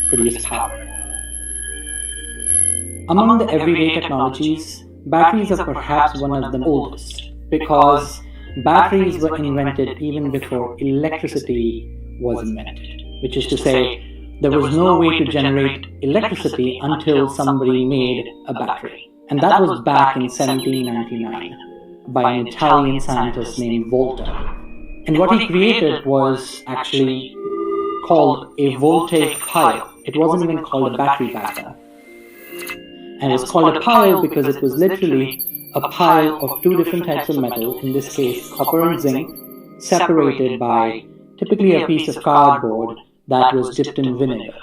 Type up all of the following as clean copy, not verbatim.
produce power. Among the everyday technologies, batteries are perhaps one of the oldest because batteries were invented even before electricity was invented, which is to say, there was no way to generate electricity until somebody made a battery. And that was back in 1799 by an Italian scientist named Volta. And what he created was actually called a voltaic pile. It wasn't even called a battery back then. And it was called a pile because it was literally a pile of two different types of metal, in this case copper and zinc, separated by typically a piece of cardboard that was dipped in vinegar.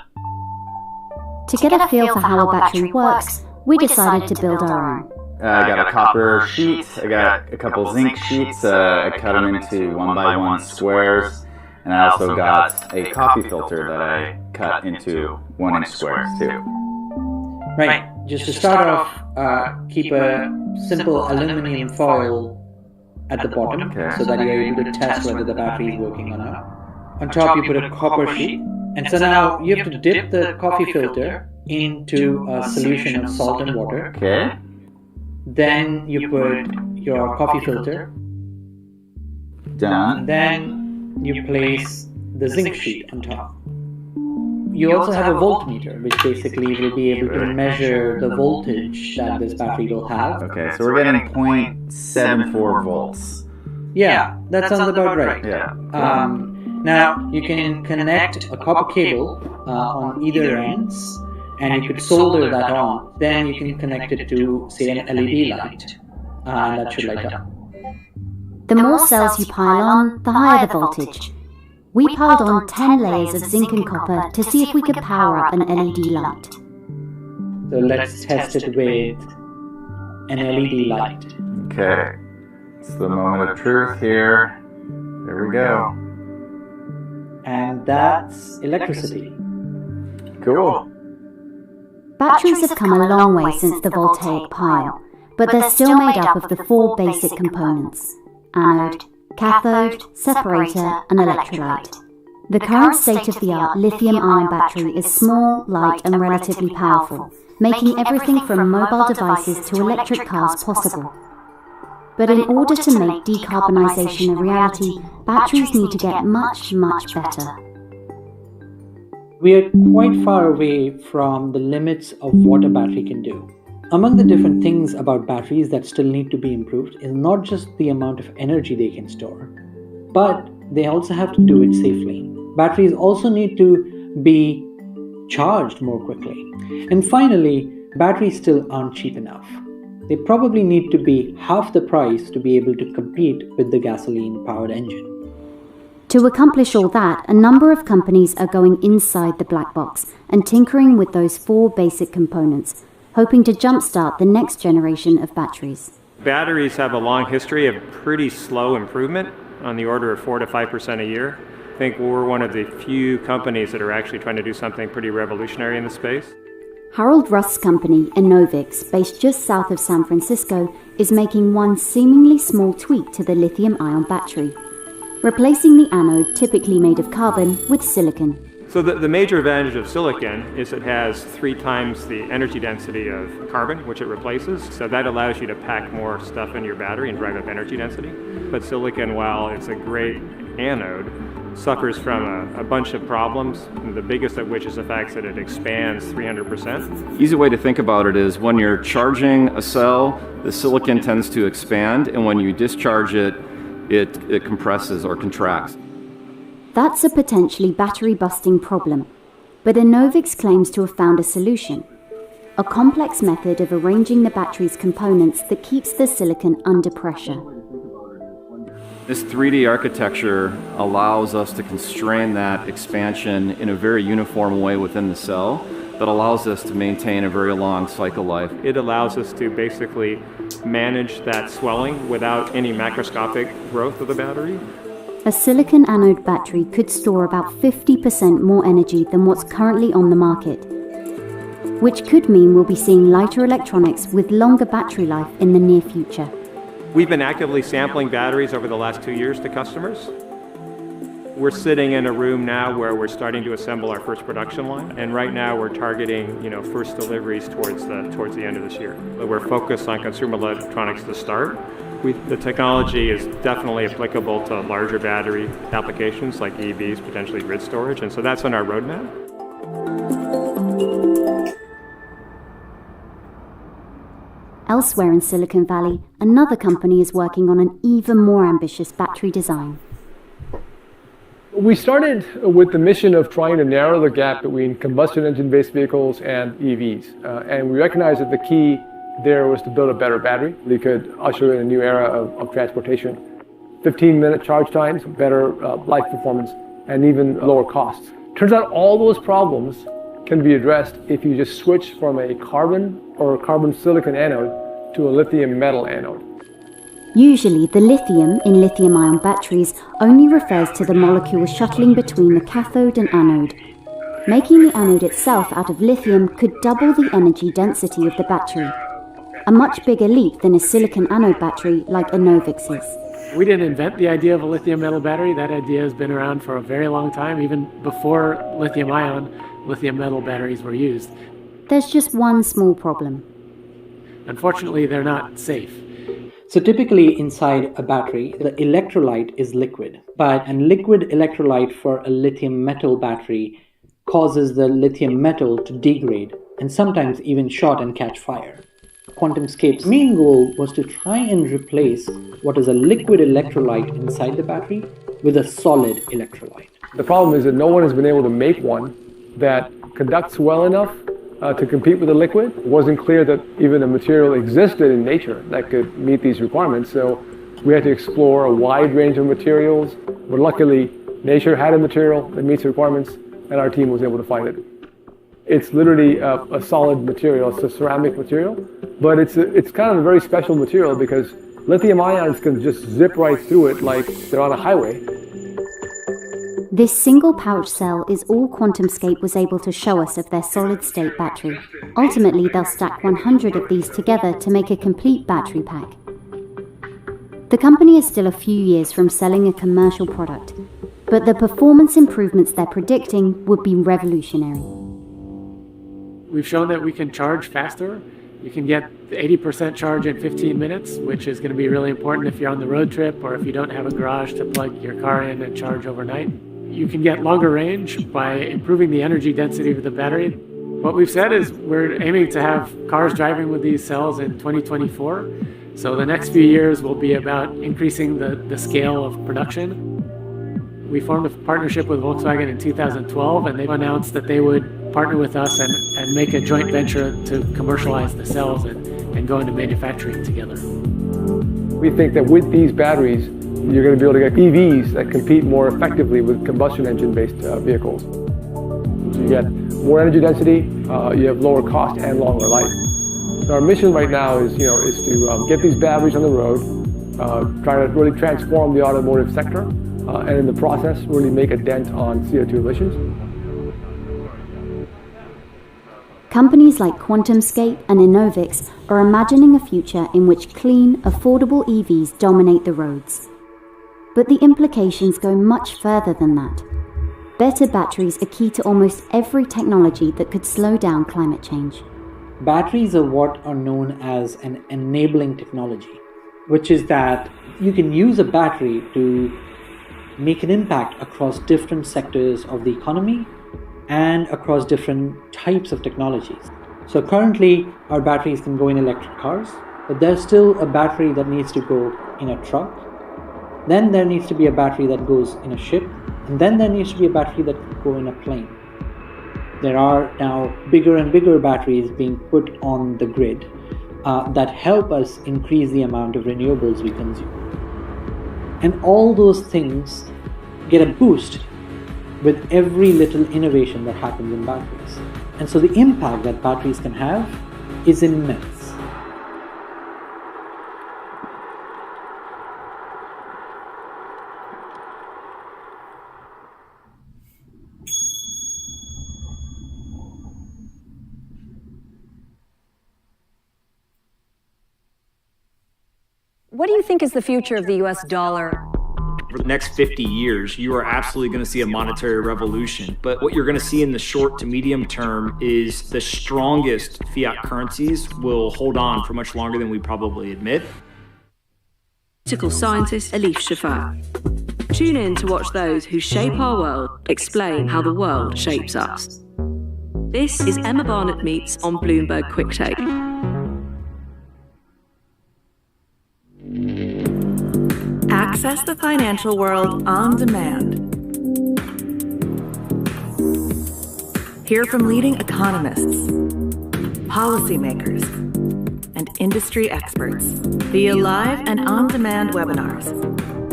To get a feel for how a battery works, we decided to build our own. I got a copper sheet, I got a couple zinc sheets, I cut them into 1x1 squares, and I also got a coffee filter that I cut into 1-inch squares too. Right, just to start off, keep a simple aluminum foil at the bottom so that you're able to test whether the battery is working or not. On top you put a copper sheet, and so now you have to dip the coffee filter into a solution of salt and water. Okay. Then you put your coffee filter. Done. Then you place the zinc sheet on top. You also have a voltmeter, which basically will be able to measure the voltage that this battery will have. Okay, so we're getting 0.74 volts. Yeah, that sounds about right. Yeah. Now, you can connect a copper cable on either ends, and you could solder that on. Then you can connect it to, say, an LED light, and that should light up. The more cells you pile on, the higher the voltage. We piled on 10 layers of zinc and copper to see if we could power up an LED light. So let's test it with an LED light. Okay, it's the moment of truth here. There we go. And that's electricity. Cool. Batteries have come a long way since the voltaic pile, but they're still made up of the four basic components: anode, cathode, separator, and electrolyte. The current state-of-the-art lithium-ion battery is small, light, and relatively powerful, making everything from mobile devices to electric cars possible. But in order to make decarbonisation a reality, batteries need to get much, much better. We are quite far away from the limits of what a battery can do. Among the different things about batteries that still need to be improved is not just the amount of energy they can store, but they also have to do it safely. Batteries also need to be charged more quickly. And finally, batteries still aren't cheap enough. They probably need to be half the price to be able to compete with the gasoline-powered engine. To accomplish all that, a number of companies are going inside the black box and tinkering with those four basic components, hoping to jumpstart the next generation of batteries. Batteries have a long history of pretty slow improvement, on the order of 4 to 5% a year. I think we're one of the few companies that are actually trying to do something pretty revolutionary in the space. Harold Rust's company, Enovix, based just south of San Francisco, is making one seemingly small tweak to the lithium-ion battery, replacing the anode, typically made of carbon, with silicon. So the major advantage of silicon is it has 3 times the energy density of carbon, which it replaces. So that allows you to pack more stuff in your battery and drive up energy density. But silicon, while it's a great anode, suffers from a bunch of problems, the biggest of which is the fact that it expands 300%. Easy way to think about it is when you're charging a cell, the silicon tends to expand, and when you discharge it, it compresses or contracts. That's a potentially battery-busting problem, but Enovix claims to have found a solution, a complex method of arranging the battery's components that keeps the silicon under pressure. This 3D architecture allows us to constrain that expansion in a very uniform way within the cell that allows us to maintain a very long cycle life. It allows us to basically manage that swelling without any macroscopic growth of the battery. A silicon anode battery could store about 50% more energy than what's currently on the market, which could mean we'll be seeing lighter electronics with longer battery life in the near future. We've been actively sampling batteries over the last 2 years to customers. We're sitting in a room now where we're starting to assemble our first production line, and right now we're targeting, first deliveries towards the end of this year. But we're focused on consumer electronics to start. The technology is definitely applicable to larger battery applications like EVs, potentially grid storage, and so that's on our roadmap. Elsewhere in Silicon Valley, another company is working on an even more ambitious battery design. We started with the mission of trying to narrow the gap between combustion engine-based vehicles and EVs. And we recognized that the key there was to build a better battery that could usher in a new era of transportation. 15-minute charge times, better life performance, and even lower costs. Turns out all those problems can be addressed if you just switch from a carbon or carbon silicon anode to a lithium metal anode. Usually, the lithium in lithium-ion batteries only refers to the molecule shuttling between the cathode and anode. Making the anode itself out of lithium could double the energy density of the battery, a much bigger leap than a silicon anode battery like Enovix's. We didn't invent the idea of a lithium metal battery. That idea has been around for a very long time, even before lithium-ion, lithium metal batteries were used. There's just one small problem. Unfortunately, they're not safe. So typically inside a battery, the electrolyte is liquid, but a liquid electrolyte for a lithium metal battery causes the lithium metal to degrade and sometimes even short and catch fire. QuantumScape's main goal was to try and replace what is a liquid electrolyte inside the battery with a solid electrolyte. The problem is that no one has been able to make one that conducts well enough to compete with the liquid. It wasn't clear that even a material existed in nature that could meet these requirements, so we had to explore a wide range of materials. But luckily, nature had a material that meets the requirements, and our team was able to find it. It's literally a solid material. It's a ceramic material, but it's kind of a very special material because lithium ions can just zip right through it like they're on a highway. This single pouch cell is all QuantumScape was able to show us of their solid-state battery. Ultimately, they'll stack 100 of these together to make a complete battery pack. The company is still a few years from selling a commercial product, but the performance improvements they're predicting would be revolutionary. We've shown that we can charge faster. You can get 80% charge in 15 minutes, which is going to be really important if you're on the road trip or if you don't have a garage to plug your car in and charge overnight. You can get longer range by improving the energy density of the battery. What we've said is we're aiming to have cars driving with these cells in 2024. So the next few years will be about increasing the scale of production. We formed a partnership with Volkswagen in 2012, and they've announced that they would partner with us and make a joint venture to commercialize the cells and go into manufacturing together. We think that with these batteries, you're going to be able to get EVs that compete more effectively with combustion engine-based vehicles. So you get more energy density, you have lower cost and longer life. So our mission right now is to get these batteries on the road, try to really transform the automotive sector, and in the process, really make a dent on CO2 emissions. Companies like QuantumScape and Enovix are imagining a future in which clean, affordable EVs dominate the roads. But the implications go much further than that. Better batteries are key to almost every technology that could slow down climate change. Batteries are what are known as an enabling technology, which is that you can use a battery to make an impact across different sectors of the economy and across different types of technologies. So currently, our batteries can go in electric cars, but there's still a battery that needs to go in a truck. Then there needs to be a battery that goes in a ship, and then there needs to be a battery that can go in a plane. There are now bigger and bigger batteries being put on the grid that help us increase the amount of renewables we consume. And all those things get a boost with every little innovation that happens in batteries. And so the impact that batteries can have is immense. What do you think is the future of the US dollar? For the next 50 years, you are absolutely going to see a monetary revolution. But what you're going to see in the short to medium term is the strongest fiat currencies will hold on for much longer than we probably admit. Political scientist Elif Shafak. Tune in to watch those who shape our world explain how the world shapes us. This is Emma Barnett Meets on Bloomberg Quick Take. Access the financial world on demand. Hear from leading economists, policymakers, and industry experts via live and on-demand webinars,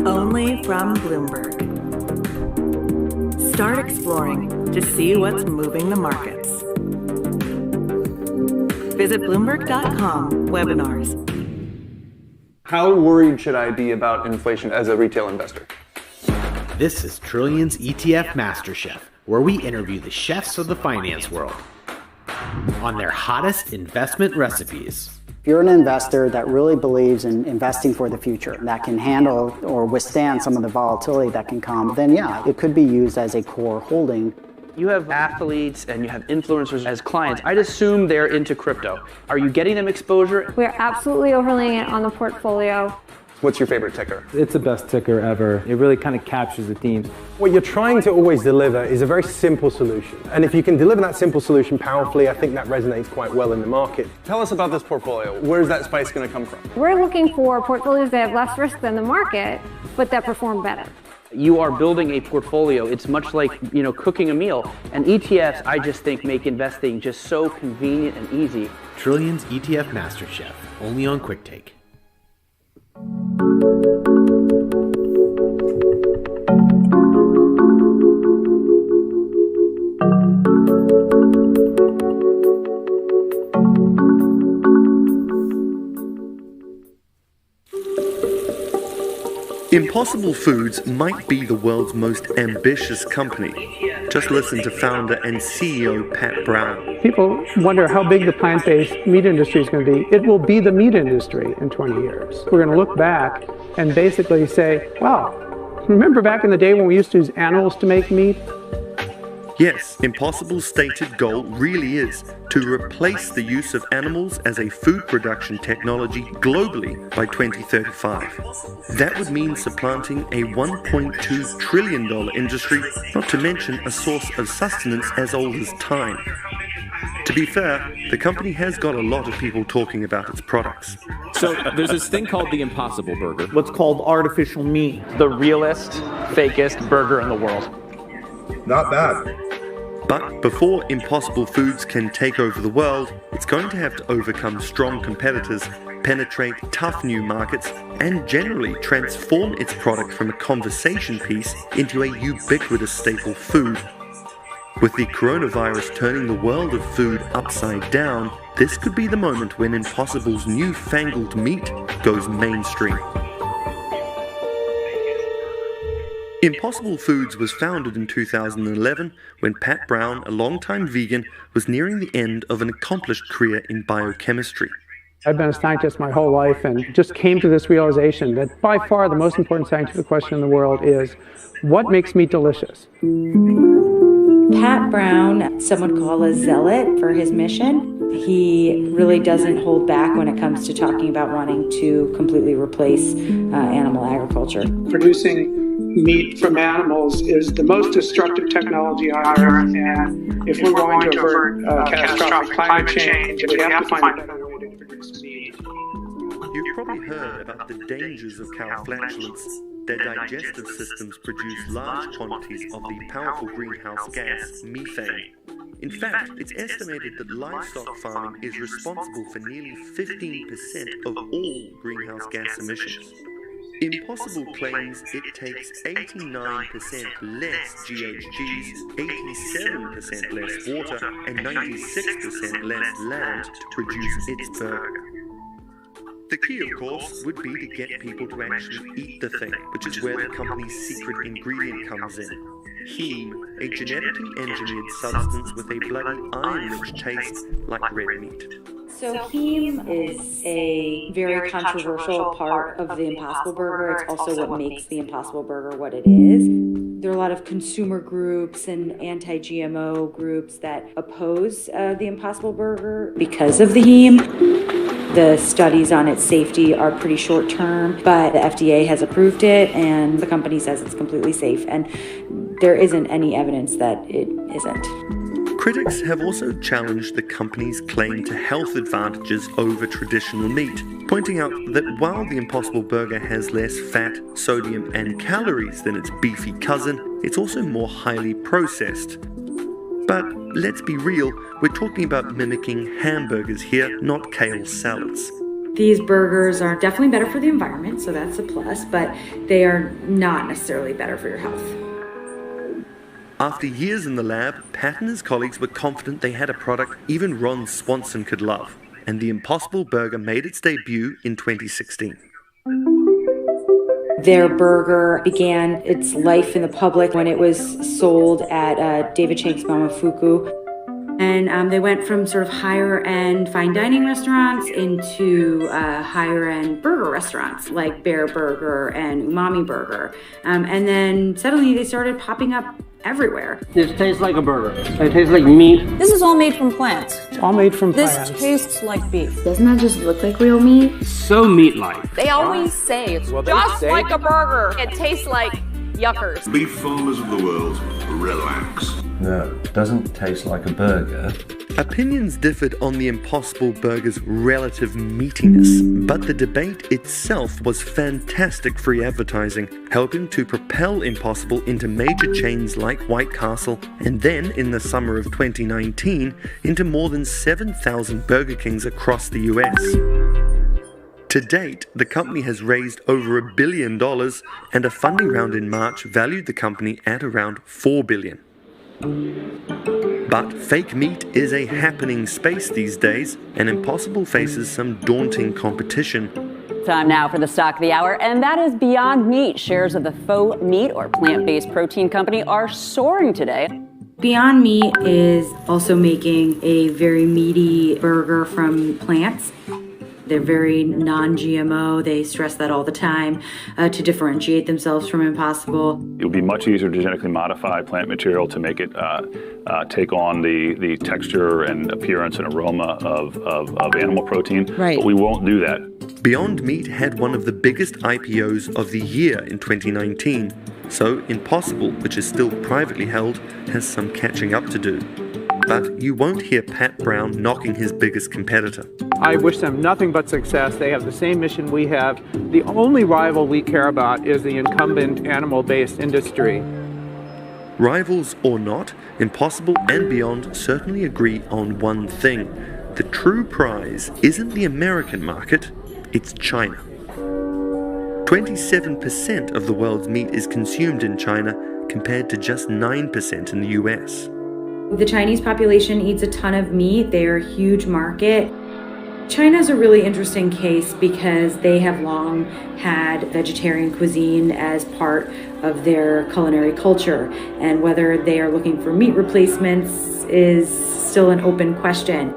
only from Bloomberg. Start exploring to see what's moving the markets. Visit Bloomberg.com/webinars. How worried should I be about inflation as a retail investor? This is Trillions ETF MasterChef, where we interview the chefs of the finance world on their hottest investment recipes. If you're an investor that really believes in investing for the future, that can handle or withstand some of the volatility that can come, then yeah, it could be used as a core holding. You have athletes and you have influencers as clients. I'd assume they're into crypto. Are you getting them exposure? We're absolutely overlaying it on the portfolio. What's your favorite ticker? It's the best ticker ever. It really kind of captures the themes. What you're trying to always deliver is a very simple solution. And if you can deliver that simple solution powerfully, I think that resonates quite well in the market. Tell us about this portfolio. Where's that spice going to come from? We're looking for portfolios that have less risk than the market, but that perform better. You are building a portfolio. It's much like, cooking a meal. And ETFs, I just think, make investing just so convenient and easy. Trillions ETF MasterChef, only on Quick Take. Impossible Foods might be the world's most ambitious company. Just listen to founder and CEO Pat Brown. People wonder how big the plant-based meat industry is going to be. It will be the meat industry in 20 years. We're going to look back and basically say, wow, remember back in the day when we used to use animals to make meat? Yes, Impossible's stated goal really is to replace the use of animals as a food production technology globally by 2035. That would mean supplanting a $1.2 trillion industry, not to mention a source of sustenance as old as time. To be fair, the company has got a lot of people talking about its products. So there's this thing called the Impossible Burger. What's called artificial meat. The realest, fakest burger in the world. Not bad. But before Impossible Foods can take over the world, it's going to have to overcome strong competitors, penetrate tough new markets, and generally transform its product from a conversation piece into a ubiquitous staple food. With the coronavirus turning the world of food upside down, this could be the moment when Impossible's newfangled meat goes mainstream. Impossible Foods was founded in 2011 when Pat Brown, a longtime vegan, was nearing the end of an accomplished career in biochemistry. I've been a scientist my whole life and just came to this realization that by far the most important scientific question in the world is, what makes meat delicious? Pat Brown, some would call a zealot for his mission. He really doesn't hold back when it comes to talking about wanting to completely replace animal agriculture. Producing meat from animals is the most destructive technology on Earth, and if we're going to avert catastrophic climate change, we have to find a better way to produce meat. You've probably heard about the dangers of cow flatulence. Their digestive systems produce large quantities of the powerful greenhouse gas, methane. In fact, it's estimated that livestock farming is responsible for nearly 15% of all greenhouse gas emissions. Impossible claims it takes 89% less GHGs, 87% less water, and 96% less land to produce its burger. The key, of course, would be to get people to actually eat the thing, which is where the company's secret ingredient comes in. heme, a genetically engineered substance with a bloody iron-rich taste like red meat. So heme is a very controversial part of the Impossible Burger. It's also what makes the Impossible Burger what it is. There are a lot of consumer groups and anti-GMO groups that oppose the Impossible Burger because of the heme. The studies on its safety are pretty short term, but the FDA has approved it and the company says it's completely safe, and there isn't any evidence that it isn't. Critics have also challenged the company's claim to health advantages over traditional meat, pointing out that while the Impossible Burger has less fat, sodium, and calories than its beefy cousin, it's also more highly processed. But let's be real, we're talking about mimicking hamburgers here, not kale salads. These burgers are definitely better for the environment, so that's a plus, but they are not necessarily better for your health. After years in the lab, Pat and his colleagues were confident they had a product even Ron Swanson could love, and the Impossible Burger made its debut in 2016. Their burger began its life in the public when it was sold at David Shank's Momofuku. And they went from sort of higher-end fine dining restaurants into higher-end burger restaurants like Bear Burger and Umami Burger. And then suddenly they started popping up everywhere. This tastes like a burger. It tastes like meat. This is all made from plants. It's all made from This plants. tastes like beef. Doesn't that just look like real meat? So meat-like. They always say it's just like a burger. It tastes like yuckers. Beef farmers of the world, relax. No, it doesn't taste like a burger. Opinions differed on the Impossible Burger's relative meatiness, but the debate itself was fantastic free advertising, helping to propel Impossible into major chains like White Castle, and then in the summer of 2019, into more than 7,000 Burger Kings across the US. To date, the company has raised over $1 billion, and a funding round in March valued the company at around $4 billion. But fake meat is a happening space these days, and Impossible faces some daunting competition. Time now for the stock of the hour, and that is Beyond Meat. Shares of the faux meat or plant-based protein company are soaring today. Beyond Meat is also making a very meaty burger from plants. They're very non-GMO. They stress that all the time to differentiate themselves from Impossible. It would be much easier to genetically modify plant material to make it take on the texture and appearance and aroma of animal protein, Right. But we won't do that. Beyond Meat had one of the biggest IPOs of the year in 2019, so Impossible, which is still privately held, has some catching up to do. But you won't hear Pat Brown knocking his biggest competitor. I wish them nothing but success. They have the same mission we have. The only rival we care about is the incumbent animal-based industry. Rivals or not, Impossible and Beyond certainly agree on one thing. The true prize isn't the American market, it's China. 27% of the world's meat is consumed in China, compared to just 9% in the US. The Chinese population eats a ton of meat. They're a huge market. China's a really interesting case because they have long had vegetarian cuisine as part of their culinary culture, and whether they are looking for meat replacements is still an open question.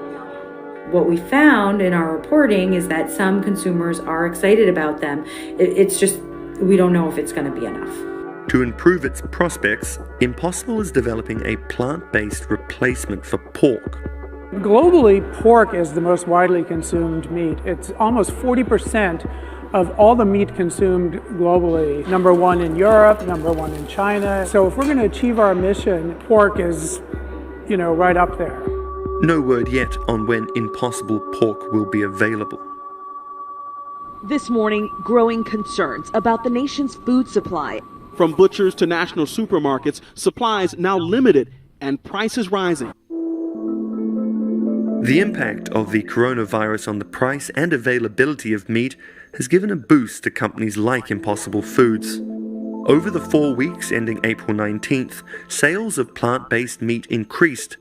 What we found in our reporting is that some consumers are excited about them. It's just, we don't know if it's going to be enough. To improve its prospects, Impossible is developing a plant-based replacement for pork. Globally, pork is the most widely consumed meat. It's almost 40% of all the meat consumed globally. Number one in Europe, number one in China. So if we're going to achieve our mission, pork is, right up there. No word yet on when Impossible pork will be available. This morning, growing concerns about the nation's food supply. From butchers to national supermarkets, supplies now limited and prices rising. The impact of the coronavirus on the price and availability of meat has given a boost to companies like Impossible Foods. Over the 4 weeks ending April 19th, sales of plant-based meat increased.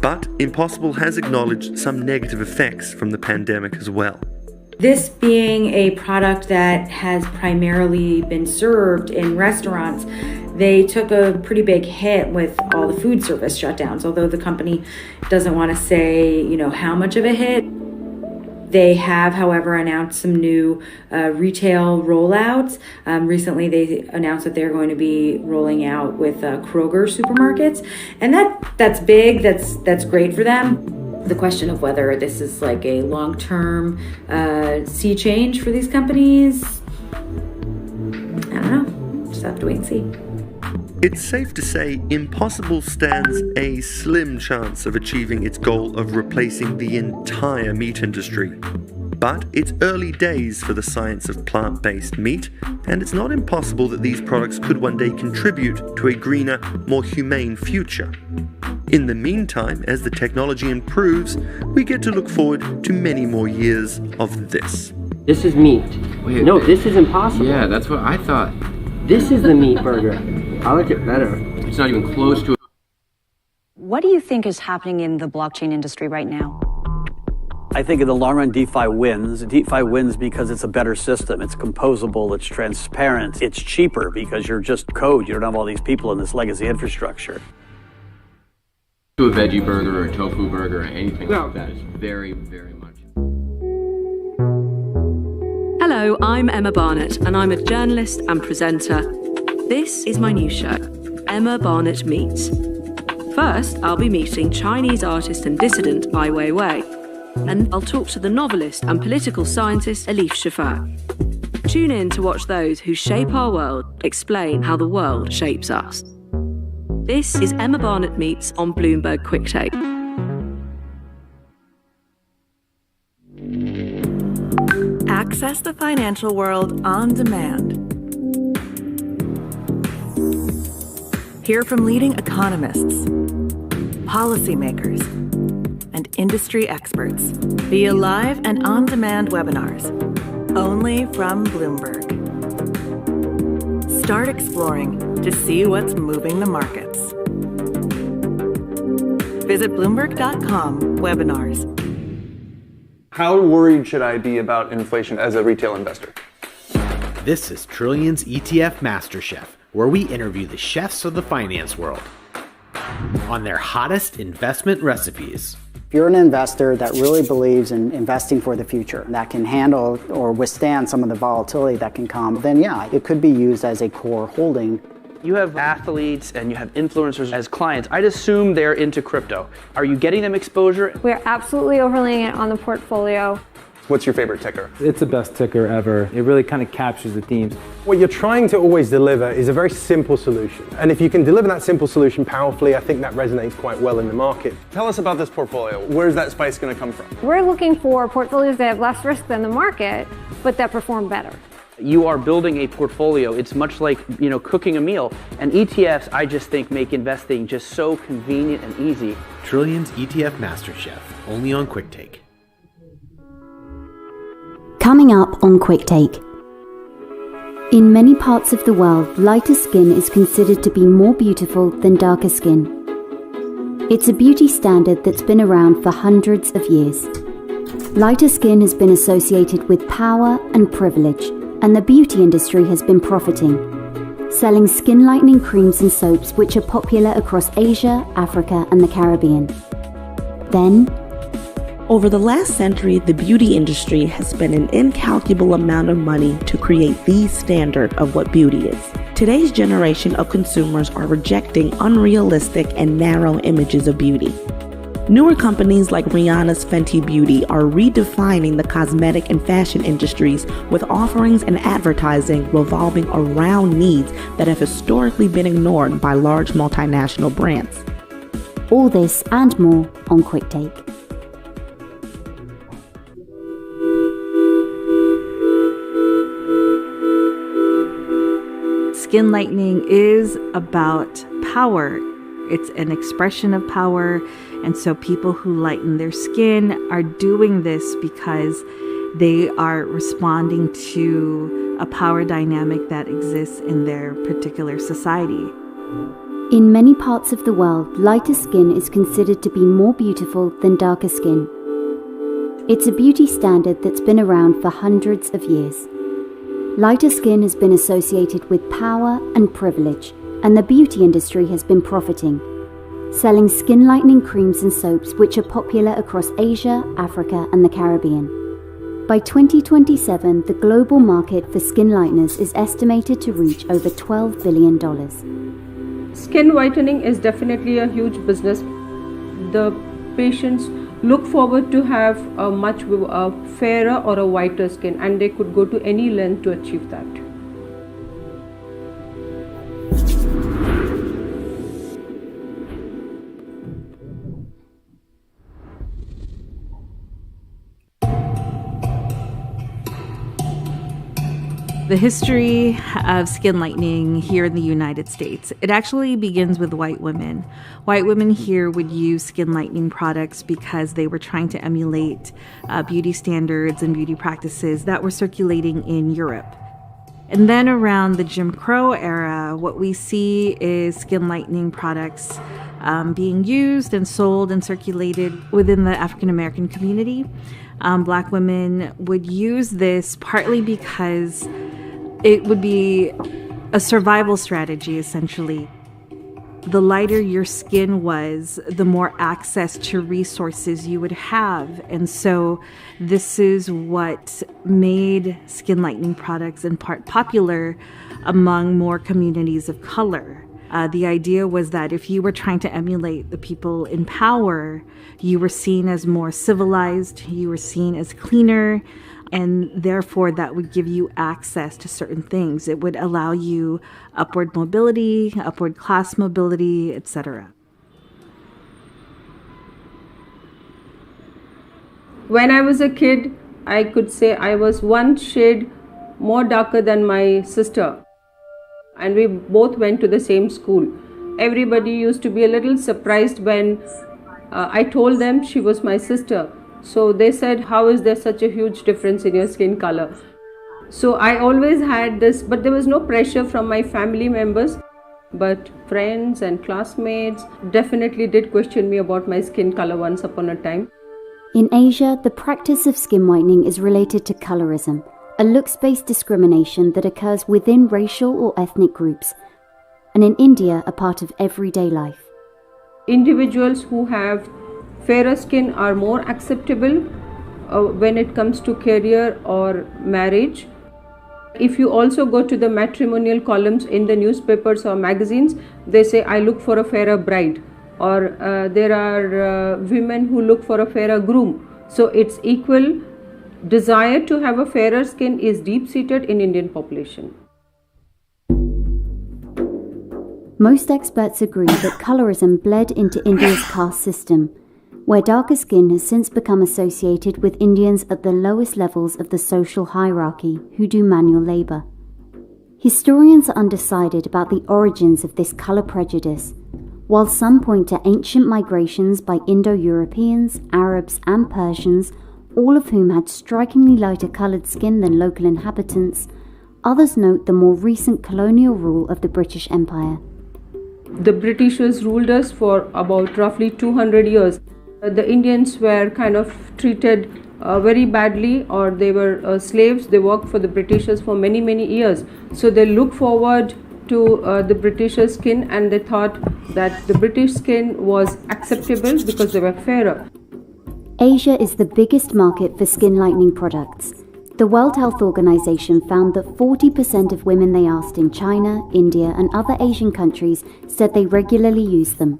But Impossible has acknowledged some negative effects from the pandemic as well. This being a product that has primarily been served in restaurants, They took a pretty big hit with all the food service shutdowns, although the company doesn't want to say, how much of a hit. They have, however, announced some new retail rollouts. Recently, they announced that they're going to be rolling out with Kroger supermarkets, and that's big. That's great for them. The question of whether this is like a long-term sea change for these companies, I don't know. Just have to wait and see. It's safe to say Impossible stands a slim chance of achieving its goal of replacing the entire meat industry. But it's early days for the science of plant-based meat, and it's not impossible that these products could one day contribute to a greener, more humane future. In the meantime, as the technology improves, we get to look forward to many more years of this. This is meat. Wait, no, this is impossible. Yeah, that's what I thought. This is the meat burger. I like it better. It's not even close to it. What do you think is happening in the blockchain industry right now? I think in the long run, DeFi wins. DeFi wins because it's a better system. It's composable, it's transparent, it's cheaper because you're just code. You don't have all these people in this legacy infrastructure. To a veggie burger or a tofu burger or anything like that is very, very much. Hello, I'm Emma Barnett, and I'm a journalist and presenter. This is my new show, Emma Barnett Meets. First, I'll be meeting Chinese artist and dissident Ai Weiwei, and I'll talk to the novelist and political scientist Elif Shafak. Tune in to watch those who shape our world explain how the world shapes us. This is Emma Barnett Meets on Bloomberg Quicktake. Access the financial world on demand. Hear from leading economists, policymakers, and industry experts via live and on-demand webinars, only from Bloomberg. Start exploring to see what's moving the markets. Visit Bloomberg.com/webinars. How worried should I be about inflation as a retail investor? This is Trillions ETF MasterChef, where we interview the chefs of the finance world on their hottest investment recipes. If you're an investor that really believes in investing for the future, that can handle or withstand some of the volatility that can come, then yeah, it could be used as a core holding. You have athletes and you have influencers as clients. I'd assume they're into crypto. Are you getting them exposure? We're absolutely overlaying it on the portfolio. What's your favorite ticker? It's the best ticker ever. It really kind of captures the themes. What you're trying to always deliver is a very simple solution. And if you can deliver that simple solution powerfully, I think that resonates quite well in the market. Tell us about this portfolio. Where's that spice going to come from? We're looking for portfolios that have less risk than the market, but that perform better. You are building a portfolio. It's much like, cooking a meal. And ETFs, I just think, make investing just so convenient and easy. Trillions ETF MasterChef, only on Quicktake. Coming up on Quicktake. In many parts of the world, lighter skin is considered to be more beautiful than darker skin. It's a beauty standard that's been around for hundreds of years. Lighter skin has been associated with power and privilege, and the beauty industry has been profiting, selling skin lightening creams and soaps which are popular across Asia, Africa, and the Caribbean. Then, over the last century, the beauty industry has spent an incalculable amount of money to create the standard of what beauty is. Today's generation of consumers are rejecting unrealistic and narrow images of beauty. Newer companies like Rihanna's Fenty Beauty are redefining the cosmetic and fashion industries with offerings and advertising revolving around needs that have historically been ignored by large multinational brands. All this and more on Quicktake. Skin lightening is about power. It's an expression of power. And so people who lighten their skin are doing this because they are responding to a power dynamic that exists in their particular society. In many parts of the world, lighter skin is considered to be more beautiful than darker skin. It's a beauty standard that's been around for hundreds of years. Lighter skin has been associated with power and privilege, and the beauty industry has been profiting, selling skin lightening creams and soaps which are popular across Asia, Africa, and the Caribbean. By 2027, the global market for skin lighteners is estimated to reach over $12 billion. Skin whitening is definitely a huge business. The patients look forward to have a much fairer or a whiter skin, and they could go to any length to achieve that. The history of skin lightening here in the United States, it actually begins with white women. White women here would use skin lightening products because they were trying to emulate beauty standards and beauty practices that were circulating in Europe. And then around the Jim Crow era, what we see is skin lightening products being used and sold and circulated within the African American community. Black women would use this partly because it would be a survival strategy, essentially. The lighter your skin was, the more access to resources you would have. And so this is what made skin lightening products in part popular among more communities of color. The idea was that if you were trying to emulate the people in power, you were seen as more civilized, you were seen as cleaner, and therefore that would give you access to certain things. It would allow you upward mobility, upward class mobility, etc. When I was a kid, I could say I was one shade more darker than my sister. And we both went to the same school. Everybody used to be a little surprised when I told them she was my sister. So they said, how is there such a huge difference in your skin color? So I always had this, but there was no pressure from my family members. But friends and classmates definitely did question me about my skin color once upon a time. In Asia, the practice of skin whitening is related to colorism, a looks-based discrimination that occurs within racial or ethnic groups, and in India, a part of everyday life. Individuals who have fairer skin are more acceptable when it comes to career or marriage. If you also go to the matrimonial columns in the newspapers or magazines, they say, I look for a fairer bride, or there are women who look for a fairer groom. So it's equal. Desire to have a fairer skin is deep-seated in Indian population. Most experts agree that colorism bled into India's caste system, where darker skin has since become associated with Indians at the lowest levels of the social hierarchy who do manual labor. Historians are undecided about the origins of this color prejudice, while some point to ancient migrations by Indo-Europeans, Arabs, and Persians, all of whom had strikingly lighter colored skin than local inhabitants. Others note the more recent colonial rule of the British Empire. The Britishers ruled us for about roughly 200 years. The Indians were kind of treated very badly, or they were slaves. They worked for the Britishers for many, many years. So they looked forward to the Britishers' skin, and they thought that the British skin was acceptable because they were fairer. Asia is the biggest market for skin lightening products. The World Health Organization found that 40% of women they asked in China, India, and other Asian countries said they regularly use them.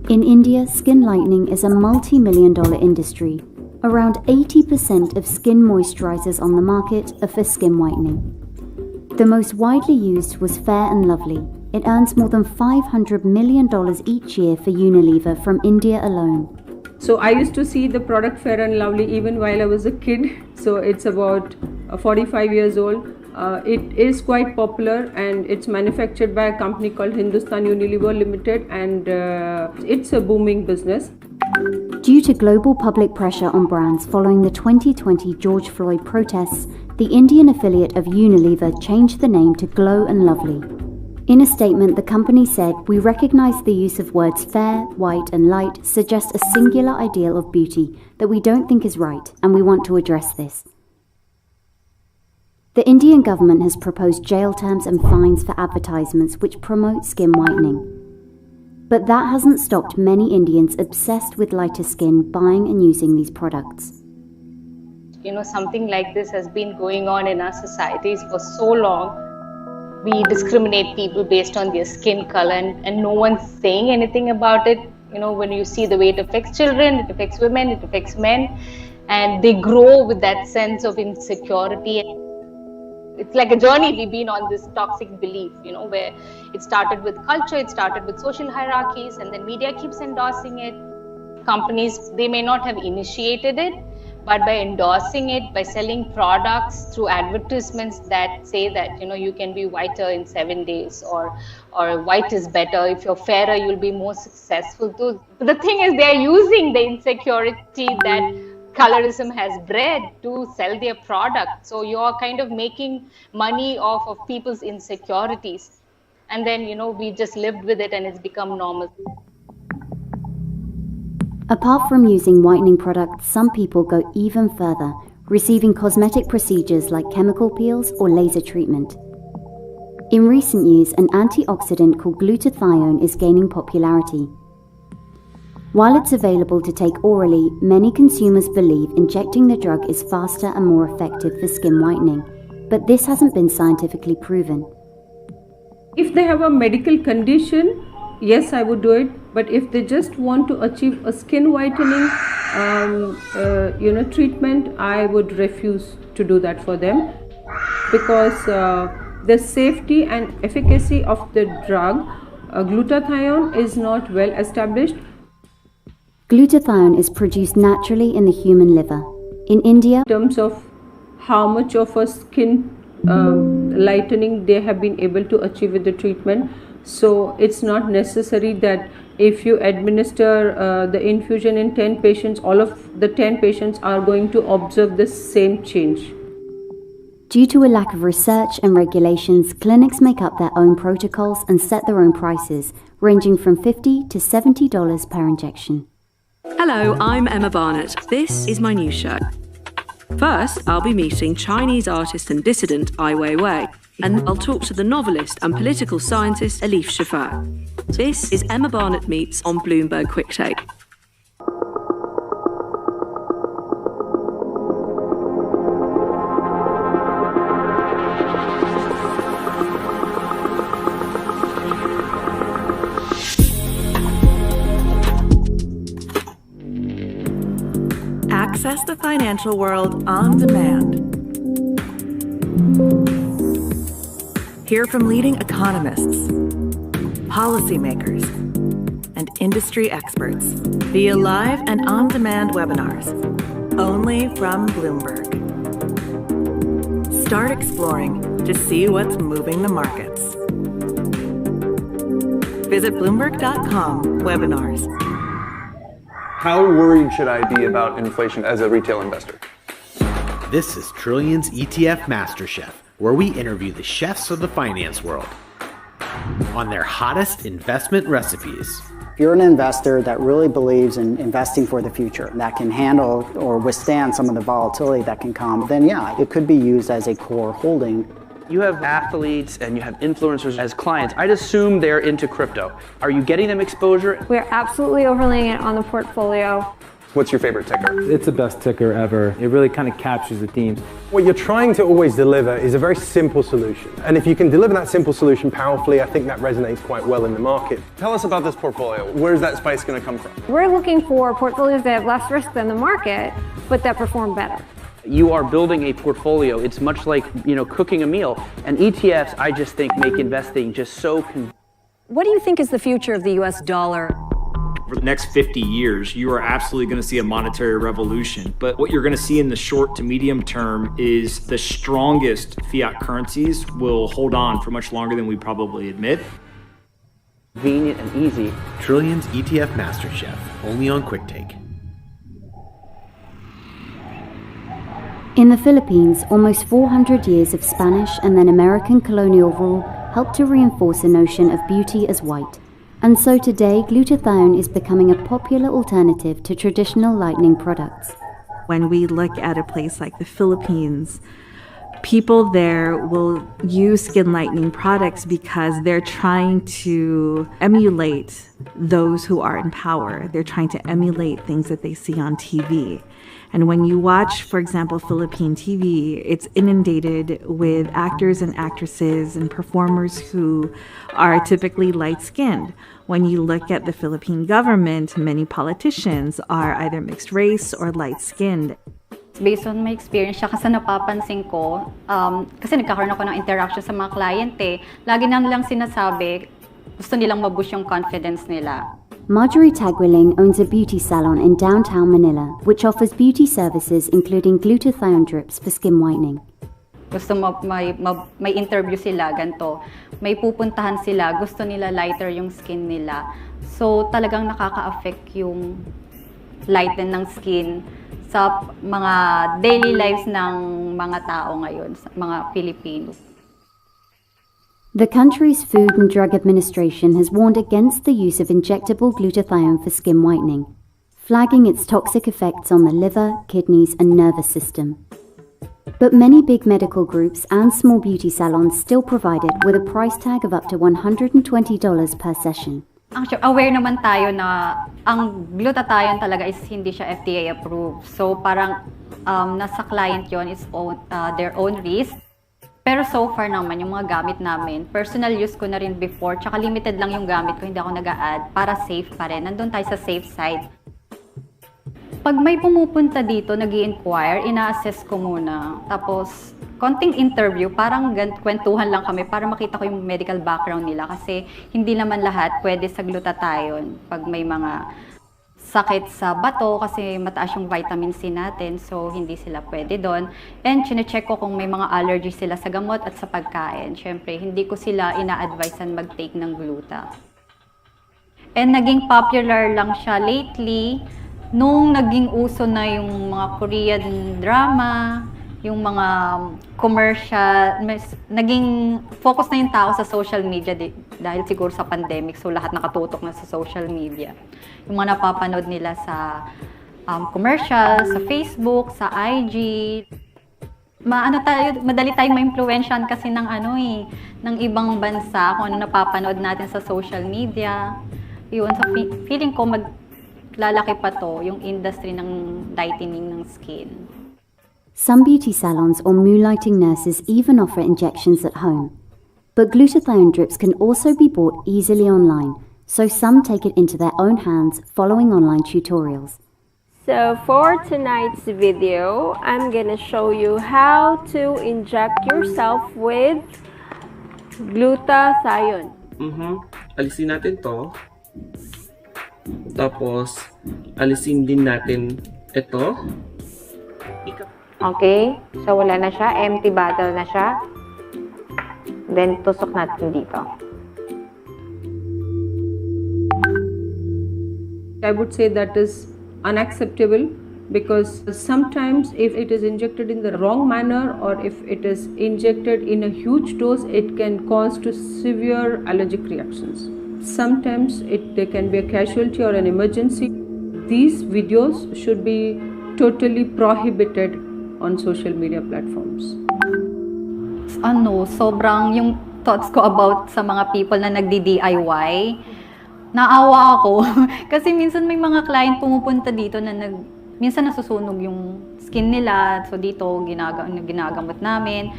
In India, skin lightening is a multi-million-dollar industry. Around 80% of skin moisturizers on the market are for skin whitening. The most widely used was Fair & Lovely. It earns more than $500 million each year for Unilever from India alone. So I used to see the product Fair & Lovely even while I was a kid. So it's about 45 years old. It is quite popular, and it's manufactured by a company called Hindustan Unilever Limited, and it's a booming business. Due to global public pressure on brands following the 2020 George Floyd protests, the Indian affiliate of Unilever changed the name to Glow & Lovely. In a statement, the company said, "We recognize the use of words fair, white, and light suggests a singular ideal of beauty that we don't think is right, and we want to address this." The Indian government has proposed jail terms and fines for advertisements which promote skin whitening. But that hasn't stopped many Indians obsessed with lighter skin buying and using these products. Something like this has been going on in our societies for so long. We discriminate people based on their skin color and no one's saying anything about it. When you see the way it affects children, it affects women, it affects men, and they grow with that sense of insecurity. It's like a journey we've been on, this toxic belief, where it started with culture, it started with social hierarchies, and then media keeps endorsing it. Companies, they may not have initiated it, but by endorsing it, by selling products through advertisements that say that, you can be whiter in 7 days, or white is better. If you're fairer, you'll be more successful too. But the thing is, they're using the insecurity that colorism has bred to sell their product. So you're kind of making money off of people's insecurities. And then, we just lived with it and it's become normal. Apart from using whitening products, some people go even further, receiving cosmetic procedures like chemical peels or laser treatment. In recent years, an antioxidant called glutathione is gaining popularity. While it's available to take orally, many consumers believe injecting the drug is faster and more effective for skin whitening, but this hasn't been scientifically proven. If they have a medical condition, yes, I would do it. But if they just want to achieve a skin whitening, treatment, I would refuse to do that for them, because the safety and efficacy of the drug, glutathione, is not well established. Glutathione is produced naturally in the human liver. In India, in terms of how much of a skin lightening they have been able to achieve with the treatment, so it's not necessary that if you administer the infusion in 10 patients, all of the 10 patients are going to observe the same change. Due to a lack of research and regulations, clinics make up their own protocols and set their own prices, ranging from $50 to $70 per injection. Hello, I'm Emma Barnett. This is my new show. First, I'll be meeting Chinese artist and dissident Ai Weiwei, and I'll talk to the novelist and political scientist Elif Shafak. This is Emma Barnett Meets on Bloomberg Quick Take. Access the financial world on demand. Hear from leading economists, policymakers, and industry experts via live and on-demand webinars, only from Bloomberg. Start exploring to see what's moving the markets. Visit Bloomberg.com/webinars. How worried should I be about inflation as a retail investor? This is Trillions ETF MasterChef, where we interview the chefs of the finance world on their hottest investment recipes. If you're an investor that really believes in investing for the future, that can handle or withstand some of the volatility that can come, then yeah, it could be used as a core holding. You have athletes and you have influencers as clients. I'd assume they're into crypto. Are you getting them exposure? We're absolutely overlaying it on the portfolio. What's your favorite ticker? It's the best ticker ever. It really kind of captures the themes. What you're trying to always deliver is a very simple solution. And if you can deliver that simple solution powerfully, I think that resonates quite well in the market. Tell us about this portfolio. Where's that spice going to come from? We're looking for portfolios that have less risk than the market, but that perform better. You are building a portfolio. It's much like, cooking a meal. And ETFs, I just think, make investing just so What do you think is the future of the US dollar? For the next 50 years, you are absolutely going to see a monetary revolution. But what you're going to see in the short to medium term is the strongest fiat currencies will hold on for much longer than we probably admit. Convenient and easy. Trillions ETF MasterChef, only on Quick Take. In the Philippines, almost 400 years of Spanish and then American colonial rule helped to reinforce a notion of beauty as white. And so today, glutathione is becoming a popular alternative to traditional lightening products. When we look at a place like the Philippines, people there will use skin lightening products because they're trying to emulate those who are in power. They're trying to emulate things that they see on TV. And when you watch, for example, Philippine TV, it's inundated with actors and actresses and performers who are typically light-skinned. When you look at the Philippine government, many politicians are either mixed race or light-skinned. Based on my experience, siya kasi napapansin ko, kasi nagkakaroon ako ng interaction sa mga client lagi na nilang sinasabi, gusto nilang ma-boost yung confidence nila. Marjorie Tagwilling owns a beauty salon in downtown Manila, which offers beauty services including glutathione drips for skin whitening. Gusto may interview sila, ganito. May pupuntahan sila, gusto nila lighter yung skin nila. So talagang nakaka-affect yung lighten ng skin sa mga daily lives ng mga tao ngayon, sa mga Pilipino. The country's Food and Drug Administration has warned against the use of injectable glutathione for skin whitening, flagging its toxic effects on the liver, kidneys, and nervous system. But many big medical groups and small beauty salons still provide it with a price tag of up to $120 per session. Aware naman tayo na ang glutathione talaga is hindi siya FDA approved. So parang nasa client yon, it's their own risk. Pero so far naman, yung mga gamit namin, personal use ko na rin before, tsaka limited lang yung gamit ko, hindi ako nag-a-add, para safe pa rin. Nandun tayo sa safe side. Pag may pumupunta dito, nag-i-inquire, ina-assess ko muna. Tapos, konting interview, parang kwentuhan lang kami para makita ko yung medical background nila. Kasi hindi naman lahat pwede sa glutathione pag may mga sakit sa bato kasi mataas yung vitamin C natin, so hindi sila pwede doon. And chine-check ko kung may mga allergies sila sa gamot at sa pagkain. Siyempre, hindi ko sila ina-advisean mag-take ng gluta. And naging popular lang siya lately nung naging uso na yung mga Korean drama, yung mga commercial, naging focus na yung tao sa social media dahil siguro sa pandemic, so lahat nakatutok na sa social media. Yung mga napapanood nila sa commercial, sa Facebook, sa IG. Madali tayong ma-influensyan kasi ng ng ibang bansa kung ano napapanood natin sa social media. Yun, so feeling ko maglalaki pa to yung industry ng lightening ng skin. Some beauty salons or moonlighting nurses even offer injections at home. But glutathione drips can also be bought easily online, so some take it into their own hands following online tutorials. So for tonight's video, I'm gonna show you how to inject yourself with glutathione. Alisin natin to. Tapos, alisin din natin ito. Okay, so wala na siya, empty bottle na siya. Then tusok natin dito. I would say that is unacceptable because sometimes if it is injected in the wrong manner or if it is injected in a huge dose, it can cause to severe allergic reactions. Sometimes there can be a casualty or an emergency. These videos should be totally prohibited on social media platforms. Sobrang yung thoughts ko about sa mga people na nagdi-DIY, naawa ako. Kasi minsan may mga client pumupunta dito na minsan nasusunog yung skin nila. So dito ginagamot namin.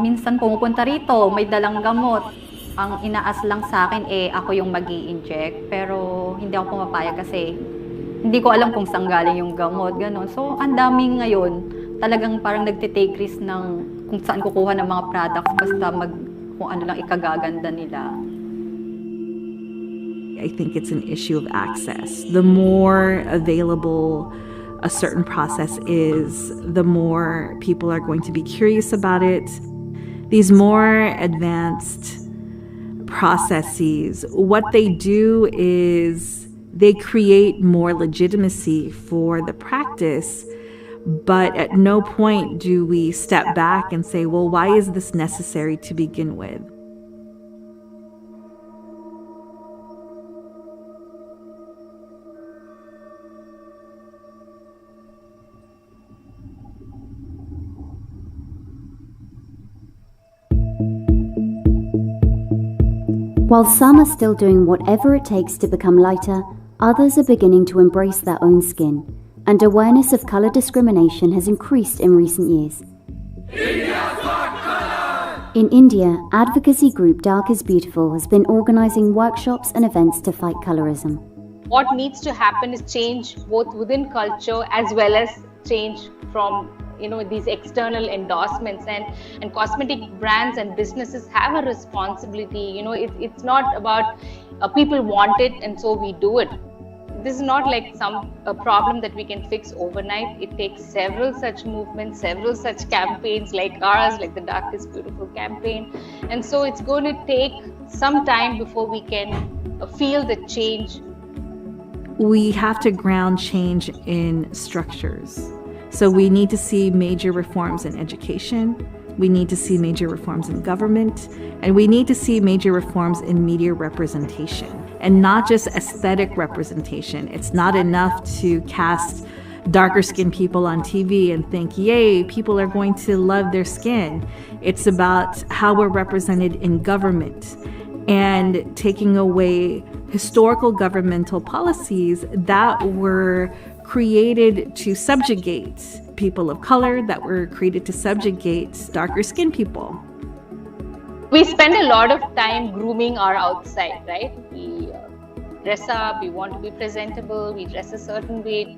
Minsan pumupunta rito, may dalang gamot. Ang inaas lang sa akin ako yung magi-inject. Pero hindi ako pumapayag kasi hindi ko alam kung saan galing yung gamot, gano'n. So, ang daming ngayon, talagang parang nagtitake risk ng kung saan kukuha ng mga products basta kung ano lang ikagaganda nila. I think it's an issue of access. The more available a certain process is, the more people are going to be curious about it. These more advanced processes, what they do is they create more legitimacy for the practice, but at no point do we step back and say, well, why is this necessary to begin with? While some are still doing whatever it takes to become lighter, others are beginning to embrace their own skin, and awareness of color discrimination has increased in recent years. In India, advocacy group Dark is Beautiful has been organizing workshops and events to fight colorism. What needs to happen is change both within culture as well as change from these external endorsements, and cosmetic brands and businesses have a responsibility. It's not about people want it and so we do it. This is not like a problem that we can fix overnight. It takes several such movements, several such campaigns like ours, like the Dark is Beautiful campaign. And so it's going to take some time before we can feel the change. We have to ground change in structures. So we need to see major reforms in education. We need to see major reforms in government, and we need to see major reforms in media representation, and not just aesthetic representation. It's not enough to cast darker skinned people on TV and think, yay, people are going to love their skin. It's about how we're represented in government and taking away historical governmental policies that were created to subjugate people of color, that were created to subjugate darker skinned people. We spend a lot of time grooming our outside, right? We dress up, we want to be presentable, we dress a certain way.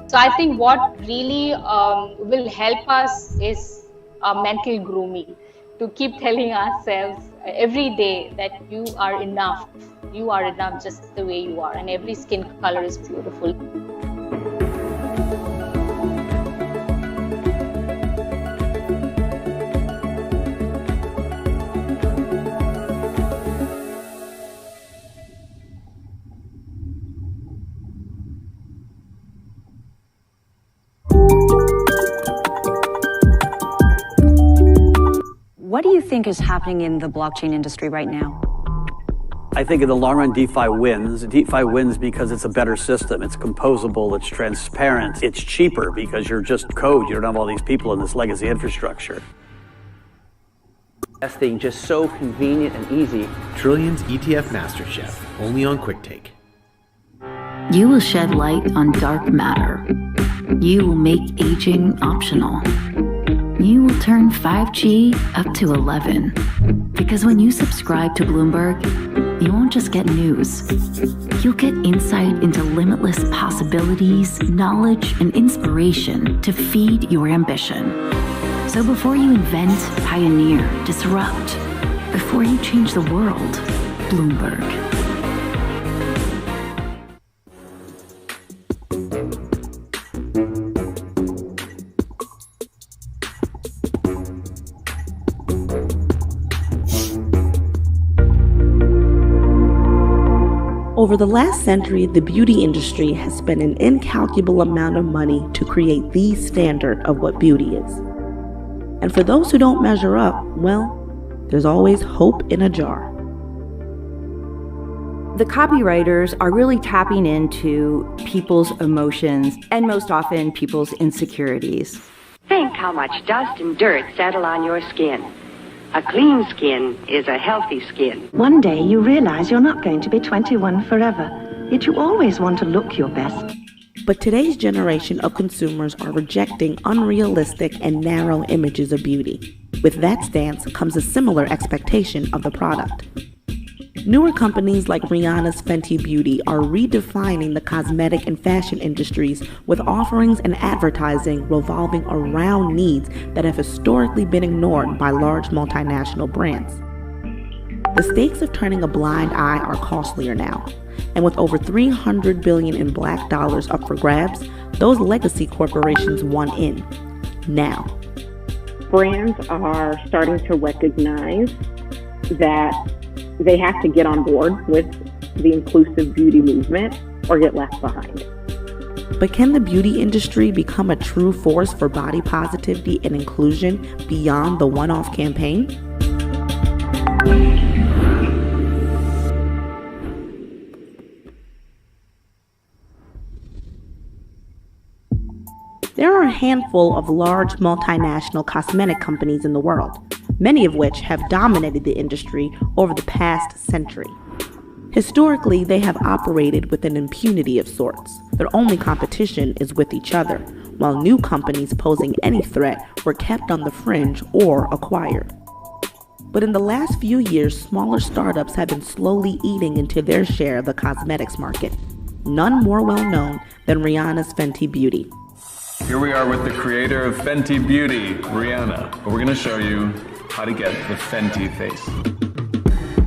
So I think what really will help us is mental grooming, to keep telling ourselves every day that you are enough just the way you are, and every skin color is beautiful. What do you think is happening in the blockchain industry right now? I think in the long run, DeFi wins. DeFi wins because it's a better system. It's composable, it's transparent, it's cheaper because you're just code. You don't have all these people in this legacy infrastructure. Investing just so convenient and easy. Trillions ETF MasterChef, only on QuickTake. You will shed light on dark matter. You will make aging optional. You will turn 5G up to 11. Because when you subscribe to Bloomberg, you won't just get news. You'll get insight into limitless possibilities, knowledge, and inspiration to feed your ambition. So before you invent, pioneer, disrupt, before you change the world, Bloomberg. Over the last century, the beauty industry has spent an incalculable amount of money to create the standard of what beauty is. And for those who don't measure up, well, there's always hope in a jar. The copywriters are really tapping into people's emotions and most often people's insecurities. Think how much dust and dirt settle on your skin. A clean skin is a healthy skin. One day you realize you're not going to be 21 forever, yet you always want to look your best. But today's generation of consumers are rejecting unrealistic and narrow images of beauty. With that stance comes a similar expectation of the product. Newer companies like Rihanna's Fenty Beauty are redefining the cosmetic and fashion industries with offerings and advertising revolving around needs that have historically been ignored by large multinational brands. The stakes of turning a blind eye are costlier now, and with over $300 billion in black dollars up for grabs, those legacy corporations want in now. Brands are starting to recognize that they have to get on board with the inclusive beauty movement or get left behind. But can the beauty industry become a true force for body positivity and inclusion beyond the one-off campaign? There are a handful of large multinational cosmetic companies in the world, many of which have dominated the industry over the past century. Historically, they have operated with an impunity of sorts. Their only competition is with each other, while new companies posing any threat were kept on the fringe or acquired. But in the last few years, smaller startups have been slowly eating into their share of the cosmetics market. None more well known than Rihanna's Fenty Beauty. Here we are with the creator of Fenty Beauty, Rihanna. We're going to show you how to get the Fenty face.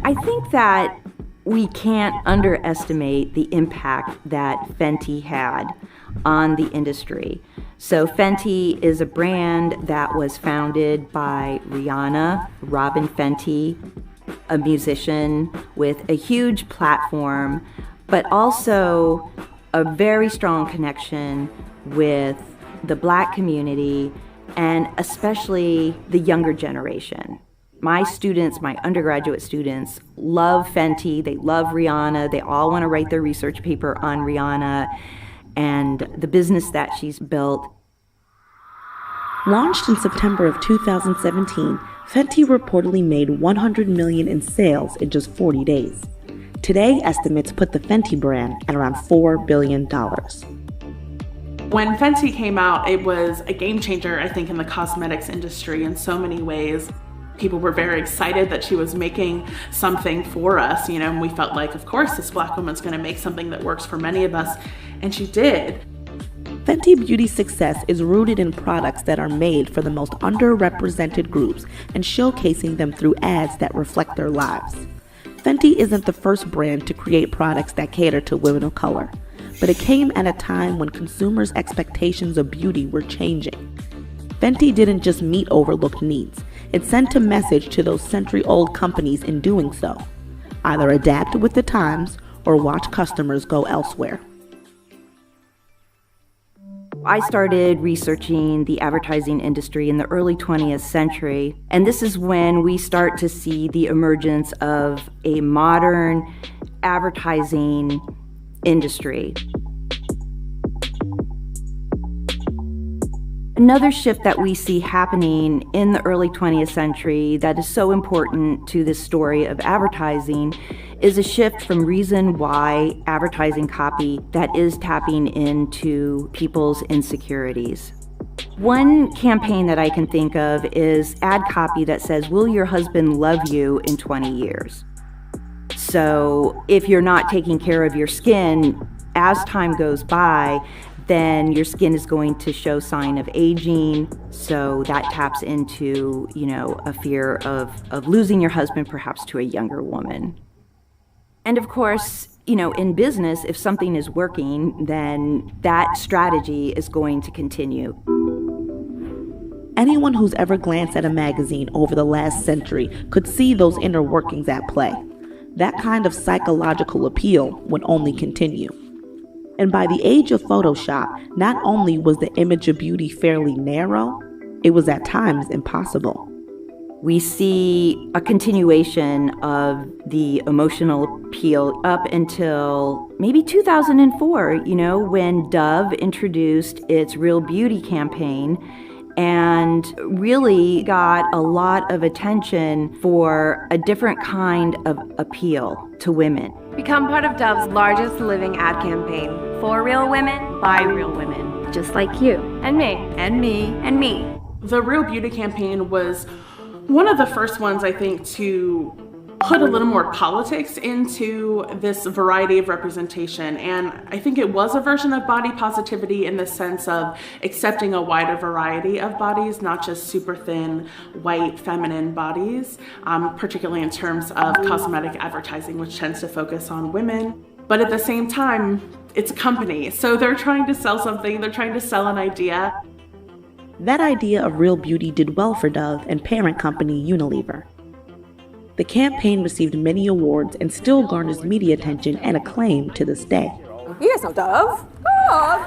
I think that we can't underestimate the impact that Fenty had on the industry. So Fenty is a brand that was founded by Rihanna, Robin Fenty, a musician with a huge platform, but also a very strong connection with the Black community and especially the younger generation. My students, my undergraduate students, love Fenty, they love Rihanna, they all want to write their research paper on Rihanna and the business that she's built. Launched in September of 2017, Fenty reportedly made $100 million in sales in just 40 days. Today, estimates put the Fenty brand at around $4 billion. When Fenty came out, it was a game changer, I think, in the cosmetics industry in so many ways. People were very excited that she was making something for us, and we felt like, of course, this Black woman's going to make something that works for many of us, and she did. Fenty Beauty's success is rooted in products that are made for the most underrepresented groups and showcasing them through ads that reflect their lives. Fenty isn't the first brand to create products that cater to women of color, but it came at a time when consumers' expectations of beauty were changing. Fenty didn't just meet overlooked needs, it sent a message to those century-old companies in doing so. Either adapt with the times or watch customers go elsewhere. I started researching the advertising industry in the early 20th century, and this is when we start to see the emergence of a modern advertising industry. Another shift that we see happening in the early 20th century that is so important to this story of advertising is a shift from reason why advertising copy that is tapping into people's insecurities. One campaign that I can think of is ad copy that says, "Will your husband love you in 20 years?" So if you're not taking care of your skin, as time goes by, then your skin is going to show sign of aging. So that taps into, a fear of losing your husband perhaps to a younger woman. And of course, in business, if something is working, then that strategy is going to continue. Anyone who's ever glanced at a magazine over the last century could see those inner workings at play. That kind of psychological appeal would only continue. And by the age of Photoshop, not only was the image of beauty fairly narrow, it was at times impossible. We see a continuation of the emotional appeal up until maybe 2004, when Dove introduced its Real Beauty campaign and really got a lot of attention for a different kind of appeal to women. Become part of Dove's largest living ad campaign. For real women, by real women. Just like you. And me. And me. And me. The Real Beauty campaign was one of the first ones, I think, to put a little more politics into this variety of representation. And I think it was a version of body positivity in the sense of accepting a wider variety of bodies, not just super thin, white, feminine bodies, particularly in terms of cosmetic advertising, which tends to focus on women. But at the same time, it's a company. So they're trying to sell something, they're trying to sell an idea. That idea of Real Beauty did well for Dove and parent company Unilever. The campaign received many awards and still garners media attention and acclaim to this day. You guys know Dove. Oh,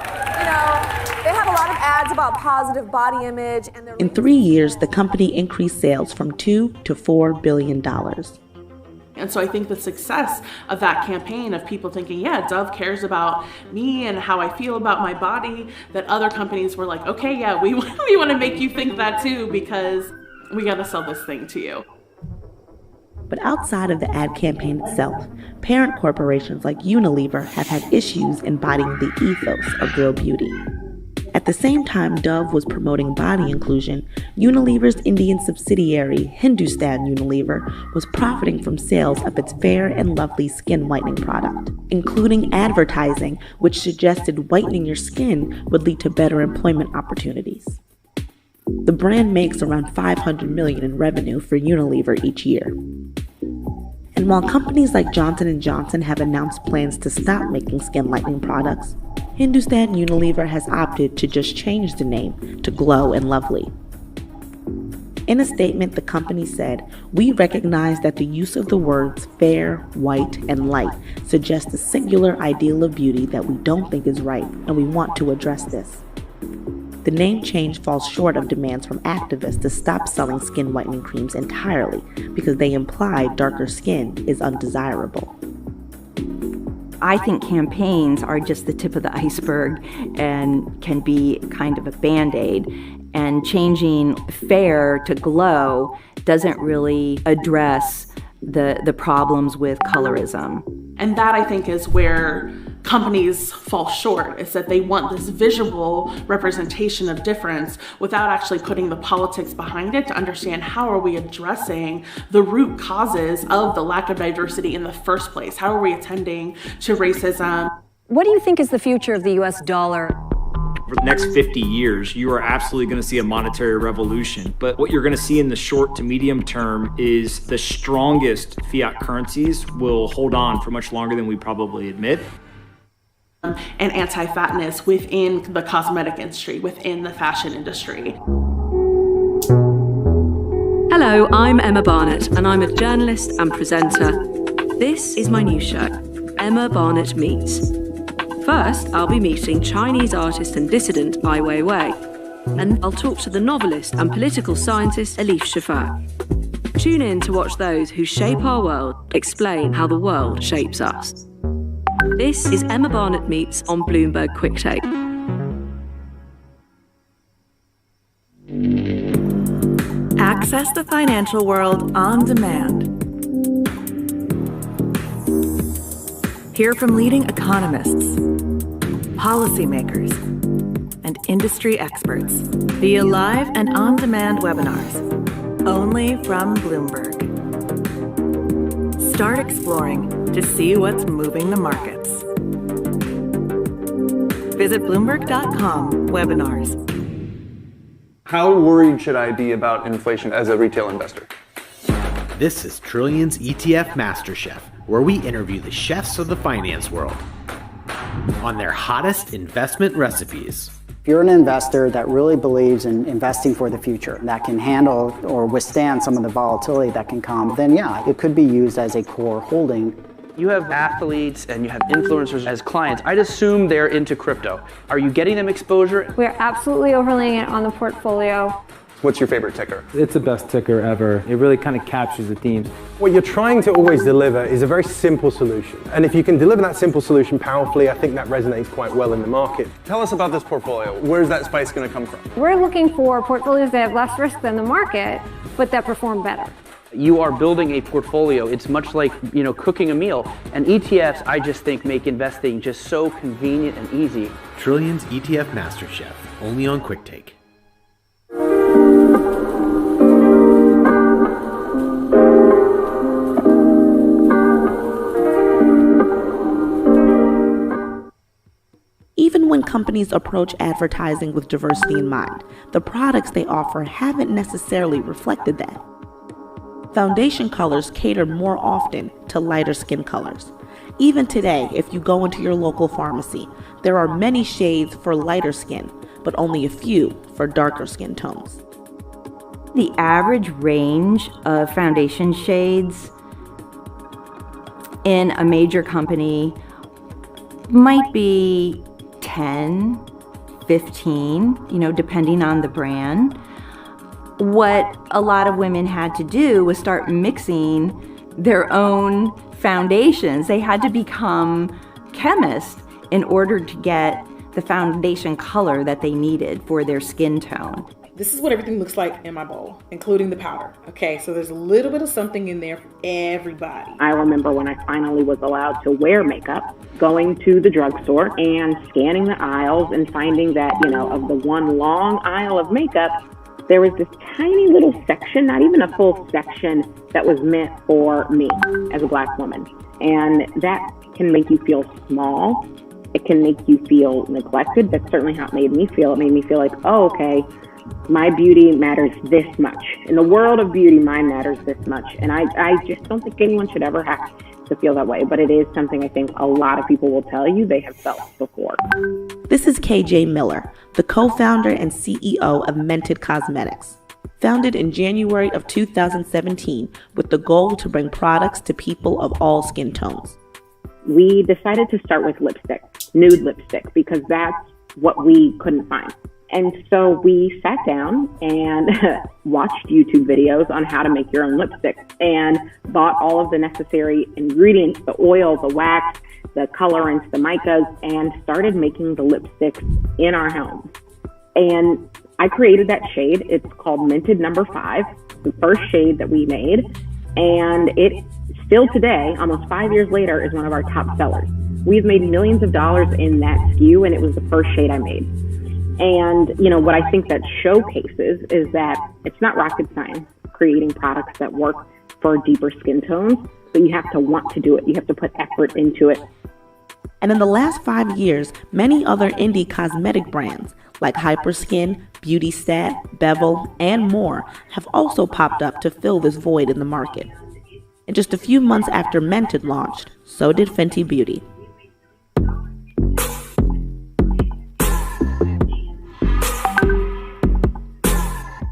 they have a lot of ads about positive body image. And in 3 years, the company increased sales from $2 to $4 billion. And so I think the success of that campaign of people thinking, yeah, Dove cares about me and how I feel about my body, that other companies were like, okay, yeah, we want to make you think that too, because we got to sell this thing to you. But outside of the ad campaign itself, parent corporations like Unilever have had issues embodying the ethos of real beauty. At the same time Dove was promoting body inclusion, Unilever's Indian subsidiary, Hindustan Unilever, was profiting from sales of its Fair and Lovely skin whitening product, including advertising which suggested whitening your skin would lead to better employment opportunities. The brand makes around $500 million in revenue for Unilever each year. And while companies like Johnson & Johnson have announced plans to stop making skin lightening products, Hindustan Unilever has opted to just change the name to Glow and Lovely. In a statement, the company said, "We recognize that the use of the words fair, white, and light suggests a singular ideal of beauty that we don't think is right, and we want to address this." The name change falls short of demands from activists to stop selling skin whitening creams entirely because they imply darker skin is undesirable. I think campaigns are just the tip of the iceberg and can be kind of a Band-Aid. And changing fair to glow doesn't really address the problems with colorism. And that, I think, is where companies fall short, is that they want this visual representation of difference without actually putting the politics behind it to understand how are we addressing the root causes of the lack of diversity in the first place? How are we attending to racism? What do you think is the future of the US dollar? For the next 50 years, you are absolutely going to see a monetary revolution. But what you're going to see in the short to medium term is the strongest fiat currencies will hold on for much longer than we probably admit. And anti-fatness within the cosmetic industry, within the fashion industry. Hello, I'm Emma Barnett, and I'm a journalist and presenter. This is my new show, Emma Barnett Meets. First, I'll be meeting Chinese artist and dissident Ai Weiwei, and I'll talk to the novelist and political scientist Elif Shafak. Tune in to watch those who shape our world explain how the world shapes us. This is Emma Barnett Meets on Bloomberg Quicktake. Access the financial world on demand. Hear from leading economists, policymakers, and industry experts via live and on-demand webinars, only from Bloomberg. Start exploring to see what's moving the markets. Visit Bloomberg.com/webinars. How worried should I be about inflation as a retail investor? This is Trillions ETF MasterChef, where we interview the chefs of the finance world on their hottest investment recipes. If you're an investor that really believes in investing for the future, that can handle or withstand some of the volatility that can come, then yeah, it could be used as a core holding. You have athletes and you have influencers as clients. I'd assume they're into crypto. Are you getting them exposure? We're absolutely overlaying it on the portfolio. What's your favorite ticker? It's the best ticker ever. It really kind of captures the themes. What you're trying to always deliver is a very simple solution. And if you can deliver that simple solution powerfully, I think that resonates quite well in the market. Tell us about this portfolio. Where's that spice going to come from? We're looking for portfolios that have less risk than the market, but that perform better. You are building a portfolio. It's much like, cooking a meal. And ETFs, I just think, make investing just so convenient and easy. Trillions ETF MasterChef, only on Quicktake. Even when companies approach advertising with diversity in mind, the products they offer haven't necessarily reflected that. Foundation colors cater more often to lighter skin colors. Even today, if you go into your local pharmacy, there are many shades for lighter skin, but only a few for darker skin tones. The average range of foundation shades in a major company might be 10, 15, depending on the brand. What a lot of women had to do was start mixing their own foundations. They had to become chemists in order to get the foundation color that they needed for their skin tone. This is what everything looks like in my bowl, including the powder. Okay, so there's a little bit of something in there for everybody. I remember when I finally was allowed to wear makeup, going to the drugstore and scanning the aisles and finding that, of the one long aisle of makeup, there was this tiny little section, not even a full section, that was meant for me as a Black woman. And that can make you feel small. It can make you feel neglected. That's certainly how it made me feel. It made me feel like, oh, okay, my beauty matters this much. In the world of beauty, mine matters this much. And I just don't think anyone should ever have to feel that way. But it is something I think a lot of people will tell you they have felt before. This is KJ Miller, the co-founder and CEO of Mented Cosmetics. Founded in January of 2017 with the goal to bring products to people of all skin tones. We decided to start with lipstick, nude lipstick, because that's what we couldn't find. And so we sat down and watched YouTube videos on how to make your own lipstick and bought all of the necessary ingredients, the oil, the wax, the colorants, the micas, and started making the lipsticks in our home. And I created that shade. It's called Mented No. 5, the first shade that we made. And it still today, almost 5 years later, is one of our top sellers. We've made millions of dollars in that SKU, and it was the first shade I made. And, what I think that showcases is that it's not rocket science creating products that work for deeper skin tones, but you have to want to do it. You have to put effort into it. And in the last 5 years, many other indie cosmetic brands like Hyperskin, BeautyStat, Bevel, and more have also popped up to fill this void in the market. And just a few months after Mented launched, so did Fenty Beauty.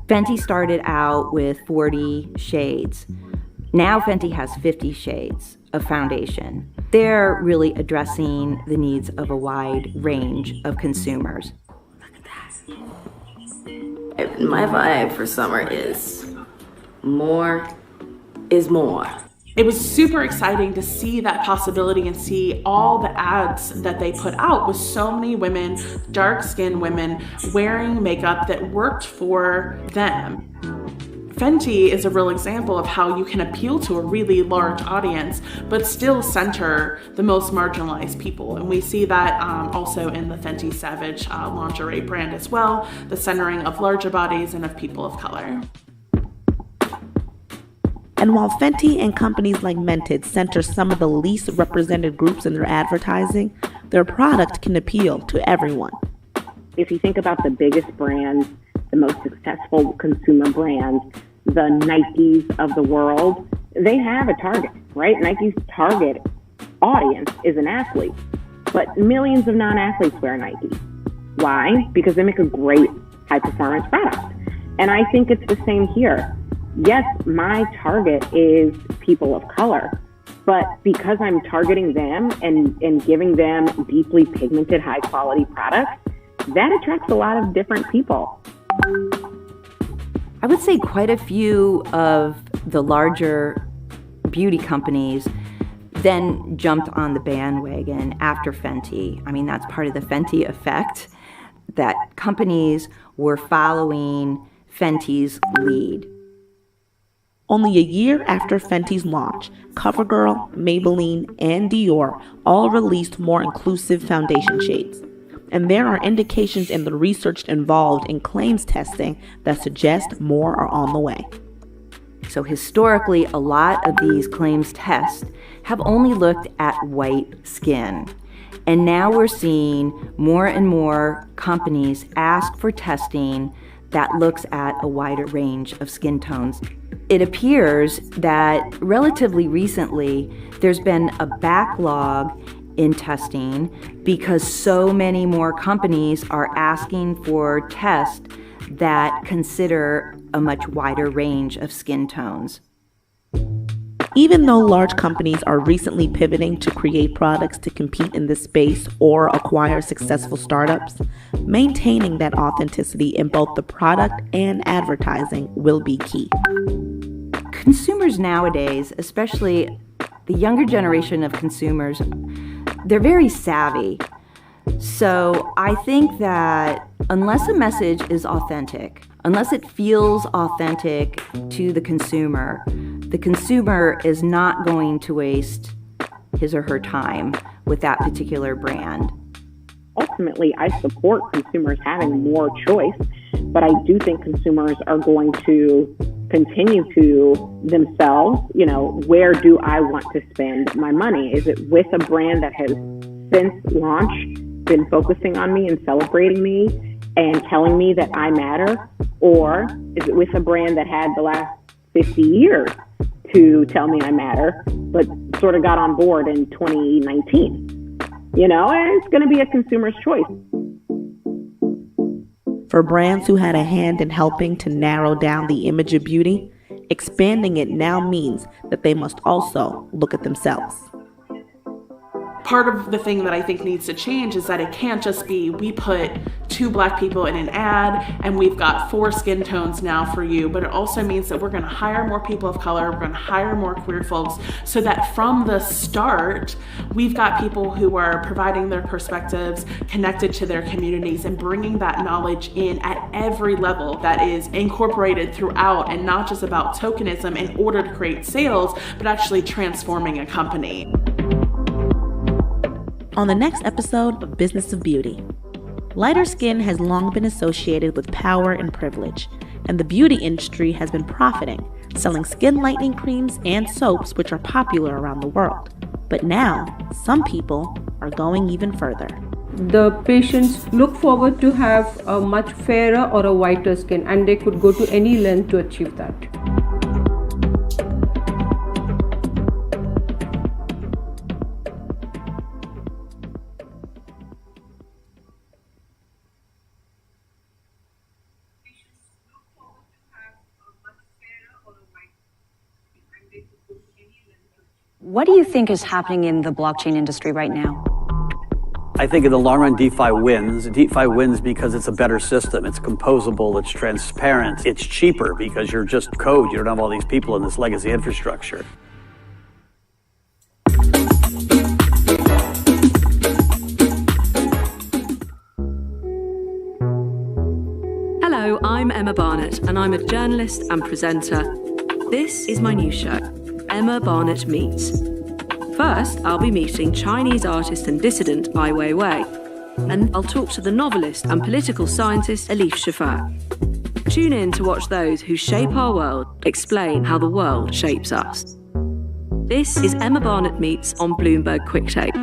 Fenty started out with 40 shades. Now Fenty has 50 shades of foundation. They're really addressing the needs of a wide range of consumers. My vibe for summer is more is more. It was super exciting to see that possibility and see all the ads that they put out with so many women, dark-skinned women, wearing makeup that worked for them. Fenty is a real example of how you can appeal to a really large audience, but still center the most marginalized people. And we see that also in the Fenty Savage lingerie brand as well, the centering of larger bodies and of people of color. And while Fenty and companies like Mented center some of the least represented groups in their advertising, their product can appeal to everyone. If you think about the biggest brands, the most successful consumer brands, the Nikes of the world, they have a target, right? Nike's target audience is an athlete, but millions of non-athletes wear Nike. Why? Because they make a great high-performance product. And I think it's the same here. Yes, my target is people of color, but because I'm targeting them and giving them deeply pigmented, high-quality products, that attracts a lot of different people. I would say quite a few of the larger beauty companies then jumped on the bandwagon after Fenty. I mean, that's part of the Fenty effect, that companies were following Fenty's lead. Only a year after Fenty's launch, CoverGirl, Maybelline, and Dior all released more inclusive foundation shades. And there are indications in the research involved in claims testing that suggest more are on the way. So historically, a lot of these claims tests have only looked at white skin. And now we're seeing more and more companies ask for testing that looks at a wider range of skin tones. It appears that relatively recently, there's been a backlog in testing because so many more companies are asking for tests that consider a much wider range of skin tones. Even though large companies are recently pivoting to create products to compete in this space or acquire successful startups, maintaining that authenticity in both the product and advertising will be key. Consumers nowadays, especially the younger generation of consumers, they're very savvy. So I think that unless a message is authentic, unless it feels authentic to the consumer is not going to waste his or her time with that particular brand. Ultimately, I support consumers having more choice, but I do think consumers are going to continue to themselves, where do I want to spend my money? Is it with a brand that has since launch been focusing on me and celebrating me and telling me that I matter? Or is it with a brand that had the last 50 years to tell me I matter, but sort of got on board in 2019? And it's going to be a consumer's choice. For brands who had a hand in helping to narrow down the image of beauty, expanding it now means that they must also look at themselves. Part of the thing that I think needs to change is that it can't just be we put 2 Black people in an ad and we've got 4 skin tones now for you, but it also means that we're going to hire more people of color, we're going to hire more queer folks, so that from the start we've got people who are providing their perspectives, connected to their communities, and bringing that knowledge in at every level that is incorporated throughout, and not just about tokenism in order to create sales, but actually transforming a company. On the next episode of Business of Beauty, lighter skin has long been associated with power and privilege, and the beauty industry has been profiting, selling skin lightening creams and soaps which are popular around the world. But now, some people are going even further. The patients look forward to have a much fairer or a whiter skin, and they could go to any length to achieve that. What do you think is happening in the blockchain industry right now? I think in the long run, DeFi wins. DeFi wins because it's a better system. It's composable, it's transparent, it's cheaper because you're just code. You don't have all these people in this legacy infrastructure. Hello, I'm Emma Barnett, and I'm a journalist and presenter. This is my new show, Emma Barnett Meets. First, I'll be meeting Chinese artist and dissident Ai Weiwei, and I'll talk to the novelist and political scientist Elif Shafak. Tune in to watch those who shape our world explain how the world shapes us. This is Emma Barnett Meets on Bloomberg Quicktake.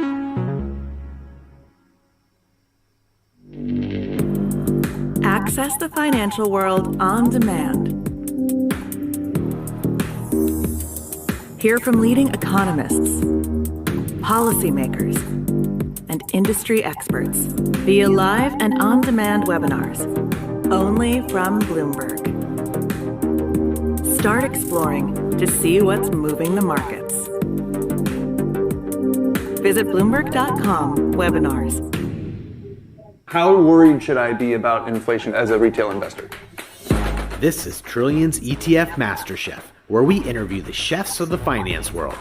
Access the financial world on demand. Hear from leading economists, policymakers, and industry experts via live and on-demand webinars, only from Bloomberg. Start exploring to see what's moving the markets. Visit Bloomberg.com/webinars. How worried should I be about inflation as a retail investor? This is Trillions ETF MasterChef, where we interview the chefs of the finance world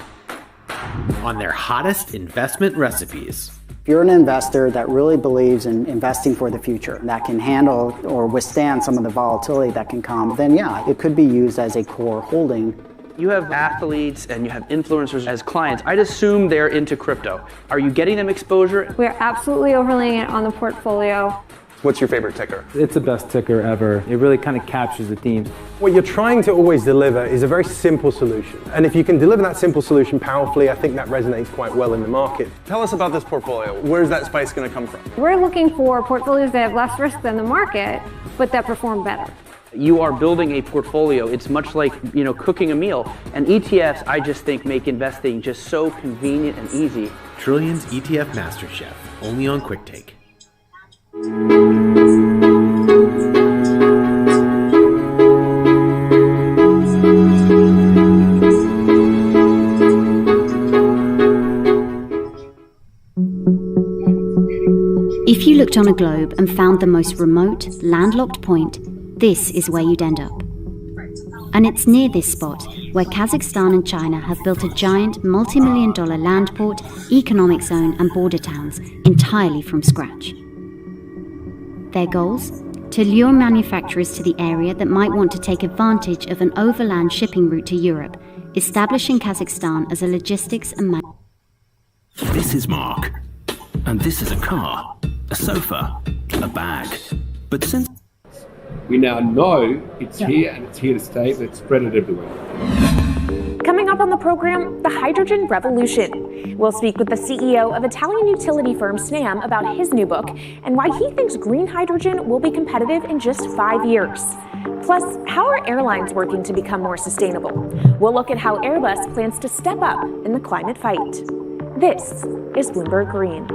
on their hottest investment recipes. If you're an investor that really believes in investing for the future, that can handle or withstand some of the volatility that can come, then yeah, it could be used as a core holding. You have athletes and you have influencers as clients. I'd assume they're into crypto. Are you getting them exposure? We're absolutely overlaying it on the portfolio. What's your favorite ticker? It's the best ticker ever. It really kind of captures the themes. What you're trying to always deliver is a very simple solution. And if you can deliver that simple solution powerfully, I think that resonates quite well in the market. Tell us about this portfolio. Where's that spice going to come from? We're looking for portfolios that have less risk than the market, but that perform better. You are building a portfolio. It's much like, cooking a meal. And ETFs, I just think, make investing just so convenient and easy. Trillions ETF MasterChef, only on Quicktake. If you looked on a globe and found the most remote, landlocked point, this is where you'd end up. And it's near this spot where Kazakhstan and China have built a giant multi-million-dollar land port, economic zone and border towns entirely from scratch. Their goals? To lure manufacturers to the area that might want to take advantage of an overland shipping route to Europe, establishing Kazakhstan as a logistics and This is Mark, and this is a car, a sofa, a bag. But since we now know it's here and it's here to stay, let's spread it everywhere. Coming up on the program, the hydrogen revolution. We'll speak with the CEO of Italian utility firm Snam about his new book and why he thinks green hydrogen will be competitive in just 5 years. Plus, how are airlines working to become more sustainable? We'll look at how Airbus plans to step up in the climate fight. This is Bloomberg Green.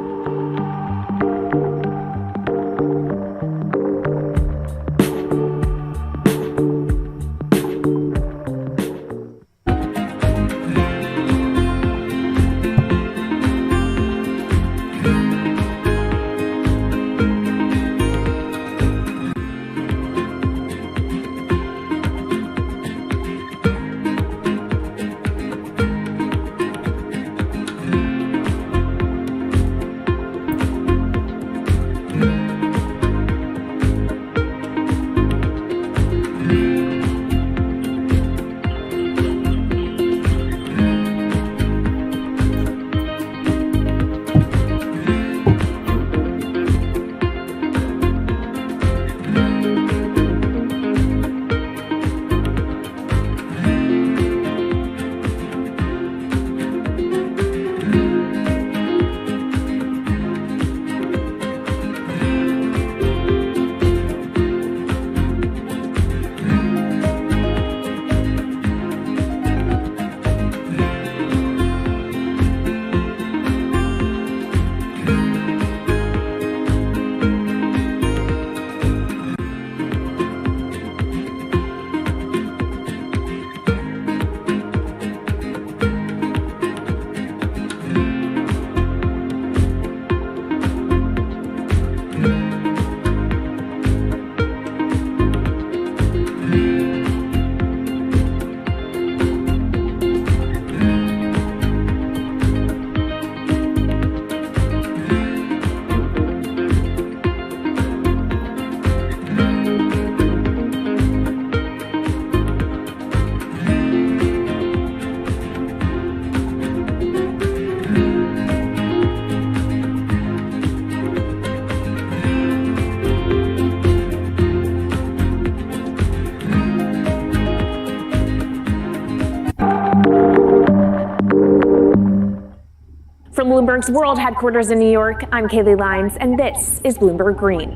From Bloomberg's World headquarters in New York, I'm Kaylee Lyons, and this is Bloomberg Green.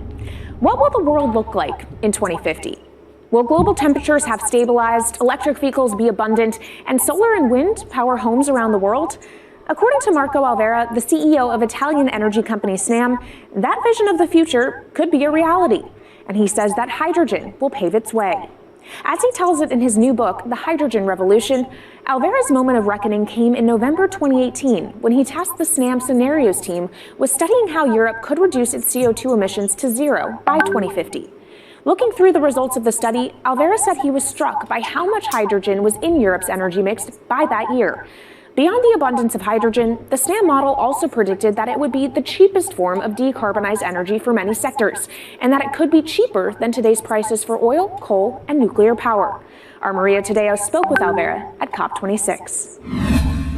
What will the world look like in 2050? Will global temperatures have stabilized, electric vehicles be abundant, and solar and wind power homes around the world? According to Marco Alvera, the CEO of Italian energy company Snam, that vision of the future could be a reality. And he says that hydrogen will pave its way. As he tells it in his new book, The Hydrogen Revolution, Alvera's moment of reckoning came in November 2018 when he tasked the Snam Scenarios team with studying how Europe could reduce its CO2 emissions to zero by 2050. Looking through the results of the study, Alvera said he was struck by how much hydrogen was in Europe's energy mix by that year. Beyond the abundance of hydrogen, the Snam model also predicted that it would be the cheapest form of decarbonized energy for many sectors, and that it could be cheaper than today's prices for oil, coal, and nuclear power. Our Maria Tadeo spoke with Alvera at COP26.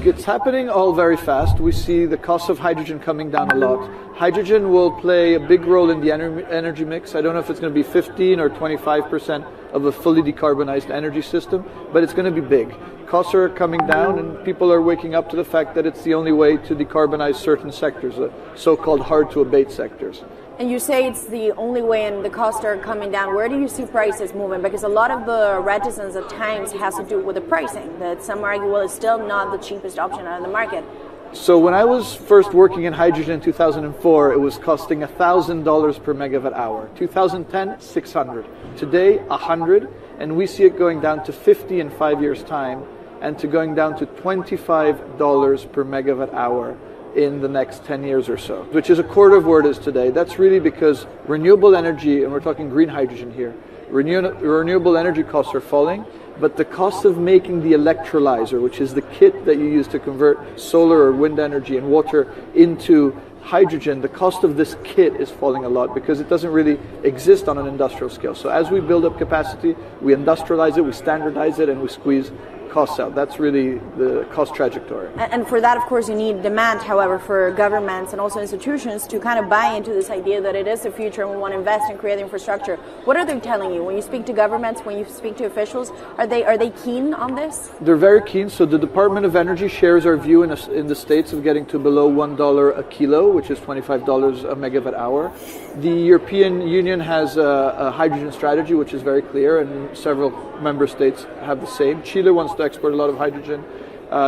It's happening all very fast. We see the cost of hydrogen coming down a lot. Hydrogen will play a big role in the energy mix. I don't know if it's going to be 15 or 25% of a fully decarbonized energy system, but it's going to be big. Costs are coming down and people are waking up to the fact that it's the only way to decarbonize certain sectors, the so-called hard-to-abate sectors. And you say it's the only way and the costs are coming down. Where do you see prices moving? Because a lot of the reticence at times has to do with the pricing, that some argue, well, it's still not the cheapest option on the market. So when I was first working in hydrogen in 2004, it was costing $1,000 per megawatt hour. 2010, $600. Today, $100, and we see it going down to $50 in 5 years' time, and to going down to $25 per megawatt hour in the next 10 years or so, which is a quarter of where it is today. That's really because renewable energy, and we're talking green hydrogen here, renewable energy costs are falling, but the cost of making the electrolyzer, which is the kit that you use to convert solar or wind energy and water into hydrogen, the cost of this kit is falling a lot because it doesn't really exist on an industrial scale. So as we build up capacity, we industrialize it, we standardize it, and we squeeze costs out. That's really the cost trajectory. And for that, of course, you need demand, however, for governments and also institutions to kind of buy into this idea that it is the future and we want to invest and create infrastructure. What are they telling you? When you speak to governments, when you speak to officials, are they keen on this? They're very keen. So the Department of Energy shares our view in the States of getting to below $1 a kilo, which is $25 a megawatt hour. The European Union has a hydrogen strategy, which is very clear, and several member states have the same. Chile wants to export a lot of hydrogen.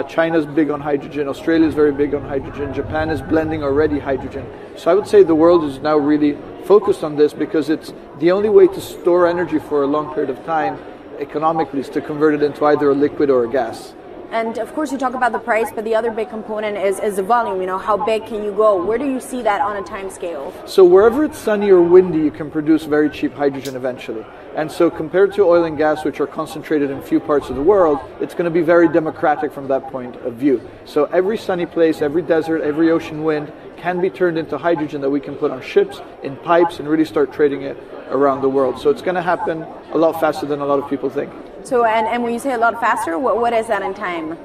China's big on hydrogen. Australia is very big on hydrogen. Japan is blending already hydrogen. So I would say the world is now really focused on this because it's the only way to store energy for a long period of time economically is to convert it into either a liquid or a gas. And of course you talk about the price, but the other big component is the volume. You know, how big can you go? Where do you see that on a time scale? So wherever it's sunny or windy, you can produce very cheap hydrogen eventually. And so compared to oil and gas, which are concentrated in few parts of the world, it's going to be very democratic from that point of view. So every sunny place, every desert, every ocean wind can be turned into hydrogen that we can put on ships, in pipes, and really start trading it around the world. So it's going to happen a lot faster than a lot of people think. So, and when you say a lot faster, what is that in time?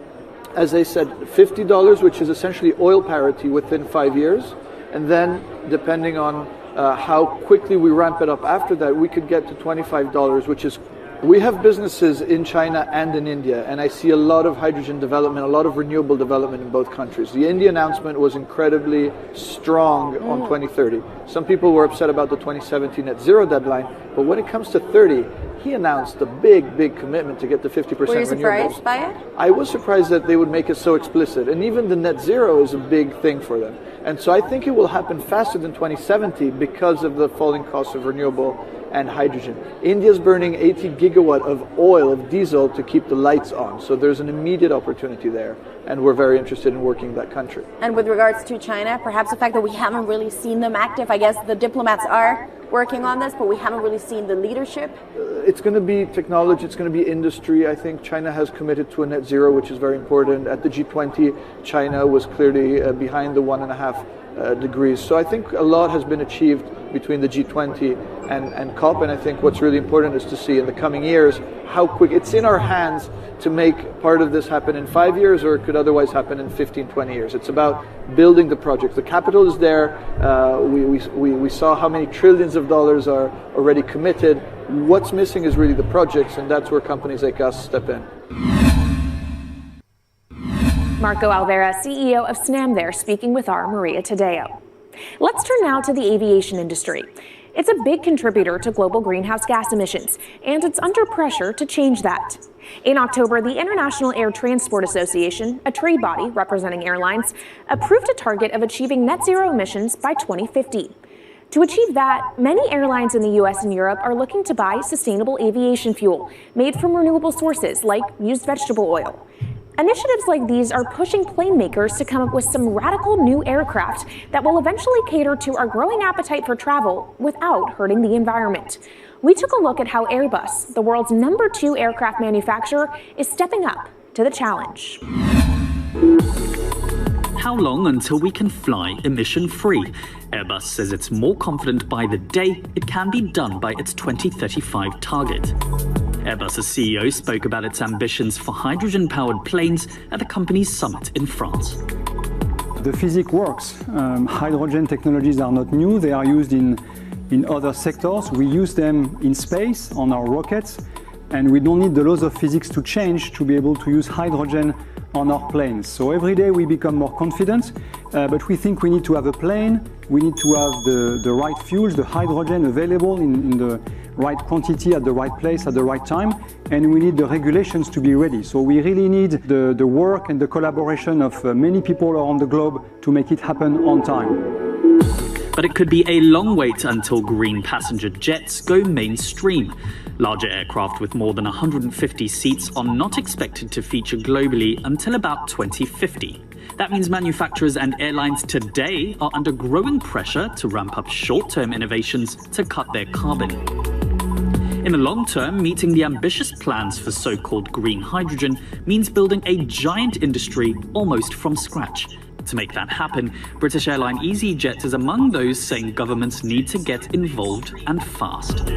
As I said, $50, which is essentially oil parity within 5 years. And then, depending on how quickly we ramp it up after that, we could get to $25, which is... We have businesses in China and in India, and I see a lot of hydrogen development, a lot of renewable development in both countries. The India announcement was incredibly strong on 2030. Some people were upset about the 2017 net zero deadline, but when it comes to 30, he announced a big commitment to get to 50% renewables. Were you surprised by it? I was surprised that they would make it so explicit, and even the net zero is a big thing for them. And so I think it will happen faster than 2070 because of the falling cost of renewable and hydrogen. India's burning 80 gigawatt of oil, of diesel, to keep the lights on. So there's an immediate opportunity there, and we're very interested in working that country. And with regards to China, perhaps the fact that we haven't really seen them active, I guess the diplomats are working on this, but we haven't really seen the leadership. It's going to be technology, it's going to be industry. I think China has committed to a net zero, which is very important. At the G20, China was clearly behind the 1.5 degrees. So I think a lot has been achieved between the G20 and COP, and I think what's really important is to see in the coming years how quick. It's in our hands to make part of this happen in 5 years, or it could otherwise happen in 15, 20 years. It's about building the project. The capital is there. We saw how many trillions of dollars are already committed. What's missing is really the projects, and that's where companies like us step in. Marco Alvera, CEO of Snam there, speaking with our Maria Tadeo. Let's turn now to the aviation industry. It's a big contributor to global greenhouse gas emissions, and it's under pressure to change that. In October, the International Air Transport Association, a trade body representing airlines, approved a target of achieving net zero emissions by 2050. To achieve that, many airlines in the US and Europe are looking to buy sustainable aviation fuel made from renewable sources like used vegetable oil. Initiatives like these are pushing plane makers to come up with some radical new aircraft that will eventually cater to our growing appetite for travel without hurting the environment. We took a look at how Airbus, the world's #2 aircraft manufacturer, is stepping up to the challenge. How long until we can fly emission-free? Airbus says it's more confident by the day it can be done by its 2035 target. Airbus's CEO spoke about its ambitions for hydrogen-powered planes at the company's summit in France. The physics works. Hydrogen technologies are not new. They are used in other sectors. We use them in space on our rockets, and we don't need the laws of physics to change to be able to use hydrogen on our planes. So every day we become more confident, but we think we need to have a plane, we need to have the right fuels, the hydrogen available in the right quantity at the right place at the right time, and we need the regulations to be ready. So we really need the work and the collaboration of many people around the globe to make it happen on time. But it could be a long wait until green passenger jets go mainstream. Larger aircraft with more than 150 seats are not expected to feature globally until about 2050. That means manufacturers and airlines today are under growing pressure to ramp up short-term innovations to cut their carbon. In the long term, meeting the ambitious plans for so-called green hydrogen means building a giant industry almost from scratch. To make that happen, British airline EasyJet is among those saying governments need to get involved and fast.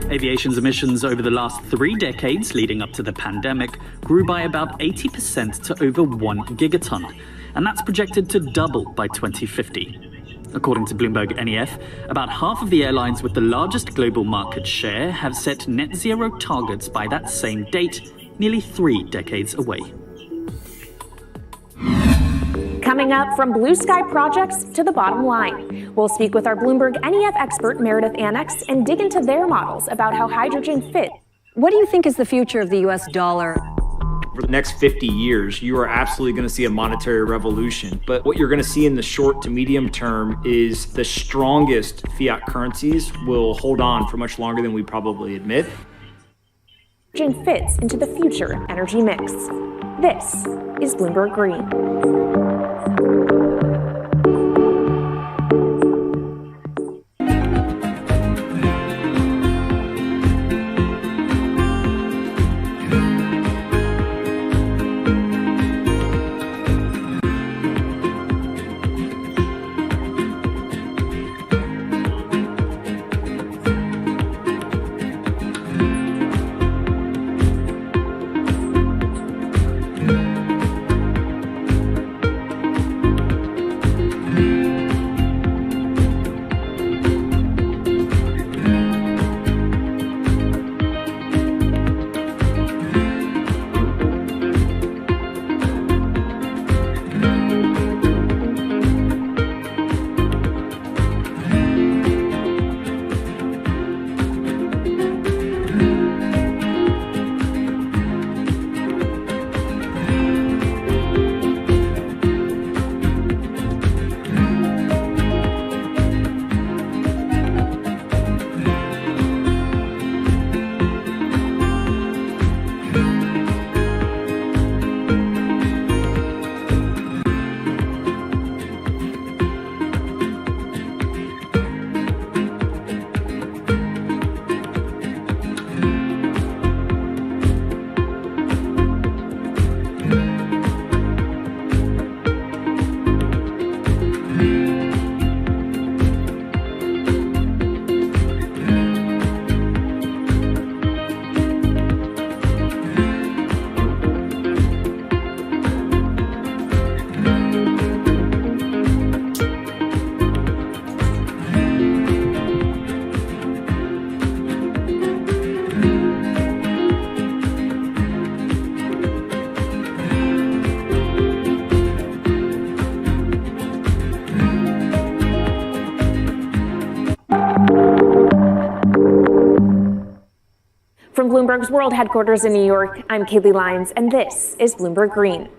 Aviation's emissions over the last 3 decades leading up to the pandemic grew by about 80% to over 1 gigaton, and that's projected to double by 2050. According to Bloomberg NEF, about half of the airlines with the largest global market share have set net zero targets by that same date, nearly 3 decades away. Coming up, from blue sky projects to the bottom line, we'll speak with our Bloomberg NEF expert Meredith Annex and dig into their models about how hydrogen fits. What do you think is the future of the US dollar? For the next 50 years, you are absolutely going to see a monetary revolution. But what you're going to see in the short to medium term is the strongest fiat currencies will hold on for much longer than we probably admit. Hydrogen fits into the future energy mix. This is Bloomberg Green. From Bloomberg's World Headquarters in New York, I'm Kaylee Lyons, and this is Bloomberg Green.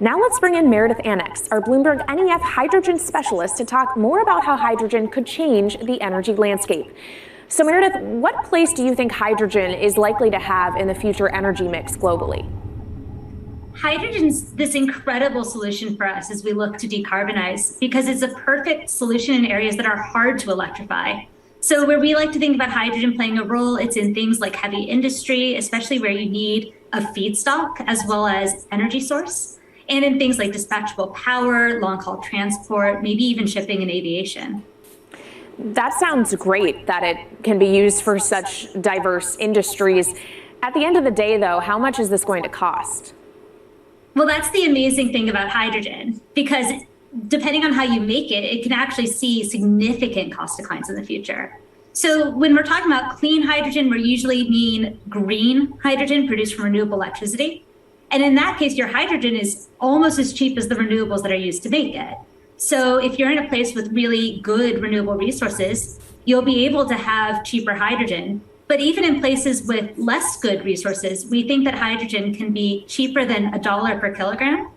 Now let's bring in Meredith Annex, our Bloomberg NEF hydrogen specialist, to talk more about how hydrogen could change the energy landscape. So Meredith, what place do you think hydrogen is likely to have in the future energy mix globally? Hydrogen's this incredible solution for us as we look to decarbonize because it's a perfect solution in areas that are hard to electrify. So where we like to think about hydrogen playing a role, it's in things like heavy industry, especially where you need a feedstock as well as energy source, and in things like dispatchable power, long-haul transport, maybe even shipping and aviation. That sounds great that it can be used for such diverse industries. At the end of the day, though, how much is this going to cost? Well, that's the amazing thing about hydrogen, because depending on how you make it, it can actually see significant cost declines in the future. So when we're talking about clean hydrogen, we usually mean green hydrogen produced from renewable electricity. And in that case, your hydrogen is almost as cheap as the renewables that are used to make it. So if you're in a place with really good renewable resources, you'll be able to have cheaper hydrogen. But even in places with less good resources, we think that hydrogen can be cheaper than $1 per kilogram,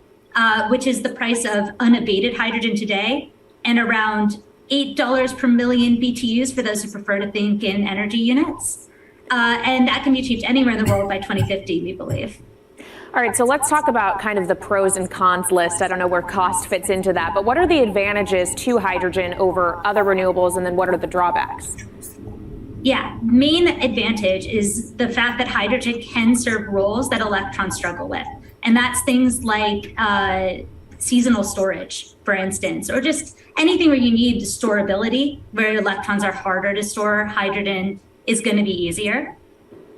which is the price of unabated hydrogen today, and around $8 per million BTUs for those who prefer to think in energy units. And that can be achieved anywhere in the world by 2050, we believe. All right, so let's talk about kind of the pros and cons list. I don't know where cost fits into that, but what are the advantages to hydrogen over other renewables, and then what are the drawbacks? Yeah, main advantage is the fact that hydrogen can serve roles that electrons struggle with. And that's things like seasonal storage, for instance, or just anything where you need storability, where electrons are harder to store. Hydrogen is going to be easier.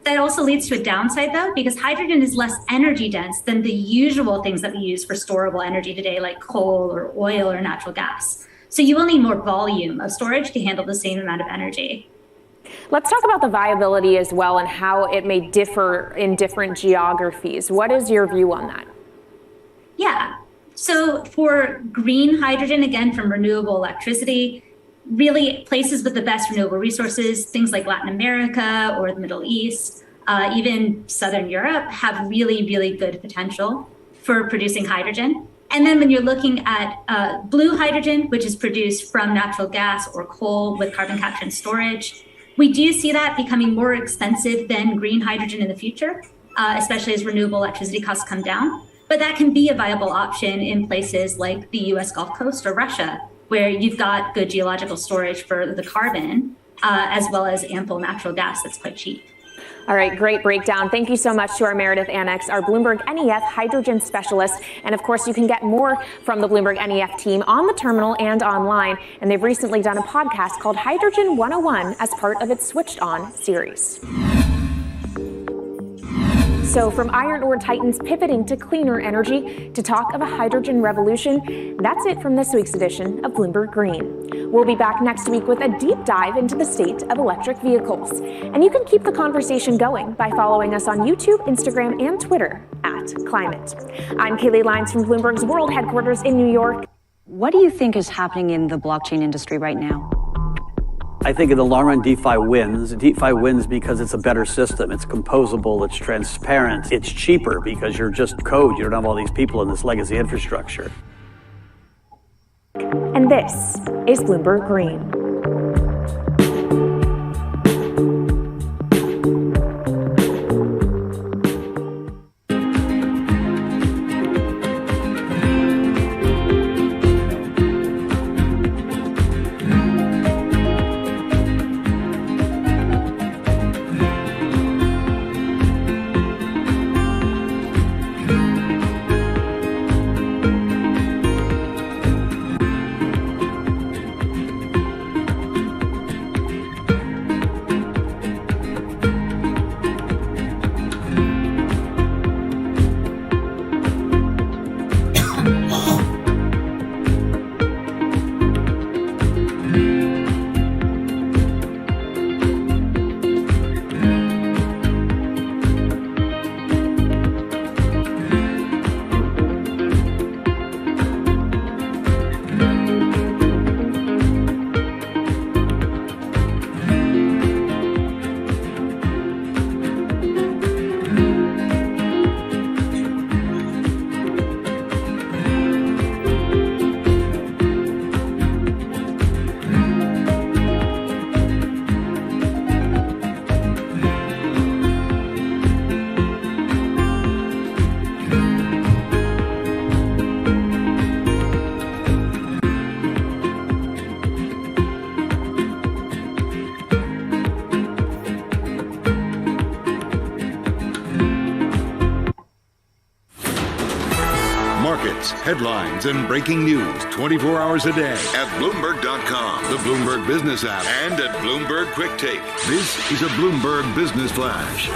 That also leads to a downside, though, because hydrogen is less energy dense than the usual things that we use for storable energy today, like coal or oil or natural gas. So you will need more volume of storage to handle the same amount of energy. Let's talk about the viability as well and how it may differ in different geographies. What is your view on that? Yeah. So for green hydrogen, again, from renewable electricity, really places with the best renewable resources, things like Latin America or the Middle East, even Southern Europe, have really, really good potential for producing hydrogen. And then when you're looking at blue hydrogen, which is produced from natural gas or coal with carbon capture and storage, we do see that becoming more expensive than green hydrogen in the future, especially as renewable electricity costs come down. But that can be a viable option in places like the US Gulf Coast or Russia, where you've got good geological storage for the carbon, as well as ample natural gas that's quite cheap. All right, great breakdown. Thank you so much to our Meredith Annex, our Bloomberg NEF hydrogen specialist. And of course, you can get more from the Bloomberg NEF team on the terminal and online. And they've recently done a podcast called Hydrogen 101 as part of its Switched On series. So from iron ore titans pivoting to cleaner energy to talk of a hydrogen revolution, that's it from this week's edition of Bloomberg Green. We'll be back next week with a deep dive into the state of electric vehicles. And you can keep the conversation going by following us on YouTube, Instagram, and Twitter @Climate. I'm Kaylee Lines from Bloomberg's World Headquarters in New York. What do you think is happening in the blockchain industry right now? I think in the long run, DeFi wins. DeFi wins because it's a better system. It's composable, it's transparent, it's cheaper because you're just code. You don't have all these people in this legacy infrastructure. And this is Bloomberg Green. Headlines and breaking news 24 hours a day at Bloomberg.com, the Bloomberg Business app, and at Bloomberg Quick Take. This is a Bloomberg Business Flash.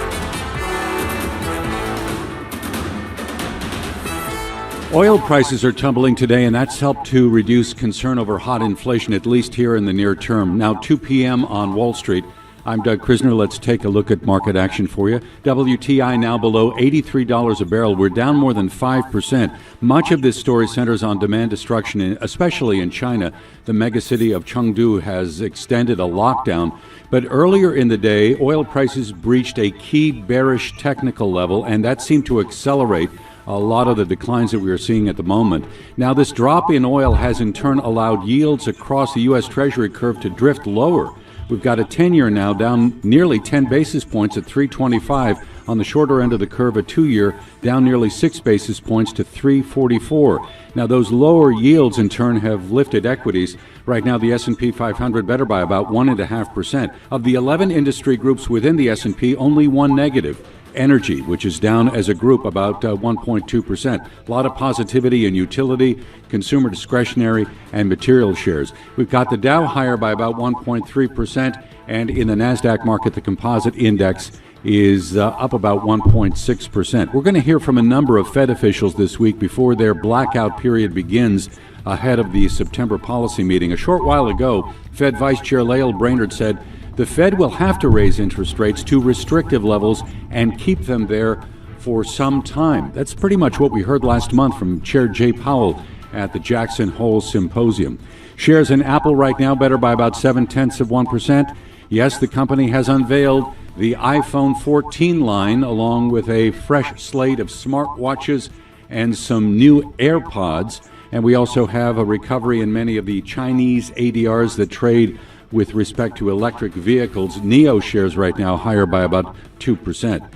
Oil prices are tumbling today, and that's helped to reduce concern over hot inflation, at least here in the near term. Now 2 p.m. on Wall Street. I'm Doug Krisner. Let's take a look at market action for you. WTI now below $83 a barrel. We're down more than 5%. Much of this story centers on demand destruction, especially in China. The megacity of Chengdu has extended a lockdown. But earlier in the day, oil prices breached a key bearish technical level, and that seemed to accelerate a lot of the declines that we are seeing at the moment. Now, this drop in oil has in turn allowed yields across the U.S. Treasury curve to drift lower. We've got a 10-year now down nearly 10 basis points at 325. On the shorter end of the curve, a 2-year down nearly 6 basis points to 344. Now, those lower yields in turn have lifted equities. Right now, the S&P 500 better by about 1.5%. Of the 11 industry groups within the S&P, only one negative. Energy, which is down as a group about 1.2%. A lot of positivity in utility, consumer discretionary, and material shares. We've got the Dow higher by about 1.3%, and in the NASDAQ market, the composite index is up about 1.6%. We're going to hear from a number of Fed officials this week before their blackout period begins ahead of the September policy meeting. A short while ago, Fed Vice Chair Lael Brainard said the Fed will have to raise interest rates to restrictive levels and keep them there for some time. That's pretty much what we heard last month from Chair Jay Powell at the Jackson Hole Symposium. Shares in Apple right now better by about 0.7%. Yes, the company has unveiled the iPhone 14 line along with a fresh slate of smartwatches and some new AirPods. And we also have a recovery in many of the Chinese ADRs that trade with respect to electric vehicles. NIO shares right now higher by about 2%.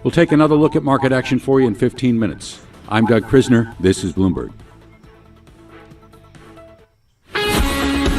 We'll take another look at market action for you in 15 minutes. I'm Doug Krisner. This is Bloomberg.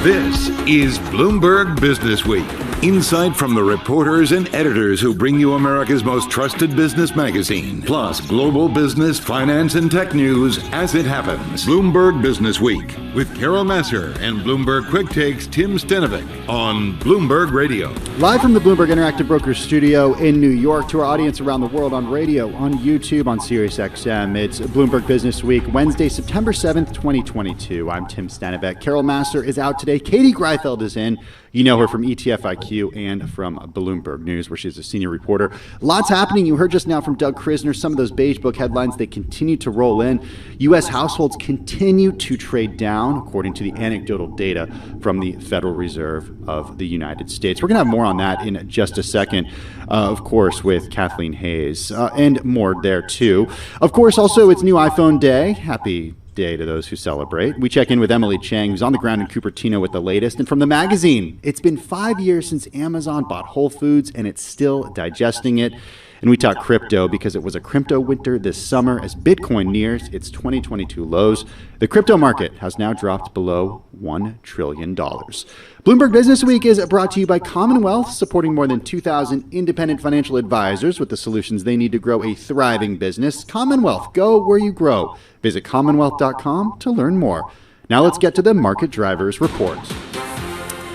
This is Bloomberg Business Week. Insight from the reporters and editors who bring you America's most trusted business magazine, plus global business, finance, and tech news as it happens. Bloomberg Business Week with Carol Massar and Bloomberg Quick Takes Tim Stenovic on Bloomberg Radio. Live from the Bloomberg Interactive Brokers studio in New York to our audience around the world on radio, on YouTube, on SiriusXM. It's Bloomberg Business Week, Wednesday, September 7th, 2022. I'm Tim Stenovic. Carol Massar is out today. Katie Greifeld is in. You know her from ETF IQ and from Bloomberg News, where she's a senior reporter. Lots happening. You heard just now from Doug Krisner. Some of those beige book headlines, they continue to roll in. U.S. households continue to trade down, according to the anecdotal data from the Federal Reserve of the United States. We're going to have more on that in just a second, of course, with Kathleen Hays, and more there, too. Of course, also, it's new iPhone Day. Happy day to those who celebrate. We check in with Emily Chang, who's on the ground in Cupertino with the latest. And from the magazine, it's been 5 years since Amazon bought Whole Foods, and it's still digesting it. And we talk crypto because it was a crypto winter this summer as Bitcoin nears its 2022 lows. The crypto market has now dropped below $1 trillion. Bloomberg Business Week is brought to you by Commonwealth, supporting more than 2,000 independent financial advisors with the solutions they need to grow a thriving business. Commonwealth, go where you grow. Visit commonwealth.com to learn more. Now let's get to the Market Drivers Report.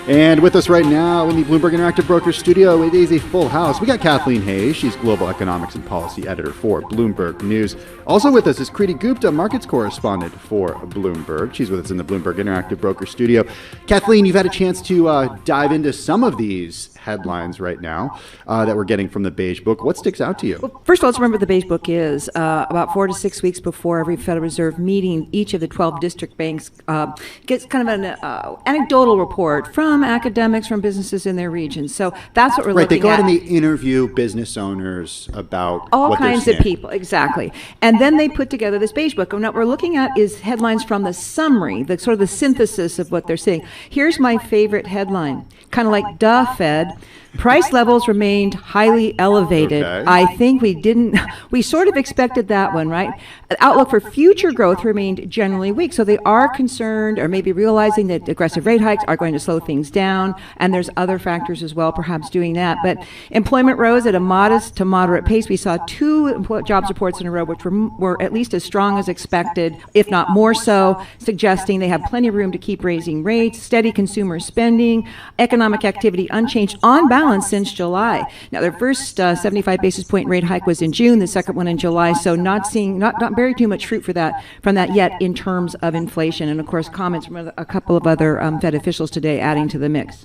And with us right now in the Bloomberg Interactive Brokers studio, it is a full house. We got Kathleen Hays. She's Global Economics and Policy Editor for Bloomberg News. Also with us is Kriti Gupta, Markets Correspondent for Bloomberg. She's with us in the Bloomberg Interactive Brokers studio. Kathleen, you've had a chance to dive into some of these headlines right now that we're getting from the Beige Book. What sticks out to you? Well, first of all, let's remember what the Beige Book is. About 4 to 6 weeks before every Federal Reserve meeting, each of the 12 district banks gets kind of an anecdotal report from academics, from businesses in their region. So that's what we're looking at. Right, they go out and they interview business owners about all what kinds they're of people, exactly. And then they put together this Beige Book. And what we're looking at is headlines from the summary, the sort of the synthesis of what they're saying. Here's my favorite headline, kind of like duh, Fed. Price levels remained highly elevated. Okay. I think we sort of expected that one, right? Outlook for future growth remained generally weak. So they are concerned or maybe realizing that aggressive rate hikes are going to slow things down. And there's other factors as well, perhaps doing that. But employment rose at a modest to moderate pace. We saw 2 jobs reports in a row, which were at least as strong as expected, if not more so, suggesting they have plenty of room to keep raising rates, steady consumer spending, economic activity unchanged on balance since July. Now, their first 75 basis point rate hike was in June, the second one in July, so not very too much fruit from that yet in terms of inflation. And of course, comments from a couple of other Fed officials today adding to the mix.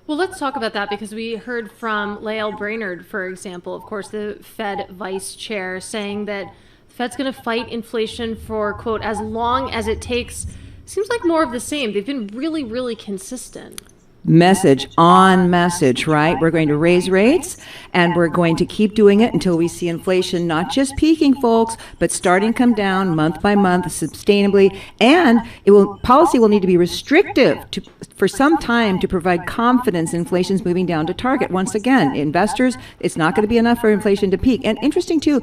Well, let's talk about that because we heard from Lael Brainard, for example, of course, the Fed vice chair, saying that the Fed's going to fight inflation for, quote, as long as it takes. Seems like more of the same. They've been really, really consistent. message on message, right? We're going to raise rates, and we're going to keep doing it until we see inflation not just peaking, folks, but starting to come down month by month sustainably. And policy will need to be restrictive for some time to provide confidence inflation's moving down to target. Once again, investors, it's not going to be enough for inflation to peak. And interesting too,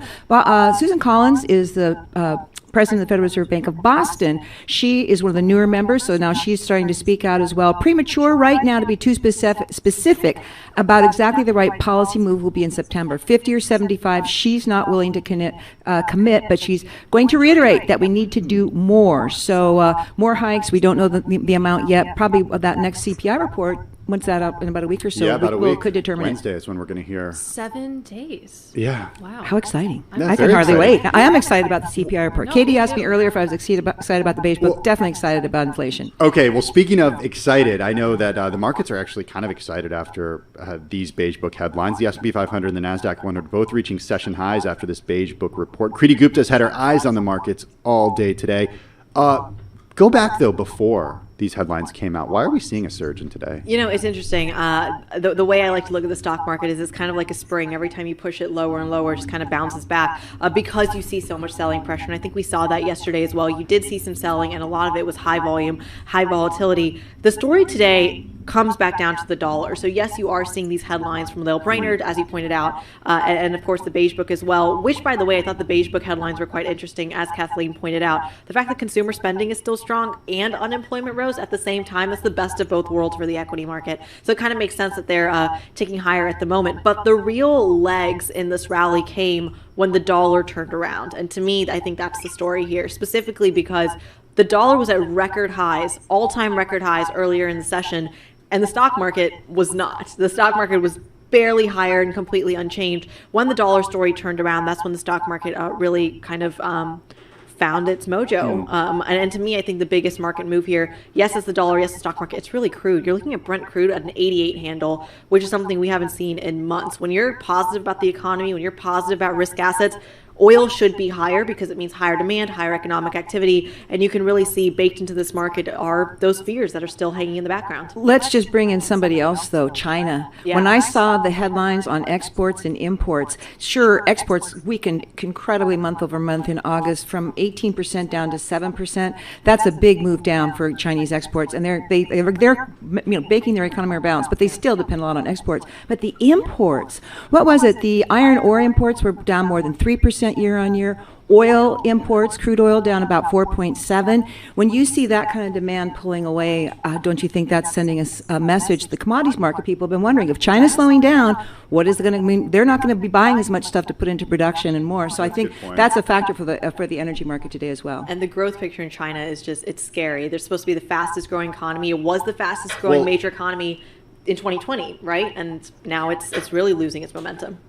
Susan Collins is the president of the Federal Reserve Bank of Boston. She is one of the newer members, so now she's starting to speak out as well. Premature right now to be too specific about exactly the right policy move will be in September. 50 or 75, she's not willing to commit, but she's going to reiterate that we need to do more. So more hikes, we don't know the amount yet. Probably that next CPI report, when's that up? In about a week or so? Yeah, about a week. Could determine Wednesday is when we're going to hear. 7 days. Yeah. Wow. How exciting. Yeah, I can hardly exciting. wait. I am excited about the CPI report. Katie asked me earlier if I was excited about the beige book. Definitely excited about inflation. Okay, well, speaking of excited, I know that the markets are actually kind of excited after these beige book headlines. The S&P 500 and the NASDAQ 100 both reaching session highs after this beige book report. Kriti Gupta's had her eyes on the markets all day today. Go back, though, before these headlines came out. Why are we seeing a surge in today? You know, it's interesting. The way I like to look at the stock market is it's kind of like a spring. Every time you push it lower and lower, it just kind of bounces back because you see so much selling pressure. And I think we saw that yesterday as well. You did see some selling, and a lot of it was high volume, high volatility. The story today comes back down to the dollar. So yes, you are seeing these headlines from Lael Brainerd, as you pointed out, and of course the beige book as well, which, by the way, I thought the beige book headlines were quite interesting, as Kathleen pointed out. The fact that consumer spending is still strong and unemployment rose at the same time, that's the best of both worlds for the equity market. So it kind of makes sense that they're ticking higher at the moment. But the real legs in this rally came when the dollar turned around. And to me, I think that's the story here, specifically because the dollar was at record highs, all-time record highs earlier in the session, and the stock market was not. The stock market was barely higher and completely unchanged. When the dollar story turned around, that's when the stock market really kind of found its mojo. And to me, I think the biggest market move here, yes, it's the dollar, yes, the stock market, it's really crude. You're looking at Brent crude at an 88 handle, which is something we haven't seen in months. When you're positive about the economy, when you're positive about risk assets, oil should be higher because it means higher demand, higher economic activity, and you can really see baked into this market are those fears that are still hanging in the background. Let's just bring in somebody else, though, China. Yeah. When I saw the headlines on exports and imports, sure, exports weakened incredibly month over month in August from 18% down to 7%. That's a big move down for Chinese exports, and they're baking their economy balance, but they still depend a lot on exports. But the imports, what was it? The iron ore imports were down more than 3% year on year. Oil imports, crude oil down about 4.7. When you see that kind of demand pulling away, don't you think that's sending us a message? The commodities market people have been wondering, if China's slowing down, what is it going to mean? They're not going to be buying as much stuff to put into production and more. So I think that's a factor for the energy market today as well. And the growth picture in China is just, it's scary. They're supposed to be the fastest growing economy. It was the fastest growing major economy in 2020, right? And now it's really losing its momentum.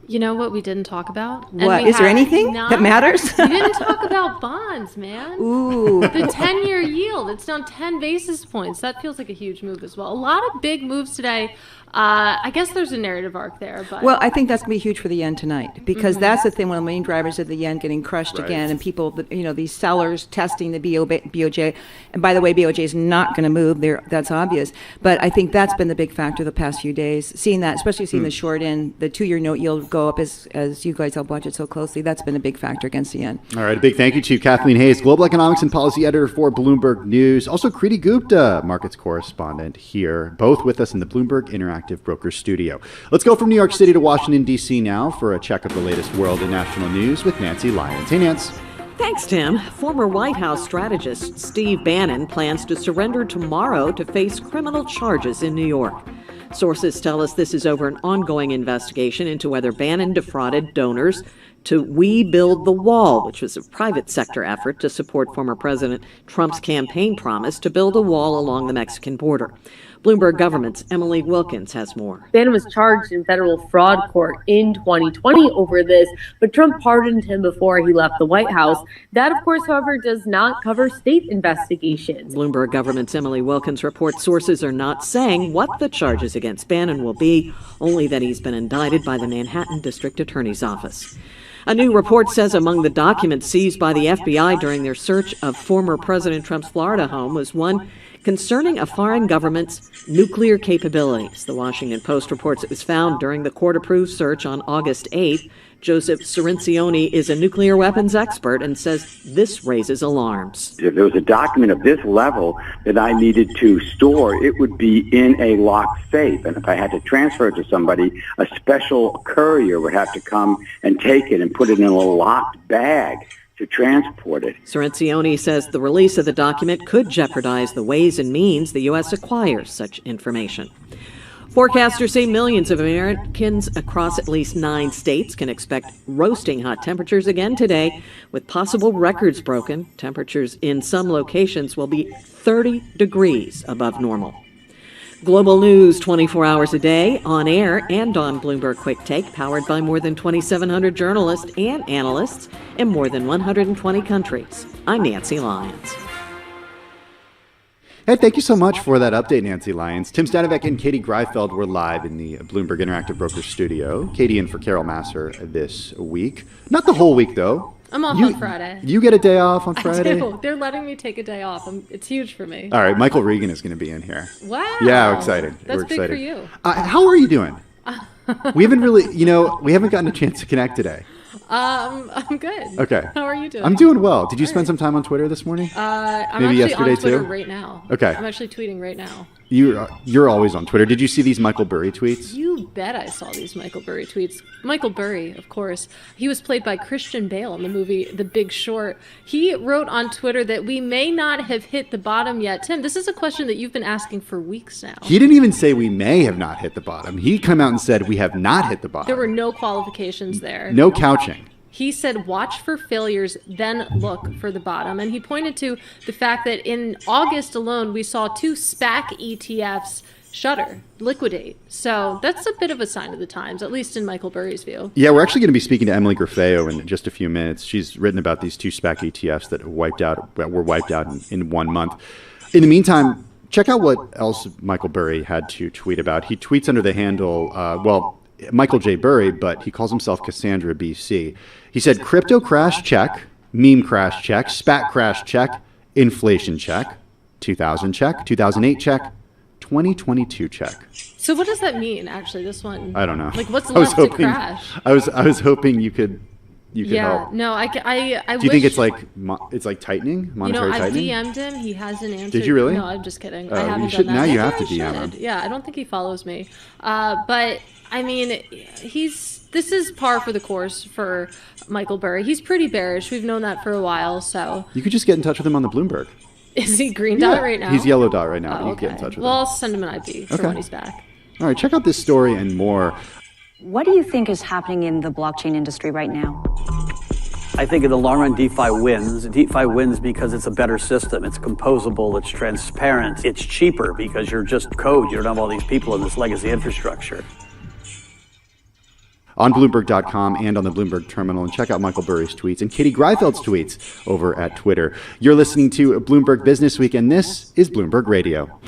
You know what we didn't talk about? What? Is there anything that matters? We didn't talk about bonds, man. Ooh. The 10-year yield, it's down 10 basis points. That feels like a huge move as well. A lot of big moves today. I guess there's a narrative arc there. But well, I think that's going to be huge for the yen tonight, because that's the thing, one of the main drivers of the yen getting crushed again, and people, these sellers testing the BOJ. And by the way, BOJ is not going to move. That's obvious. But I think that's been the big factor the past few days. Seeing that, especially seeing the short end, the 2-year note yield go up as you guys help watch it so closely, that's been a big factor against the yen. All right, a big thank you to Kathleen Hays, Global Economics and Policy Editor for Bloomberg News. Also, Kriti Gupta, Markets Correspondent here, both with us in the Bloomberg Interactive Brokers Studio. Let's go from New York City to Washington, D.C. now for a check of the latest world and national news with Nancy Lyons. Hey, Nance. Thanks, Tim. Former White House strategist Steve Bannon plans to surrender tomorrow to face criminal charges in New York. Sources tell us this is over an ongoing investigation into whether Bannon defrauded donors to We Build the Wall, which was a private sector effort to support former President Trump's campaign promise to build a wall along the Mexican border. Bloomberg Government's Emily Wilkins has more. Bannon was charged in federal fraud court in 2020 over this, but Trump pardoned him before he left the White House. That, of course, however, does not cover state investigations. Bloomberg Government's Emily Wilkins reports sources are not saying what the charges against Bannon will be, only that he's been indicted by the Manhattan District Attorney's Office. A new report says among the documents seized by the FBI during their search of former President Trump's Florida home was one concerning a foreign government's nuclear capabilities. The Washington Post reports it was found during the court-approved search on August 8th. Joseph Cirincione is a nuclear weapons expert and says this raises alarms. If there was a document of this level that I needed to store, it would be in a locked safe. And if I had to transfer it to somebody, a special courier would have to come and take it and put it in a locked bag to transport it. Cirincione says the release of the document could jeopardize the ways and means the U.S. acquires such information. Forecasters say millions of Americans across at least 9 states can expect roasting hot temperatures again today, with possible records broken. Temperatures in some locations will be 30 degrees above normal. Global news 24 hours a day, on air and on Bloomberg Quick Take, powered by more than 2,700 journalists and analysts in more than 120 countries. I'm Nancy Lyons. Hey, thank you so much for that update, Nancy Lyons. Tim Stanovic and Katie Greifeld were live in the Bloomberg Interactive Brokers studio. Katie in for Carol Masser this week. Not the whole week, though. I'm off on Friday. You get a day off on Friday? I do. They're letting me take a day off. It's huge for me. All right, Michael Regan is going to be in here. Wow. Yeah, excited. That's We're big excited. for you. How are you doing? We haven't really, we haven't gotten a chance to connect today. I'm good. Okay. How are you doing? I'm doing well. Did you spend some time on Twitter this morning? I'm Maybe actually yesterday on Twitter too? right now. Okay. I'm actually tweeting right now. You're always on Twitter. Did you see these Michael Burry tweets? You bet I saw these Michael Burry tweets. Michael Burry, of course. He was played by Christian Bale in the movie The Big Short. He wrote on Twitter that we may not have hit the bottom yet. Tim, this is a question that you've been asking for weeks now. He didn't even say we may have not hit the bottom. He came out and said we have not hit the bottom. There were no qualifications there. No couching. He said, watch for failures, then look for the bottom. And he pointed to the fact that in August alone, we saw 2 SPAC ETFs shutter, liquidate. So that's a bit of a sign of the times, at least in Michael Burry's view. Yeah, we're actually going to be speaking to Emily Grafeo in just a few minutes. She's written about these 2 SPAC ETFs that were wiped out in 1 month. In the meantime, check out what else Michael Burry had to tweet about. He tweets under the handle, Michael J. Burry, but he calls himself Cassandra BC. He said, crypto crash check, meme crash check, SPAC crash check, inflation check, 2000 check, 2008 check, 2022 check. So what does that mean, actually, this one? I don't know. Like, what's left to crash? I was hoping you could yeah, help. no, I Do you think it's like tightening, monetary tightening? I DM'd him. He hasn't answered. Did you really? No, I'm just kidding. I haven't you should, done that. Now you Maybe have to I DM him. should. Yeah, I don't think he follows me. But I mean, this is par for the course for Michael Burry. He's pretty bearish. We've known that for a while. So you could just get in touch with him on the Bloomberg. Is he green dot right now? He's yellow dot right now. Oh, You can get in touch with well, him. I'll send him an IB for when he's back. All right, check out this story and more. What do you think is happening in the blockchain industry right now? I think in the long run, DeFi wins. DeFi wins because it's a better system. It's composable. It's transparent. It's cheaper because you're just code. You don't have all these people in this legacy infrastructure. On Bloomberg.com and on the Bloomberg terminal, and check out Michael Burry's tweets and Katie Greifeld's tweets over at Twitter. You're listening to Bloomberg Business Week, and this is Bloomberg Radio.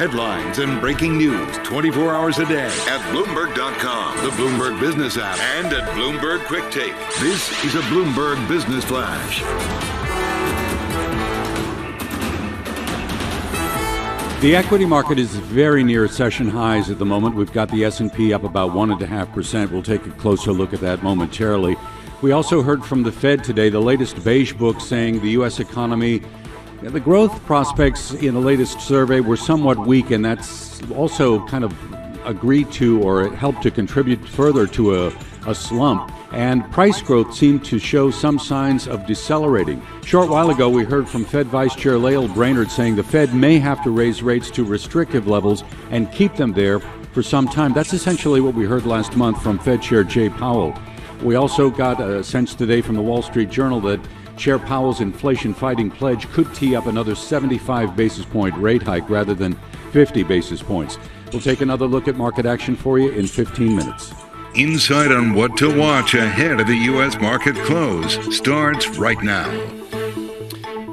headlines and breaking news 24 hours a day at Bloomberg.com, the Bloomberg Business app, and at Bloomberg Quick Take. This is a Bloomberg Business Flash. The equity market is very near session highs at the moment. We've got the S&P up about 1.5%. We'll take a closer look at that momentarily. We also heard from the Fed today, the latest beige book saying the U.S. economy, the growth prospects in the latest survey were somewhat weak, and that's also kind of agreed to or helped to contribute further to a slump. And price growth seemed to show some signs of decelerating. Short while ago, we heard from Fed Vice Chair Lael Brainard saying the Fed may have to raise rates to restrictive levels and keep them there for some time. That's essentially what we heard last month from Fed Chair Jay Powell. We also got a sense today from the Wall Street Journal that Chair Powell's inflation-fighting pledge could tee up another 75 basis point rate hike rather than 50 basis points. We'll take another look at market action for you in 15 minutes. Insight on what to watch ahead of the U.S. market close starts right now.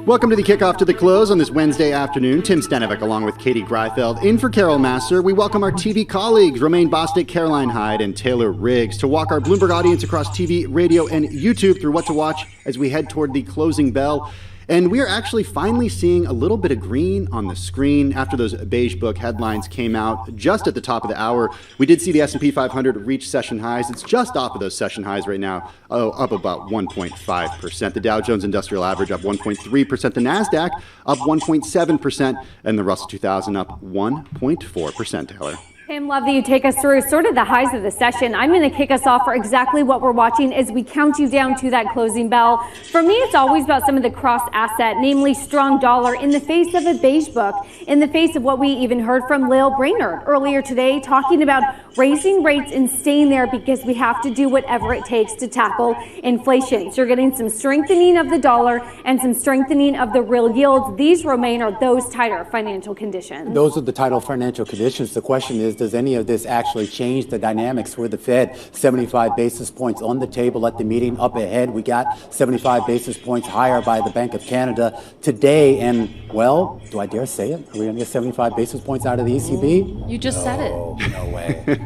Welcome to the kickoff to the close on this Wednesday afternoon. Tim Stenovec along with Katie Greifeld in for Carol Masser. We welcome our TV colleagues, Romaine Bostick, Caroline Hyde, and Taylor Riggs, to walk our Bloomberg audience across TV, radio, and YouTube through what to watch as we head toward the closing bell. And we are actually finally seeing a little bit of green on the screen after those beige book headlines came out just at the top of the hour. We did see the S&P 500 reach session highs. It's just off of those session highs right now, up about 1.5%. The Dow Jones Industrial Average up 1.3%. The NASDAQ up 1.7%. And the Russell 2000 up 1.4%, Taylor. Tim, love that you take us through sort of the highs of the session. I'm going to kick us off for exactly what we're watching as we count you down to that closing bell. For me, it's always about some of the cross-asset, namely strong dollar in the face of a beige book, in the face of what we even heard from Lael Brainard earlier today, talking about raising rates and staying there because we have to do whatever it takes to tackle inflation. So you're getting some strengthening of the dollar and some strengthening of the real yields. These, Romaine, are those tighter financial conditions. Those are the tighter financial conditions. The question is, does any of this actually change the dynamics for the Fed? 75 basis points on the table at the meeting. Up ahead, we got 75 basis points higher by the Bank of Canada today. And, well, do I dare say it? Are we going to get 75 basis points out of the ECB? You just said it. No way.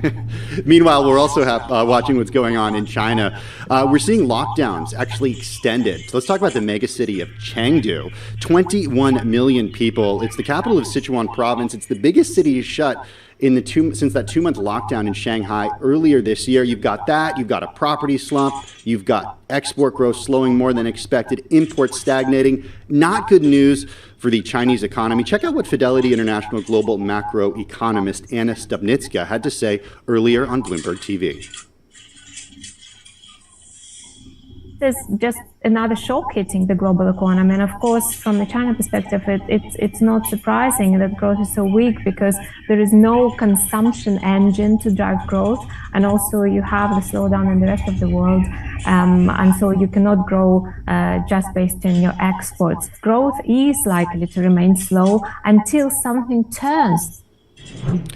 Meanwhile, we're also watching what's going on in China. We're seeing lockdowns actually extended. So let's talk about the mega city of Chengdu. 21 million people. It's the capital of Sichuan province. It's the biggest city to shut since that 2-month lockdown in Shanghai earlier this year. You've got that. You've got a property slump. You've got export growth slowing more than expected. Imports stagnating. Not good news for the Chinese economy. Check out what Fidelity International global macro economist Anna Stupnitska had to say earlier on Bloomberg TV. There's just another shock hitting the global economy. And of course, from the China perspective, it's not surprising that growth is so weak because there is no consumption engine to drive growth. And also you have the slowdown in the rest of the world. And so you cannot grow just based on your exports. Growth is likely to remain slow until something turns.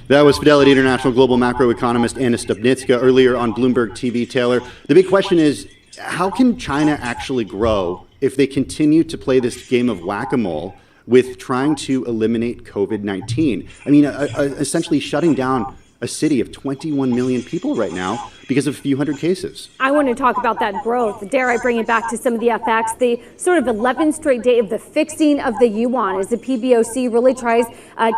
That was Fidelity International global macroeconomist Anna Stupnitska earlier on Bloomberg TV, Taylor. The big question is, how can China actually grow if they continue to play this game of whack-a-mole with trying to eliminate COVID-19? I mean, essentially shutting down a city of 21 million people right now because of a few hundred cases. I want to talk about that growth. Dare I bring it back to some of the FX, the sort of 11th straight day of the fixing of the yuan as the PBOC really tries,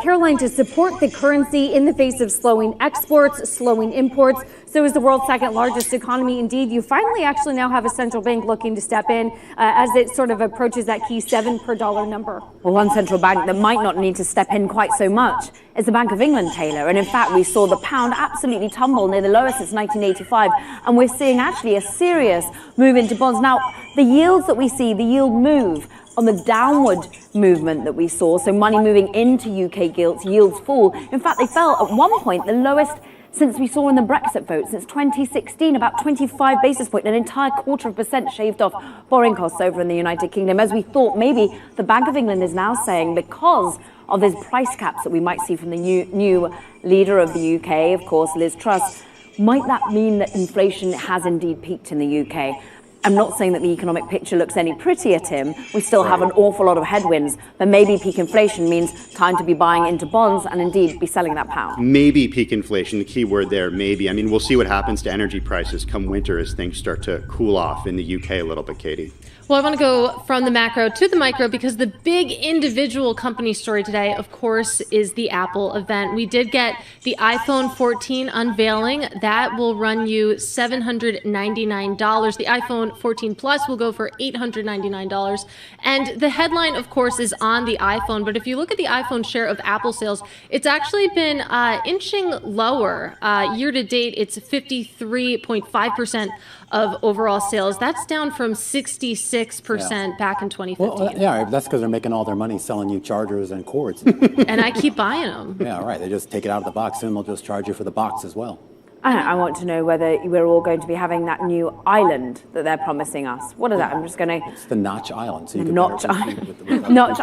Caroline, to support the currency in the face of slowing exports, slowing imports. So is the world's second largest economy. Indeed, you finally actually now have a central bank looking to step in as it sort of approaches that key 7 per dollar number. Well, one central bank that might not need to step in quite so much is the Bank of England, Taylor. And in fact, we saw the pound absolutely tumble near the lowest since 1985. And we're seeing actually a serious move into bonds. Now, the yields that we see, the yield move on the downward movement that we saw, so money moving into UK gilts, yields fall. In fact, they fell at one point, the lowest since we saw in the Brexit vote, since 2016, about 25 basis points, an entire 0.25% shaved off borrowing costs over in the United Kingdom, as we thought maybe the Bank of England is now saying because of these price caps that we might see from the new leader of the UK, of course, Liz Truss, might that mean that inflation has indeed peaked in the UK? I'm not saying that the economic picture looks any prettier, Tim. We still have an awful lot of headwinds, but maybe peak inflation means time to be buying into bonds and indeed be selling that pound. Maybe peak inflation, the key word there, maybe. I mean, we'll see what happens to energy prices come winter as things start to cool off in the UK a little bit, Katie. Well, I want to go from the macro to the micro because the big individual company story today, of course, is the Apple event. We did get the iPhone 14 unveiling. That will run you $799. The iPhone 14 Plus will go for $899. And the headline, of course, is on the iPhone. But if you look at the iPhone share of Apple sales, it's actually been inching lower. Year to date, it's 53.5% of overall sales. That's down from 66% back in 2015. Well, yeah, that's because they're making all their money selling you chargers and cords. And I keep buying them. Yeah, right. They just take it out of the box and they'll just charge you for the box as well. I want to know whether we're all going to be having that new island that they're promising us. What is that? I'm just going to... It's the Notch Island. So you can Notch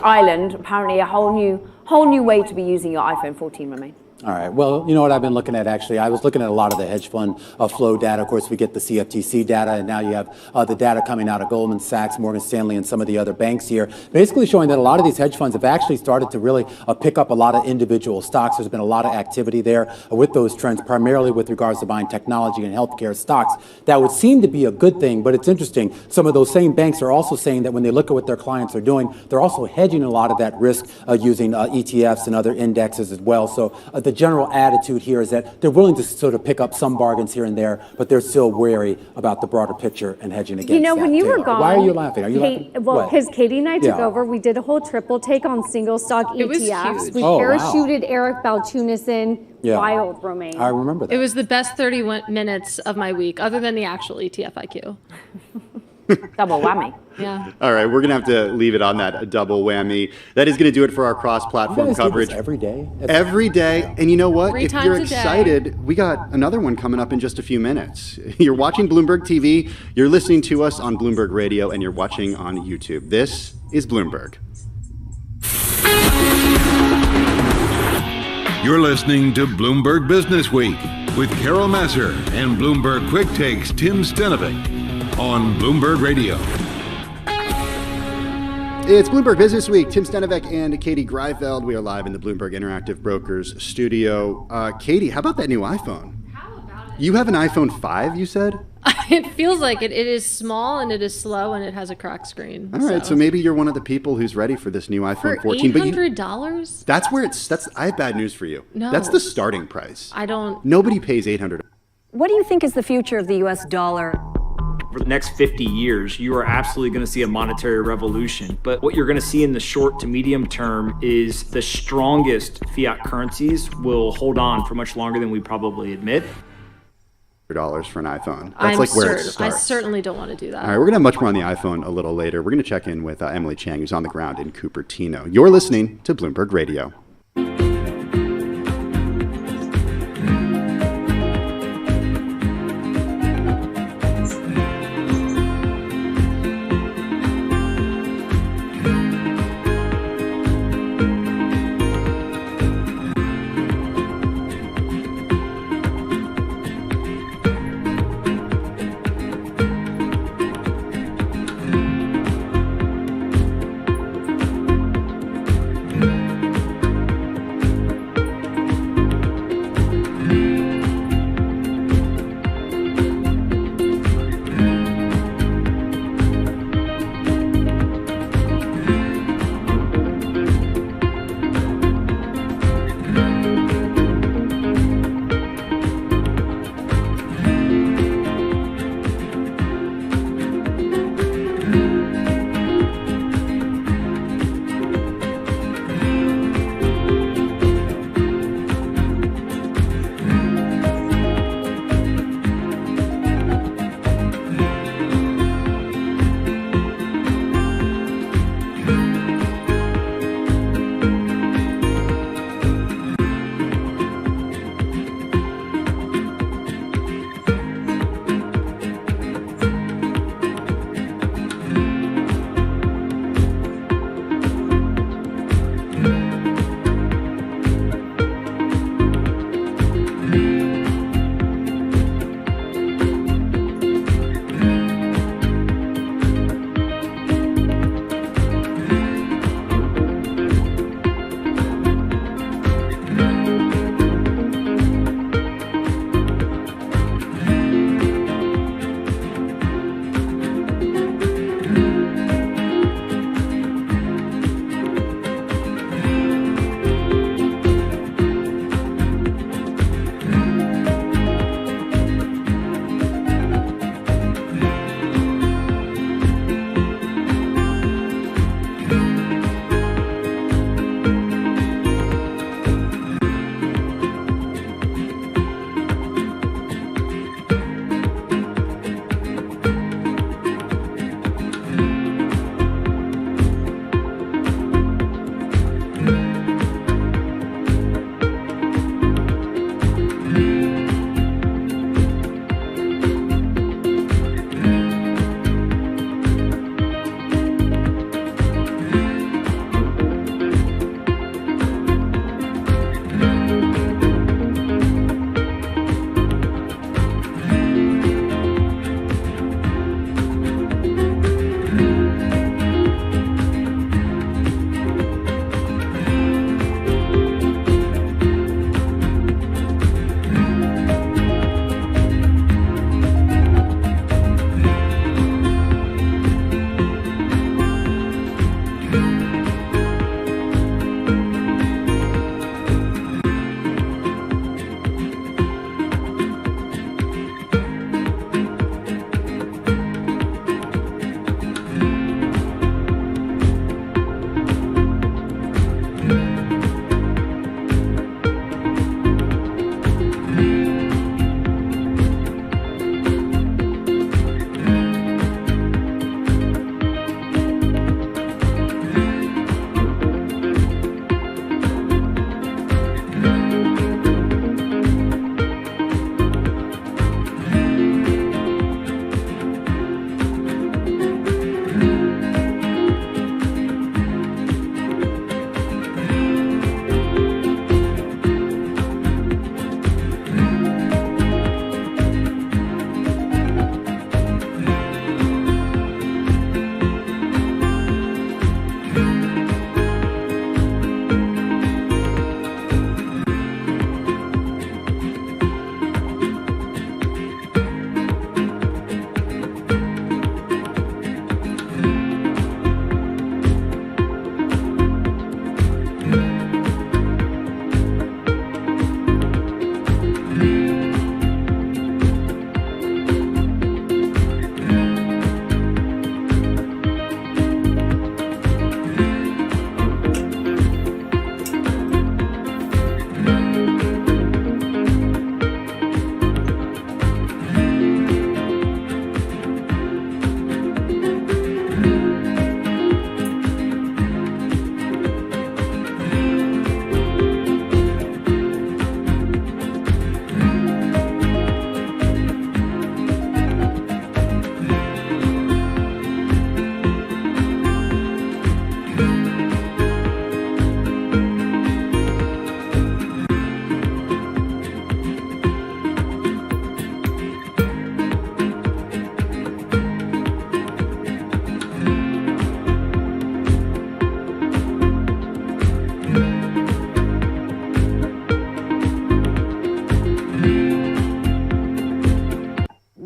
Island. Apparently a whole new way to be using your iPhone 14, Romain. All right. Well, you know what I've been looking at, actually? I was looking at a lot of the hedge fund flow data. Of course, we get the CFTC data, and now you have the data coming out of Goldman Sachs, Morgan Stanley, and some of the other banks here, basically showing that a lot of these hedge funds have actually started to really pick up a lot of individual stocks. There's been a lot of activity there with those trends, primarily with regards to buying technology and healthcare stocks. That would seem to be a good thing, but it's interesting. Some of those same banks are also saying that when they look at what their clients are doing, they're also hedging a lot of that risk using ETFs and other indexes as well. So the general attitude here is that they're willing to sort of pick up some bargains here and there, but they're still wary about the broader picture and hedging against You know, that when you too. were gone... Why are you laughing? Are you laughing? Well, because Katie and I took Yeah. over, we did a whole triple take on single stock It was ETFs. huge. We Oh, wow. parachuted Eric Balchunas in. Yeah. Wild, Romain. I remember that. It was the best 30 minutes of my week, other than the actual ETF IQ. Double whammy. Yeah. All right, we're going to have to leave it on that double whammy. That is going to do it for our cross-platform You guys do coverage. this every day? Every day. And you know what? 3 If times you're a day. excited, we got another one coming up in just a few minutes. You're watching Bloomberg TV, you're listening to us on Bloomberg Radio, and you're watching on YouTube. This is Bloomberg. You're listening to Bloomberg Business Week with Carol Masser and Bloomberg Quick Takes Tim Stenovic on Bloomberg Radio. It's Bloomberg Business Week. Tim Stenovic and Katie Greifeld. We are live in the Bloomberg Interactive Brokers studio. Katie, how about that new iPhone? How about it? You have an iPhone 5, you said? It feels like it. It is small and it is slow and it has a cracked screen. All right, so maybe you're one of the people who's ready for this new iPhone For 14. But $800? that's where I have bad news for you. No. That's the starting price. I don't. Nobody pays $800. What do you think is the future of the U.S. dollar? For the next 50 years, you are absolutely going to see a monetary revolution. But what you're going to see in the short to medium term is the strongest fiat currencies will hold on for much longer than we probably admit. $100 for an iPhone. That's like where it starts. I certainly don't want to do that. All right, we're going to have much more on the iPhone a little later. We're going to check in with Emily Chang, who's on the ground in Cupertino. You're listening to Bloomberg Radio.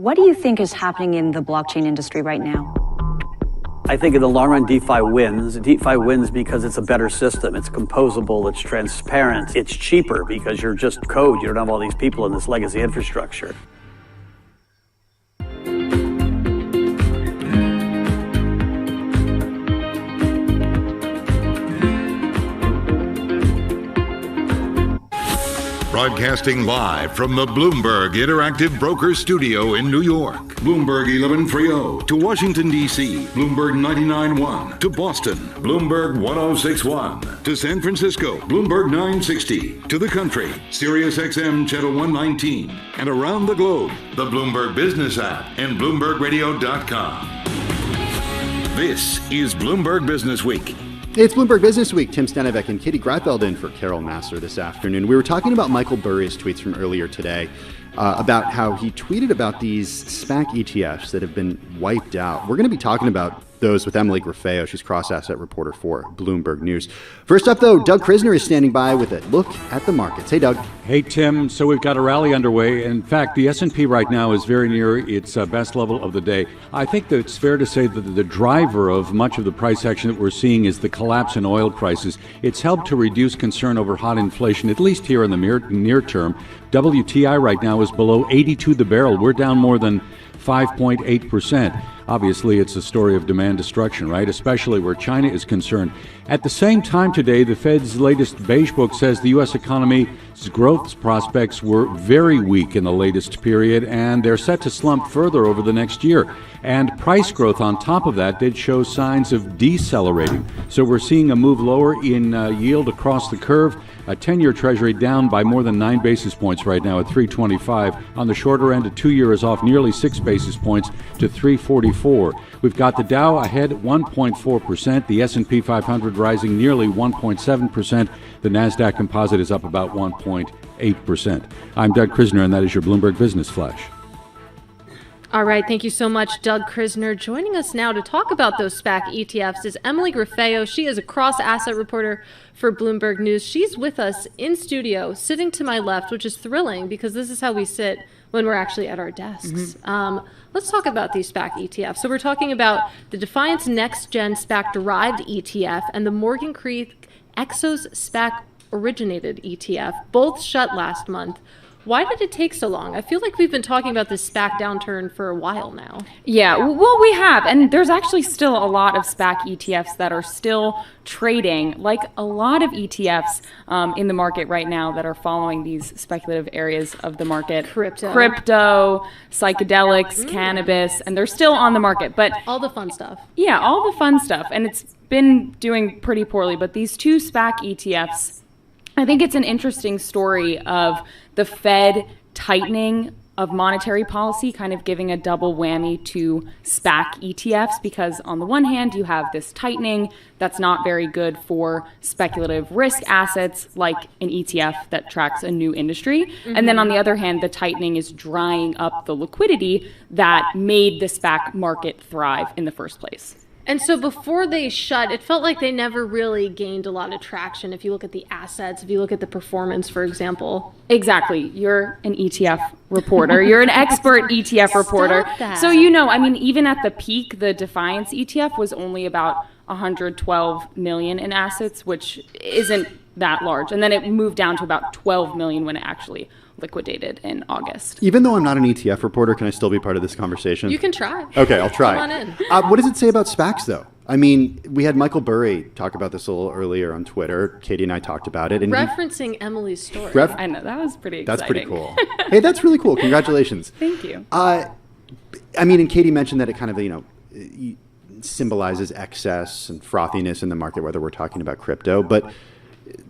What do you think is happening in the blockchain industry right now? I think in the long run, DeFi wins. DeFi wins because it's a better system. It's composable, it's transparent, it's cheaper because you're just code. You don't have all these people in this legacy infrastructure. Broadcasting live from the Bloomberg Interactive Brokers Studio in New York. Bloomberg 1130 to Washington, D.C. Bloomberg 99.1 to Boston. Bloomberg 106.1 to San Francisco. Bloomberg 960 to the country. Sirius XM Channel 119. And around the globe, the Bloomberg Business app and BloombergRadio.com. This is Bloomberg Business Week. It's Bloomberg Business Week. Tim Stenivek and Katie Greifeld in for Carol Massar this afternoon. We were talking about Michael Burry's tweets from earlier today about how he tweeted about these SPAC ETFs that have been wiped out. We're going to be talking about those with Emily Grafeo. She's cross-asset reporter for Bloomberg News. First up, though, Doug Krisner is standing by with a look at the markets. Hey, Doug. Hey, Tim. So we've got a rally underway. In fact, the S&P right now is very near its best level of the day. I think that it's fair to say that the driver of much of the price action that we're seeing is the collapse in oil prices. It's helped to reduce concern over hot inflation, at least here in the near term. WTI right now is below 82 the barrel. We're down more than 5.8%. Obviously, it's a story of demand destruction, right? Especially where China is concerned. At the same time today, the Fed's latest Beige Book says the U.S. economy's growth prospects were very weak in the latest period, and they're set to slump further over the next year. And price growth on top of that did show signs of decelerating. So we're seeing a move lower in yield across the curve. A 10-year Treasury down by more than 9 basis points right now at 325. On the shorter end, a 2-year is off nearly 6 basis points to 344. We've got the Dow ahead 1.4%, the S&P 500 rising nearly 1.7%. The NASDAQ Composite is up about 1.8%. I'm Doug Krisner, and that is your Bloomberg Business Flash. All right, thank you so much, Doug Krisner. Joining us now to talk about those SPAC ETFs is Emily Grafeo. She is a cross-asset reporter for Bloomberg News. She's with us in studio, sitting to my left, which is thrilling because this is how we sit when we're actually at our desks. Let's talk about these SPAC ETFs. So we're talking about the Defiance Next Gen SPAC-derived ETF and the Morgan Creek Exos SPAC-originated ETF. Both shut last month. Why did it take so long? I feel like we've been talking about this SPAC downturn for a while now. Yeah, well, we have. And there's actually still a lot of SPAC ETFs that are still trading, like a lot of ETFs in the market right now that are following these speculative areas of the market. Crypto, psychedelics, cannabis, and they're still on the market. But all the fun stuff. Yeah, all the fun stuff. And it's been doing pretty poorly. But these two SPAC ETFs, I think it's an interesting story of the Fed tightening of monetary policy, kind of giving a double whammy to SPAC ETFs, because on the one hand, you have this tightening that's not very good for speculative risk assets like an ETF that tracks a new industry. And then on the other hand, the tightening is drying up the liquidity that made the SPAC market thrive in the first place. And so before they shut, it felt like they never really gained a lot of traction. If you look at the assets, if you look at the performance, for example. Exactly. You're an ETF reporter. You're an expert ETF reporter. Stop that. So, you know, I mean, even at the peak, the Defiance ETF was only about 112 million in assets, which isn't that large. And then it moved down to about 12 million when it actually liquidated in August. Even though I'm not an ETF reporter, can I still be part of this conversation? You can try. Okay, I'll try. Come on in. What does it say about SPACs, though? I mean, we had Michael Burry talk about this a little earlier on Twitter. Katie and I talked about it. And referencing Emily's story. I know, that was pretty exciting. That's pretty cool. Hey, that's really cool. Congratulations. Thank you. I mean, and Katie mentioned that it kind of, you know, symbolizes excess and frothiness in the market, whether we're talking about crypto. But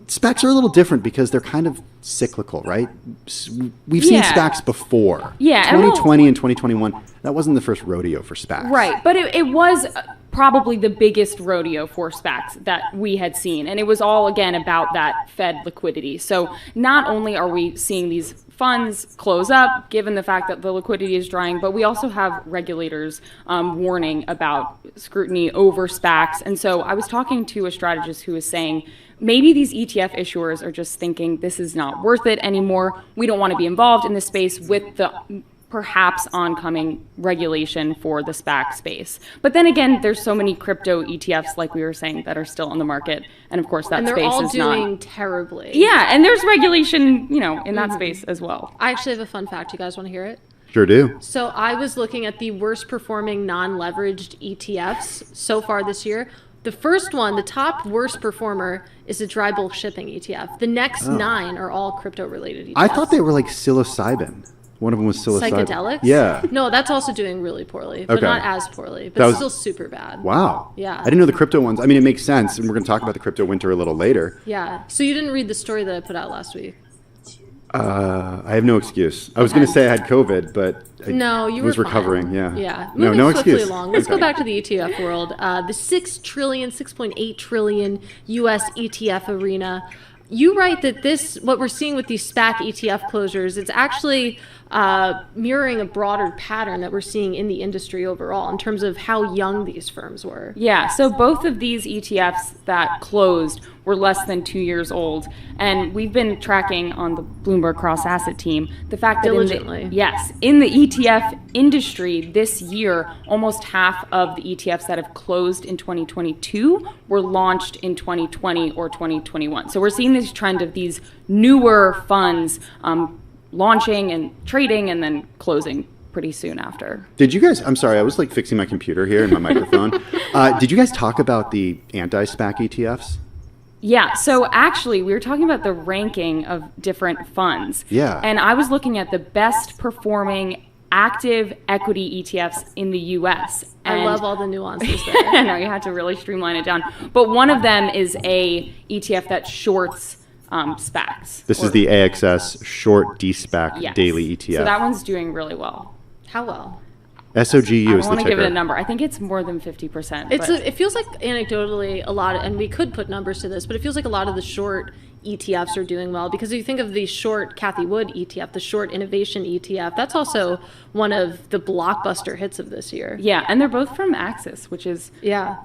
SPACs are a little different because they're kind of cyclical, right? We've seen SPACs before. Yeah. 2020 and 2021, that wasn't the first rodeo for SPACs. Right. But it was probably the biggest rodeo for SPACs that we had seen. And it was all, again, about that Fed liquidity. So not only are we seeing these funds close up, given the fact that the liquidity is drying, but we also have regulators warning about scrutiny over SPACs. And so I was talking to a strategist who was saying, maybe these ETF issuers are just thinking this is not worth it anymore. We don't want to be involved in this space with the perhaps oncoming regulation for the SPAC space. But then again, there's so many crypto ETFs, like we were saying, that are still on the market. And of course, that and they're space all is doing not terribly. Yeah, and there's regulation, in that space as well. I actually have a fun fact. You guys want to hear it? Sure do. So I was looking at the worst performing non-leveraged ETFs so far this year. The first one, the top worst performer, is a dry bulk shipping ETF. The next 9 are all crypto related ETFs. I thought they were like psilocybin. One of them was psilocybin. Psychedelics? Yeah. No, that's also doing really poorly, but Okay. not as poorly. But That was- still super bad. Wow. Yeah. I didn't know the crypto ones. I mean, it makes sense, and we're going to talk about the crypto winter a little later. Yeah. So you didn't read the story that I put out last week? I have no excuse. I was going to say I had COVID, but I No, you was were recovering. fine. Yeah. Yeah. No, Moving no swiftly excuse. along. Let's go Okay. back to the ETF world. The 6.8 trillion U.S. ETF arena. You write that what we're seeing with these SPAC ETF closures, it's actually mirroring a broader pattern that we're seeing in the industry overall in terms of how young these firms were. Yeah, so both of these ETFs that closed were less than 2 years old. And we've been tracking on the Bloomberg Cross Asset team the fact that Diligently. in the ETF industry this year, almost half of the ETFs that have closed in 2022 were launched in 2020 or 2021. So we're seeing this trend of these newer funds launching and trading and then closing pretty soon after. Did you guys, I'm sorry, I was like fixing my computer here and my microphone. Did you guys talk about the anti-SPAC ETFs? Yeah, so actually, we were talking about the ranking of different funds. Yeah. And I was looking at the best performing active equity ETFs in the US. I love all the nuances there. I know, you had to really streamline it down. But one of them is a ETF that shorts SPACs. This is the AXS short DSPAC Yes. daily ETF. So that one's doing really well. How well? SOGU I is the want to give it ticker. a number. I think it's more than 50%. It feels like anecdotally a lot, and we could put numbers to this, but it feels like a lot of the short ETFs are doing well because if you think of the short Cathie Wood ETF, the short innovation ETF, that's also one of the blockbuster hits of this year. Yeah, and they're both from Axis, which is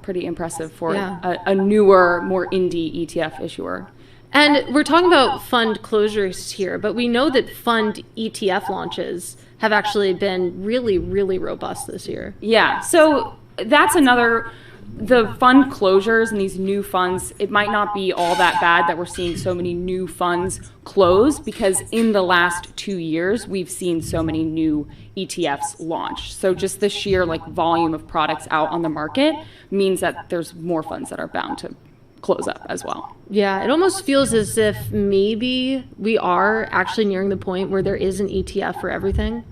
pretty impressive for Yeah. a newer, more indie ETF issuer. And we're talking about fund closures here, but we know that fund ETF launches have actually been really, really robust this year. Yeah, so that's the fund closures and these new funds, it might not be all that bad that we're seeing so many new funds close because in the last 2 years, we've seen so many new ETFs launch. So just the sheer volume of products out on the market means that there's more funds that are bound to close up as well. Yeah, it almost feels as if maybe we are actually nearing the point where there is an ETF for everything.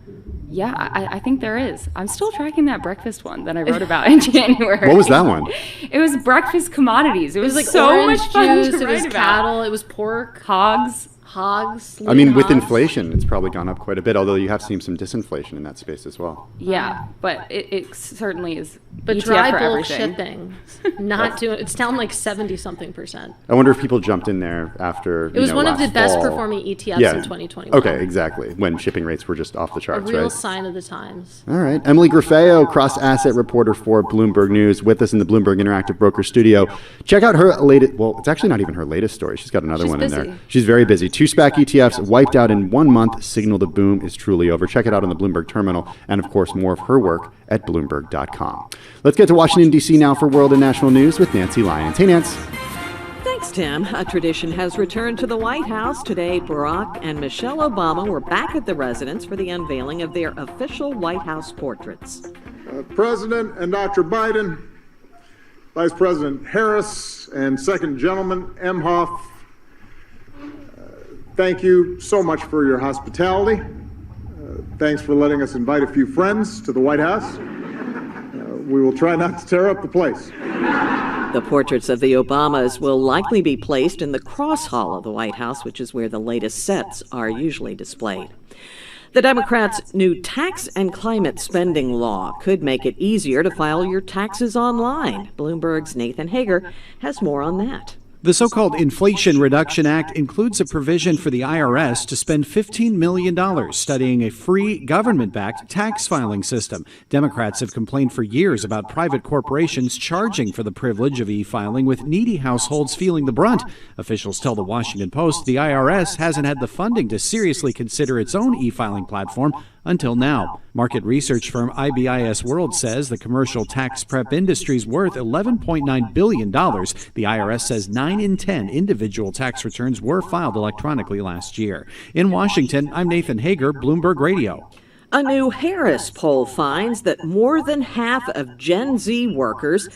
Yeah, I think there is. I'm still tracking that breakfast one that I wrote about in January. What was that one? It was breakfast commodities. It was like so orange much fun juice, to it was write about. cattle, it was pork, hogs. I mean, with inflation, it's probably gone up quite a bit, although you have seen some disinflation in that space as well. Yeah, but it certainly is. But ETF dry for bulk everything. shipping, it's down like 70-something%. I wonder if people jumped in there after. It was one of the last best fall. performing ETFs in 2021. Okay, exactly. When shipping rates were just off the A charts, real right? sign of the times. All right. Emily Grafeo, cross-asset reporter for Bloomberg News, with us in the Bloomberg Interactive Broker studio. Check out her latest, well, it's actually not even her latest story. She's got another one in busy. there. She's very busy. 2 SPAC ETFs wiped out in 1 month. Signal the boom is truly over. Check it out on the Bloomberg terminal. And, of course, more of her work at Bloomberg.com. Let's get to Washington, D.C. now for World and National News with Nancy Lyons. Hey, Nance. Thanks, Tim. A tradition has returned to the White House. Today, Barack and Michelle Obama were back at the residence for the unveiling of their official White House portraits. President and Dr. Biden, Vice President Harris, and Second Gentleman Emhoff, thank you so much for your hospitality. Thanks for letting us invite a few friends to the White House. We will try not to tear up the place. The portraits of the Obamas will likely be placed in the cross hall of the White House, which is where the latest sets are usually displayed. The Democrats' new tax and climate spending law could make it easier to file your taxes online. Bloomberg's Nathan Hager has more on that. The so-called Inflation Reduction Act includes a provision for the IRS to spend $15 million studying a free government-backed tax filing system. Democrats have complained for years about private corporations charging for the privilege of e-filing, with needy households feeling the brunt. Officials tell the Washington Post the IRS hasn't had the funding to seriously consider its own e-filing platform until now. Market research firm IBIS World says the commercial tax prep industry is worth $11.9 billion. The IRS says 9 in 10 individual tax returns were filed electronically last year. In Washington, I'm Nathan Hager, Bloomberg Radio. A new Harris poll finds that more than half of Gen Z workers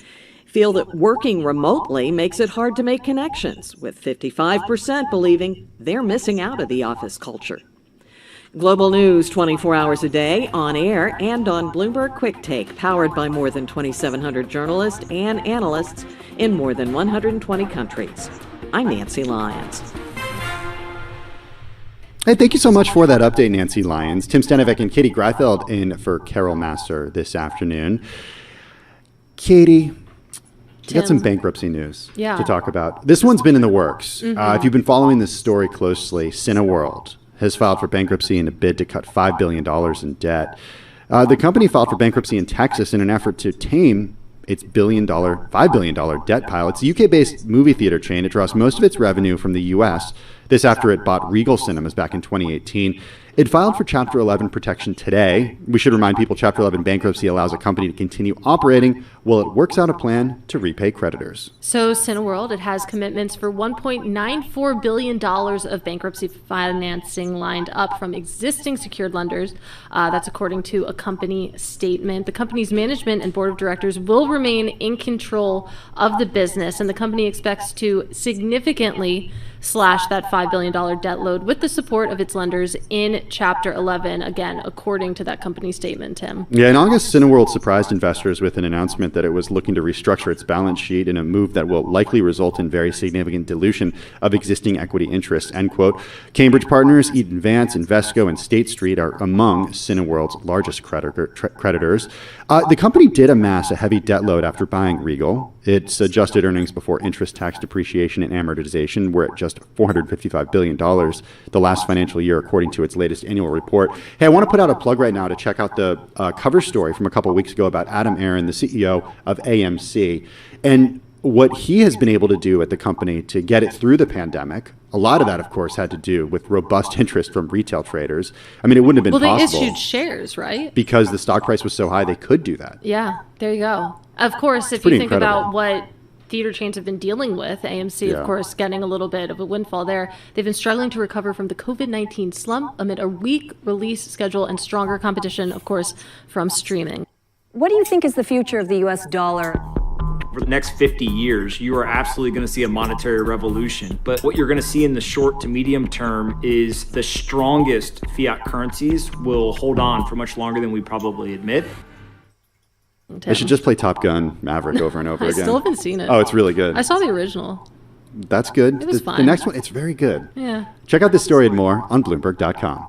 feel that working remotely makes it hard to make connections, with 55% believing they're missing out of the office culture. Global news 24 hours a day, on air and on Bloomberg Quick Take, powered by more than 2,700 journalists and analysts in more than 120 countries. I'm Nancy Lyons. Hey, thank you so much for that update, Nancy Lyons. Tim Stenivek and Katie Greifeld in for Carol Massar this afternoon. Katie, we got some bankruptcy news to talk about. This one's been in the works. If you've been following this story closely, Cineworld has filed for bankruptcy in a bid to cut $5 billion in debt. The company filed for bankruptcy in Texas in an effort to tame its $5 billion debt pile. It's a UK-based movie theater chain. It draws most of its revenue from the U.S. This after it bought Regal Cinemas back in 2018. It filed for Chapter 11 protection today. We should remind people Chapter 11 bankruptcy allows a company to continue operating while it works out a plan to repay creditors. So Cineworld, it has commitments for $1.94 billion of bankruptcy financing lined up from existing secured lenders. That's according to a company statement. The company's management and board of directors will remain in control of the business, and the company expects to significantly slash that $5 billion debt load with the support of its lenders in Chapter 11, again, according to that company statement, Tim. Yeah, in August, Cineworld surprised investors with an announcement that it was looking to restructure its balance sheet in a move that will likely result in very significant dilution of existing equity interests, end quote. Cambridge Partners, Eaton Vance, Invesco, and State Street are among Cineworld's largest creditors. The company did amass a heavy debt load after buying Regal. Its adjusted earnings before interest, tax, depreciation, and amortization were at just $455 billion the last financial year, according to its latest annual report. Hey, I want to put out a plug right now to check out the cover story from a couple of weeks ago about Adam Aron, the CEO of AMC, and what he has been able to do at the company to get it through the pandemic. A lot of that, of course, had to do with robust interest from retail traders. I mean, it wouldn't have been possible. They issued shares, right? Because the stock price was so high, they could do that. Yeah, there you go. Of course, if you think about what theater chains have been dealing with, AMC, of course, getting a little bit of a windfall there. They've been struggling to recover from the COVID-19 slump amid a weak release schedule and stronger competition, of course, from streaming. What do you think is the future of the U.S. dollar? For the next 50 years, you are absolutely going to see a monetary revolution. But what you're going to see in the short to medium term is the strongest fiat currencies will hold on for much longer than we probably admit. I should just play Top Gun Maverick over and over again. I still haven't seen it. Oh, it's really good. I saw the original. That's good. It was fine. The next one, it's very good. Yeah. Check out this story and more on Bloomberg.com.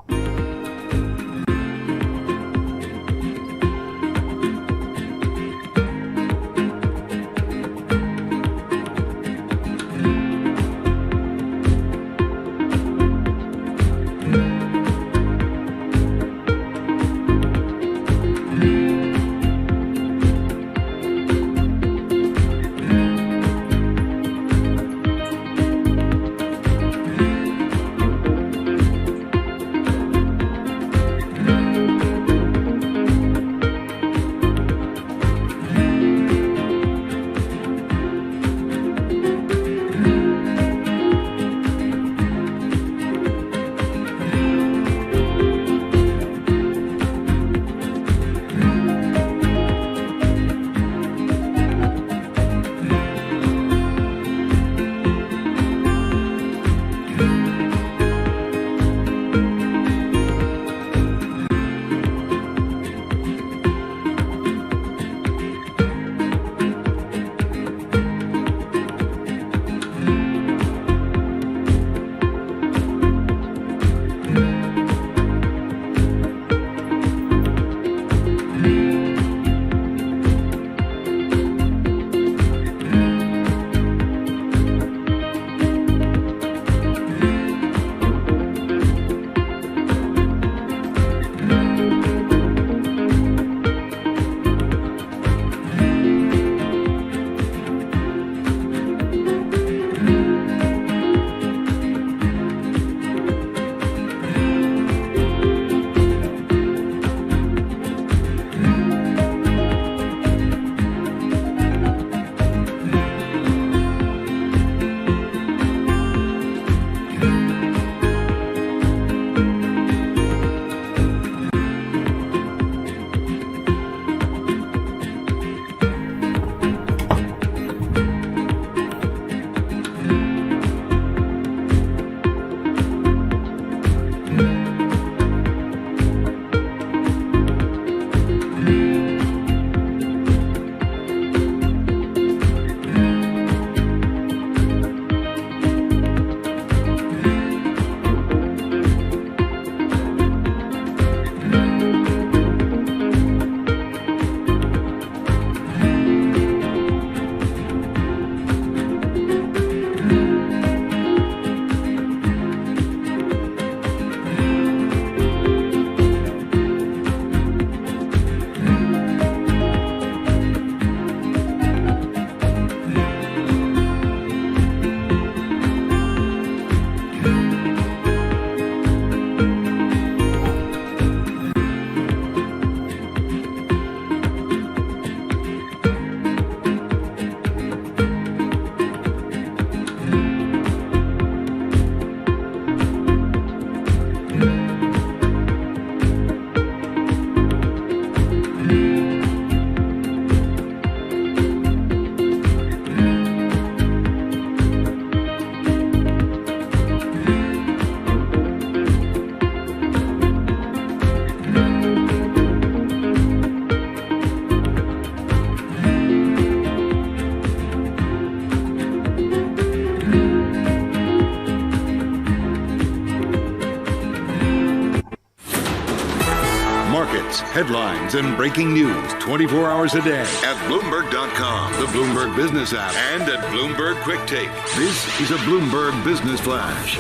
markets, headlines, and breaking news 24 hours a day at Bloomberg.com, the Bloomberg Business app, and at Bloomberg Quick Take. This is a Bloomberg Business Flash.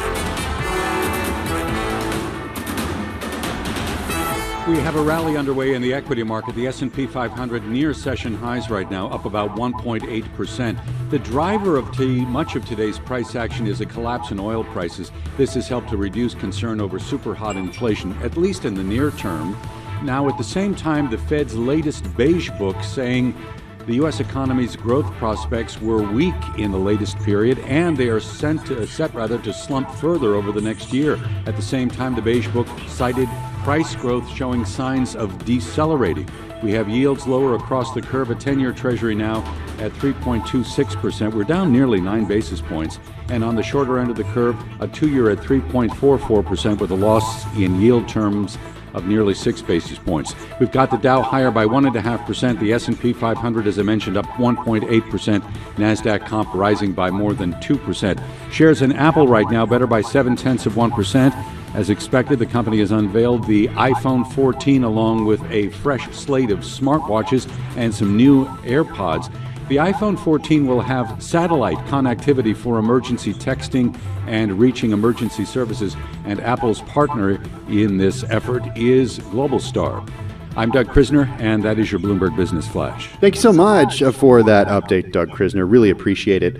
We have a rally underway in the equity market. The S&P 500 near session highs right now, up about 1.8%. The driver of much of today's price action is a collapse in oil prices. This has helped to reduce concern over super hot inflation, at least in the near term. Now, at the same time, the Fed's latest beige book saying the U.S. economy's growth prospects were weak in the latest period, and they are set to slump further over the next year. At the same time, the beige book cited price growth showing signs of decelerating. We have yields lower across the curve. A 10-year Treasury now at 3.26%. We're down nearly 9 basis points. And on the shorter end of the curve, a 2-year at 3.44% with a loss in yield terms of nearly 6 basis points. We've got the Dow higher by 1.5%. The S&P 500, as I mentioned, up 1.8%. NASDAQ comp rising by more than 2%. Shares in Apple right now better by 0.7%. As expected, the company has unveiled the iPhone 14 along with a fresh slate of smartwatches and some new AirPods. The iPhone 14 will have satellite connectivity for emergency texting and reaching emergency services, and Apple's partner in this effort is Globalstar. I'm Doug Krisner, and that is your Bloomberg Business Flash. Thank you so much for that update, Doug Krisner. Really appreciate it.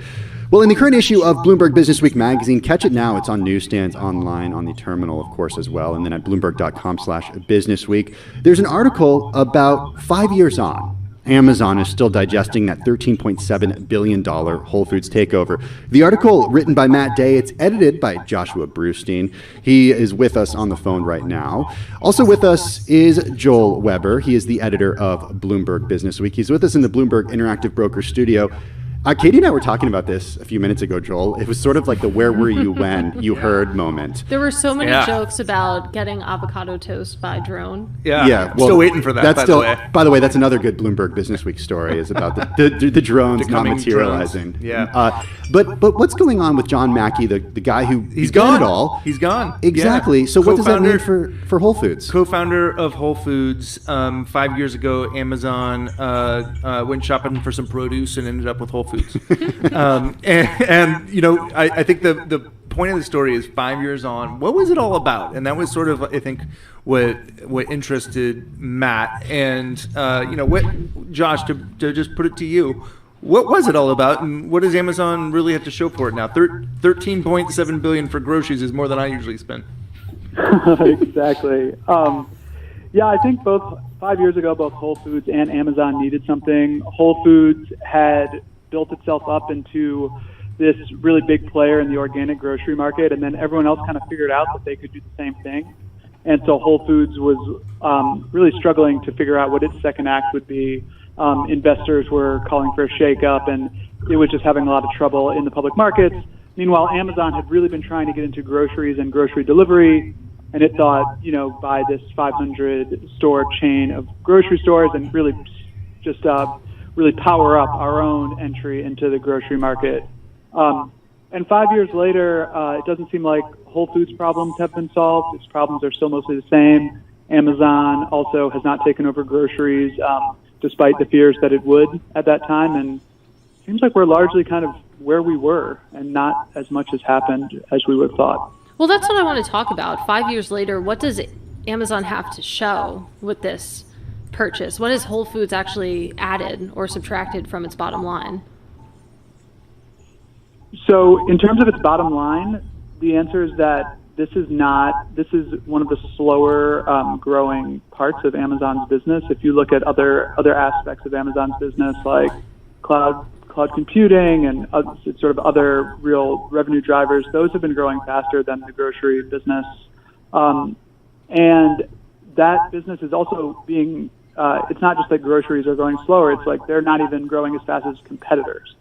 Well, in the current issue of Bloomberg Business Week magazine, catch it now. It's on newsstands, online, on the terminal, of course, as well, and then at Bloomberg.com/businessweek. There's an article about 5 years on. Amazon is still digesting that $13.7 billion Whole Foods takeover. The article, written by Matt Day, it's edited by Joshua Brustein. He is with us on the phone right now. Also with us is Joel Weber. He is the editor of Bloomberg Business Week. He's with us in the Bloomberg Interactive Broker studio. Katie and I were talking about this a few minutes ago, Joel. It was sort of like the where were you when you heard moment. There were so many jokes about getting avocado toast by drone. Yeah. Well, still waiting for that, by the way. By the way, that's another good Bloomberg Business Week story, is about the drones not materializing. Drones. Yeah. But what's going on with John Mackey, the guy who he's gone it all? He's gone. Exactly. Yeah. So what does that mean for Whole Foods? Co-founder of Whole Foods. 5 years ago, Amazon went shopping for some produce and ended up with Whole Foods. And you know, I think the point of the story is 5 years on, what was it all about? And that was sort of, I think, what interested Matt. And you know, what, Josh, to just put it to you, what was it all about, and what does Amazon really have to show for it now? $13.7 billion for groceries is more than I usually spend. Exactly. Yeah, I think both 5 years ago, both Whole Foods and Amazon needed something. Whole Foods had built itself up into this really big player in the organic grocery market, and then everyone else kind of figured out that they could do the same thing. And so Whole Foods was really struggling to figure out what its second act would be. Investors were calling for a shakeup, and it was just having a lot of trouble in the public markets. Meanwhile, Amazon had really been trying to get into groceries and grocery delivery, and it thought, you know, buy this 500-store chain of grocery stores and really just really power up our own entry into the grocery market. And 5 years later, it doesn't seem like Whole Foods problems have been solved. Its problems are still mostly the same. Amazon also has not taken over groceries, despite the fears that it would at that time. And it seems like we're largely kind of where we were, and not as much has happened as we would have thought. Well, that's what I want to talk about. 5 years later, what does Amazon have to show with this purchase? What has Whole Foods actually added or subtracted from its bottom line? So in terms of its bottom line, the answer is that this is one of the slower growing parts of Amazon's business. If you look at other aspects of Amazon's business, like cloud computing and sort of other real revenue drivers, those have been growing faster than the grocery business. And that business is also being, it's not just that groceries are growing slower, it's like they're not even growing as fast as competitors.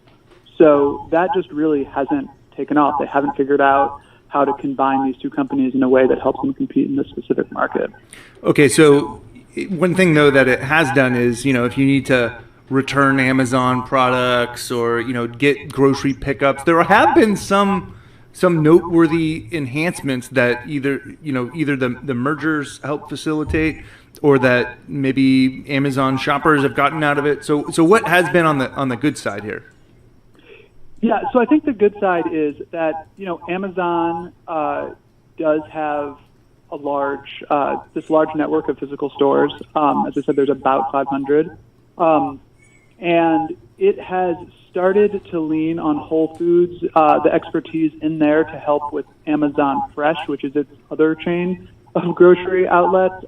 So that just really hasn't taken off. They haven't figured out how to combine these two companies in a way that helps them compete in this specific market. Okay, so one thing, though, that it has done is, you know, if you need to return Amazon products or, you know, get grocery pickups, there have been some some noteworthy enhancements that either the mergers help facilitate, or that maybe Amazon shoppers have gotten out of it? So what has been on the good side here? Yeah, so I think the good side is that Amazon does have a large network of physical stores. As I said, there's about 500, and it has started to lean on Whole Foods, the expertise in there to help with Amazon Fresh, which is its other chain of grocery outlets.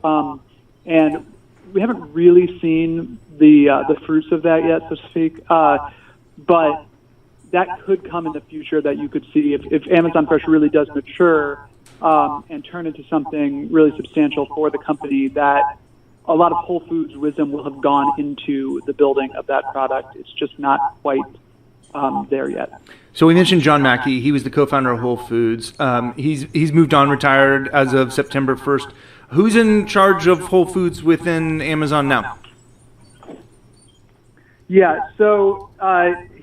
And we haven't really seen the fruits of that yet, so to speak. But that could come in the future, that you could see if Amazon Fresh really does mature and turn into something really substantial for the company, that a lot of Whole Foods wisdom will have gone into the building of that product. It's just not quite there yet. So we mentioned John Mackey. He was the co-founder of Whole Foods. He's moved on, retired as of September 1st. Who's in charge of Whole Foods within Amazon now? Yeah, so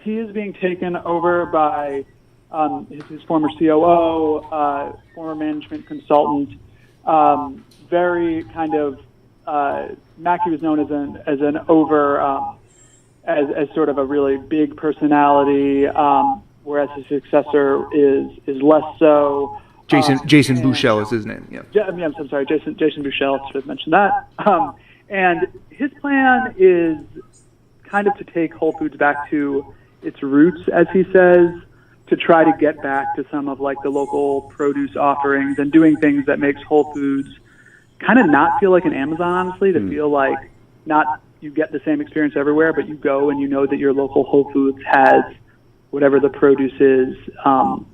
he is being taken over by his former COO, former management consultant. Very kind of Mackey was known as sort of a really big personality, whereas his successor is less so. Jason Buchel is his name. Yeah. I'm sorry, Jason Buchel. Should have mentioned that. And his plan is kind of to take Whole Foods back to its roots, as he says, to try to get back to some of like the local produce offerings and doing things that makes Whole Foods kind of not feel like an Amazon, honestly, to feel like not you get the same experience everywhere, but you go and you know that your local Whole Foods has whatever the produce is,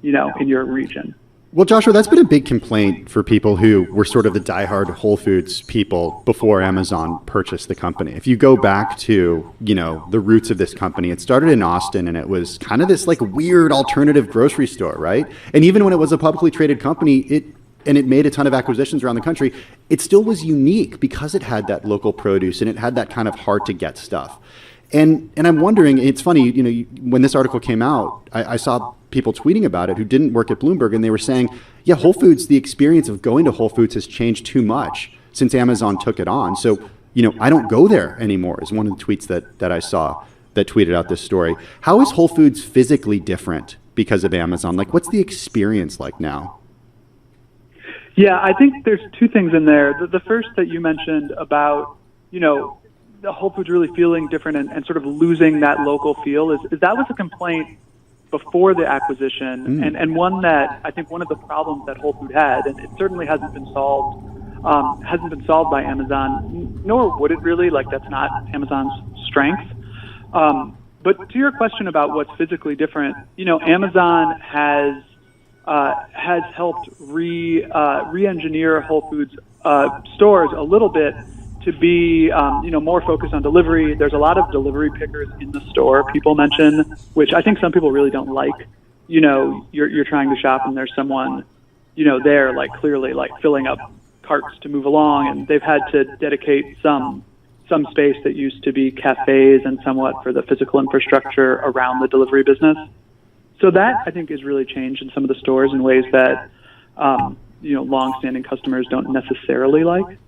in your region. Well, Joshua, that's been a big complaint for people who were sort of the diehard Whole Foods people before Amazon purchased the company. If you go back to, the roots of this company, it started in Austin, and it was kind of this like weird alternative grocery store, right? And even when it was a publicly traded company, it made a ton of acquisitions around the country, it still was unique because it had that local produce and it had that kind of hard to get stuff. And I'm wondering, it's funny, when this article came out, I saw people tweeting about it who didn't work at Bloomberg, and they were saying, yeah, Whole Foods, the experience of going to Whole Foods has changed too much since Amazon took it on. So, I don't go there anymore, is one of the tweets that I saw that tweeted out this story. How is Whole Foods physically different because of Amazon? Like, what's the experience like now? Yeah, I think there's two things in there. The first that you mentioned about, the Whole Foods really feeling different and sort of losing that local feel is that was a complaint before the acquisition, and one that I think one of the problems that Whole Foods had, and it certainly hasn't been solved by Amazon, nor would it really. Like, that's not Amazon's strength. But to your question about what's physically different, Amazon has helped re-engineer Whole Foods stores a little bit to be more focused on delivery. There's a lot of delivery pickers in the store, people mention, which I think some people really don't like. You're trying to shop and there's someone there, like, clearly like filling up carts to move along, and they've had to dedicate some space that used to be cafes and somewhat for the physical infrastructure around the delivery business. So that, I think, is really changed in some of the stores in ways that long-standing customers don't necessarily like.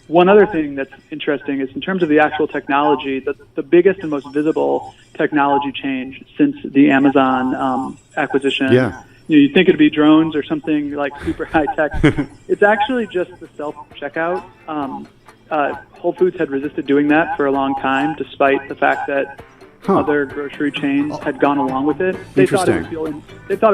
One other thing that's interesting is in terms of the actual technology, the biggest and most visible technology change since the Amazon acquisition. Yeah. You'd think it'd be drones or something like super high tech. It's actually just the self-checkout. Whole Foods had resisted doing that for a long time, despite the fact that other grocery chains had gone along with it. They thought it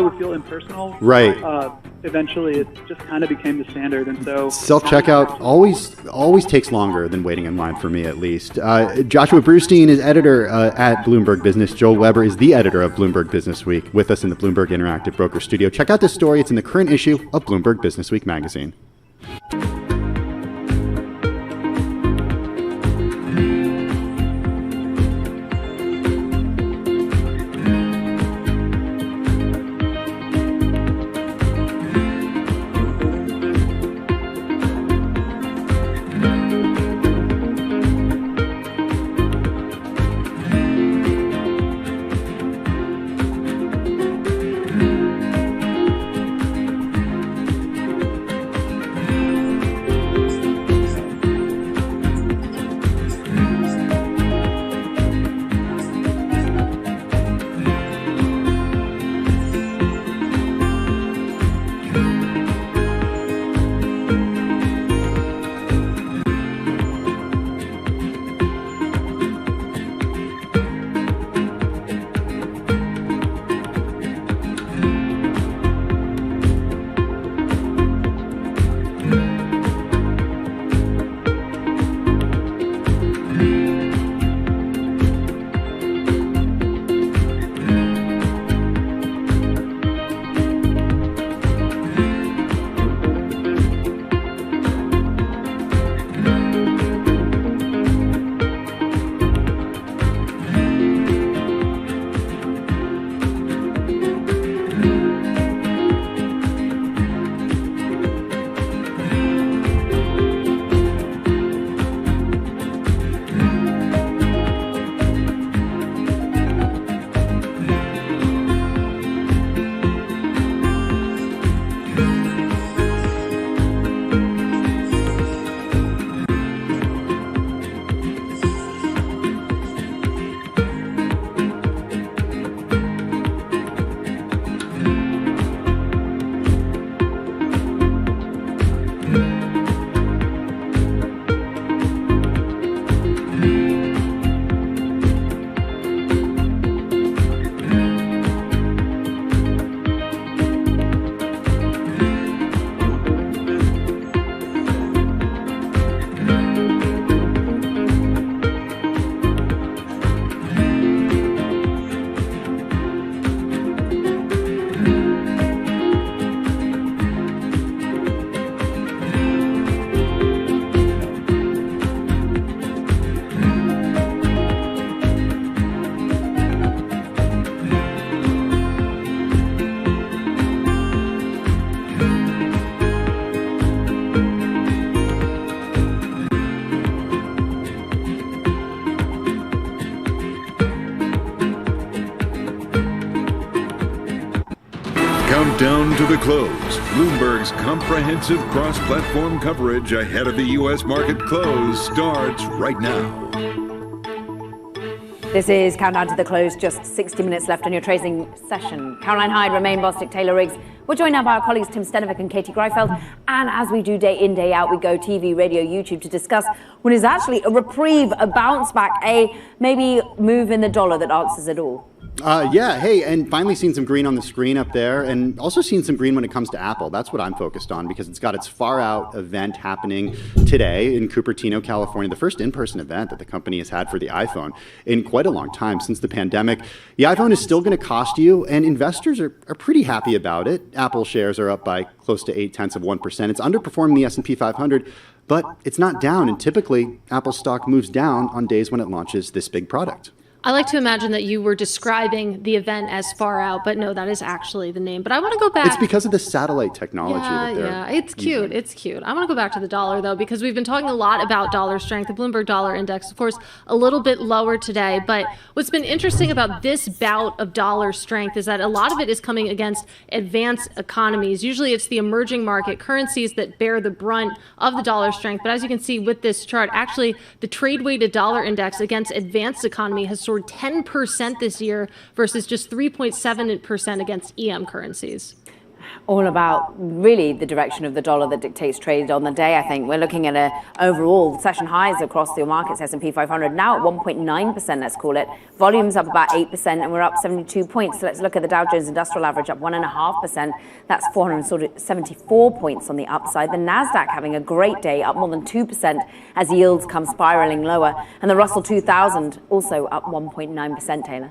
would feel impersonal. Right. Eventually, it just kind of became the standard, and so self-checkout always takes longer than waiting in line, for me at least. Joshua Brustein is editor at Bloomberg Business. Joel Weber is the editor of Bloomberg Business Week, with us in the Bloomberg Interactive Broker Studio. Check out this story; it's in the current issue of Bloomberg Business Week magazine. Countdown to the close. Bloomberg's comprehensive cross-platform coverage ahead of the U.S. market close starts right now. This is Countdown to the Close, just 60 minutes left on your trading session. Caroline Hyde, Romain Bostic, Taylor Riggs. We're joined now by our colleagues Tim Stenovic and Katie Greifeld. And as we do day in, day out, we go TV, radio, YouTube to discuss what is actually a reprieve, a bounce back, a maybe move in the dollar that answers it all. And finally seen some green on the screen up there, and also seen some green when it comes to Apple. That's what I'm focused on, because it's got its Far Out event happening today in Cupertino, California, the first in-person event that the company has had for the iPhone in quite a long time, since the pandemic. The iPhone is still going to cost you, and investors are pretty happy about it. Apple shares are up by close to 0.8%. It's underperforming the S&P 500, but it's not down, and typically Apple stock moves down on days when it launches this big product. I like to imagine that you were describing the event as Far Out, but no, that is actually the name. But I want to go back. It's because of the satellite technology that they're it's cute. using. It's cute. I want to go back to the dollar, though, because we've been talking a lot about dollar strength. The Bloomberg Dollar Index, of course, a little bit lower today. But what's been interesting about this bout of dollar strength is that a lot of it is coming against advanced economies. Usually it's the emerging market currencies that bear the brunt of the dollar strength. But as you can see with this chart, actually, the trade-weighted dollar index against advanced economy has soared 10% this year versus just 3.7% against EM currencies. All about really the direction of the dollar that dictates trade on the day. I think we're looking at overall session highs across the markets, S&P 500 now at 1.9%, let's call it. Volumes up about 8%, and we're up 72 points. So let's look at the Dow Jones Industrial Average up 1.5%. That's 474 points on the upside. The Nasdaq having a great day, up more than 2% as yields come spiraling lower, and the Russell 2000 also up 1.9%. Taylor.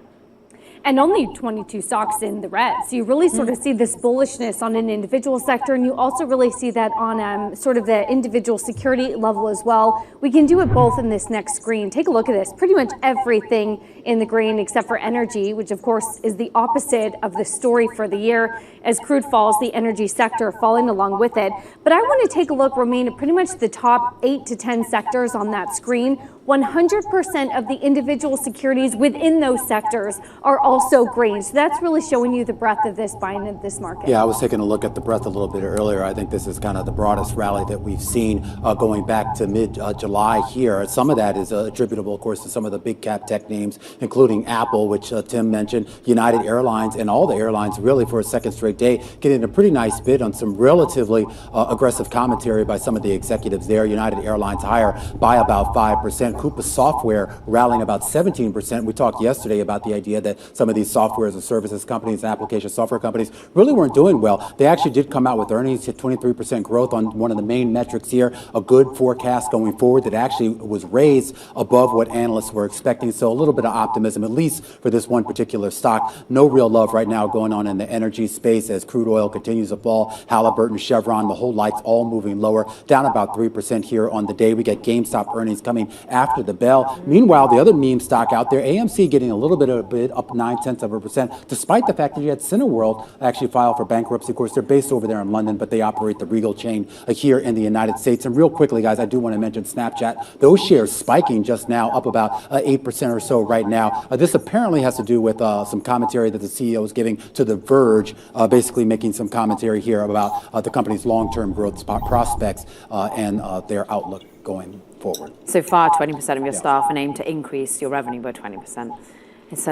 And only 22 stocks in the red. So you really sort of see this bullishness on an individual sector, and you also really see that on sort of the individual security level as well. We can do it both in this next screen. Take a look at this. Pretty much everything in the green except for energy, which of course is the opposite of the story for the year. As crude falls, the energy sector falling along with it. But I want to take a look, Romain, at pretty much the top 8 to 10 sectors on that screen. 100% of the individual securities within those sectors are also green. So that's really showing you the breadth of this buying of this market. Yeah, I was taking a look at the breadth a little bit earlier. I think this is kind of the broadest rally that we've seen going back to mid-July here. Some of that is attributable, of course, to some of the big cap tech names, including Apple, which Tim mentioned, United Airlines, and all the airlines really for a second straight day, getting a pretty nice bid on some relatively aggressive commentary by some of the executives there. United Airlines higher by about 5%. Coupa Software rallying about 17%. We talked yesterday about the idea that some of these software as a services companies and application software companies really weren't doing well. They actually did come out with earnings, hit 23% growth on one of the main metrics here, a good forecast going forward that actually was raised above what analysts were expecting. So a little bit of optimism, at least for this one particular stock. No real love right now going on in the energy space as crude oil continues to fall. Halliburton, Chevron, the whole light's all moving lower, down about 3% here on the day. We get GameStop earnings coming after the bell. Meanwhile, the other meme stock out there, AMC getting a little bit of a bid, up 0.9%, despite the fact that you had Cineworld actually file for bankruptcy. Of course, they're based over there in London, but they operate the Regal chain here in the United States. And real quickly, guys, I do want to mention Snapchat. Those shares spiking just now, up about 8% or so right now. This apparently has to do with some commentary that the CEO is giving to The Verge, basically making some commentary here about the company's long-term growth prospects and their outlook going forward. So far, 20% of your staff and aim to increase your revenue by 20%. It's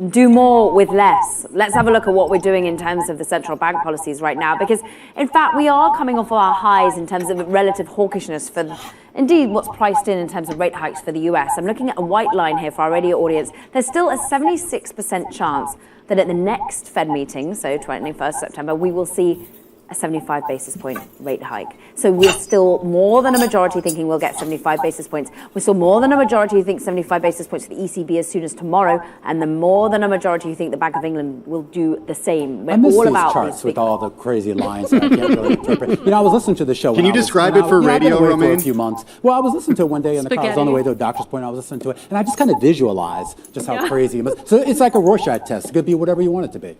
do more with less. Let's have a look at what we're doing in terms of the central bank policies right now, because in fact we are coming off our highs in terms of relative hawkishness for indeed what's priced in terms of rate hikes for the US. I'm looking at a white line here for our radio audience. There's still a 76% chance that at the next Fed meeting, so 21st September, we will see a 75 basis point rate hike. So we're still more than a majority thinking we'll get 75 basis points. We're still more than a majority who think 75 basis points for the ECB as soon as tomorrow, and the more than a majority who think the Bank of England will do the same. We're I miss all these about charts with all the crazy lines that I can't really interpret. You know, I was listening to the show. Can you describe it for radio, Romain? For a few months. Well, I was listening to it one day in the car. I was on the way to a doctor's appointment. I was listening to it, and I just kind of visualized just how crazy it was. So it's like a Rorschach test. It could be whatever you want it to be.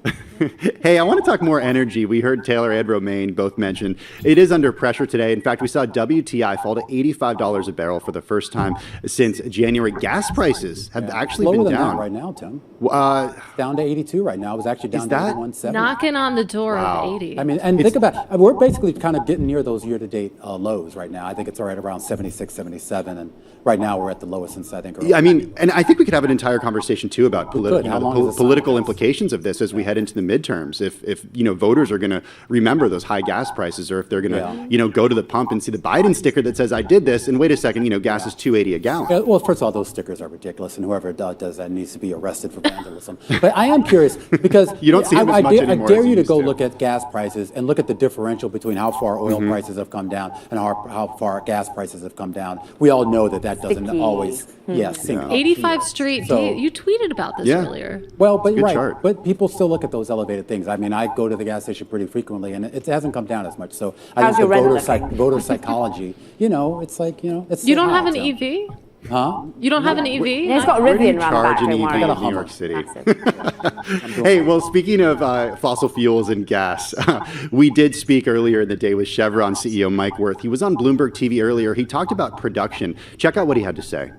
Hey, I want to talk more energy. We heard Taylor Edbro Romaine both mentioned, it is under pressure today. In fact, we saw WTI fall to $85 a barrel for the first time since January. Gas prices have actually Lower been than down that right now, Tim. Down to 82 right now. It was actually down to 81.70. Knocking on the door of 80. I mean, and think about it. We're basically kind of getting near those year-to-date lows right now. I think it's right around 76, 77, and right now we're at the lowest since I think. Yeah, I mean, and I think we could have an entire conversation too about How long does this political implications of this as we head into the midterms. If voters are going to remember those high gas prices, or if they're going to go to the pump and see the Biden sticker that says I did this, and wait a second, gas is $2.80 a gallon. Well, first of all, those stickers are ridiculous, and whoever does that needs to be arrested for vandalism. But I am curious because you don't see them as much anymore I dare as you you to used go to. look at gas prices and look at the differential between how far oil Mhm. prices have come down and how far gas prices have come down. We all know that doesn't Sticky. always, sync up. 85 straight. So- You tweeted about this earlier. Well, but Good right, chart. but people still look at those elevated things. I mean, I go to the gas station pretty frequently, and it hasn't come down as much. So I How's think your the rent voter psychology, it's like it's You don't high, have an so. EV? Huh? You don't have an EV? He's got a Where do you Rivian round the charge back, an don't EV worry. in New York City? Hey, well, speaking of fossil fuels and gas, we did speak earlier in the day with Chevron CEO Mike Wirth. He was on Bloomberg TV earlier. He talked about production. Check out what he had to say.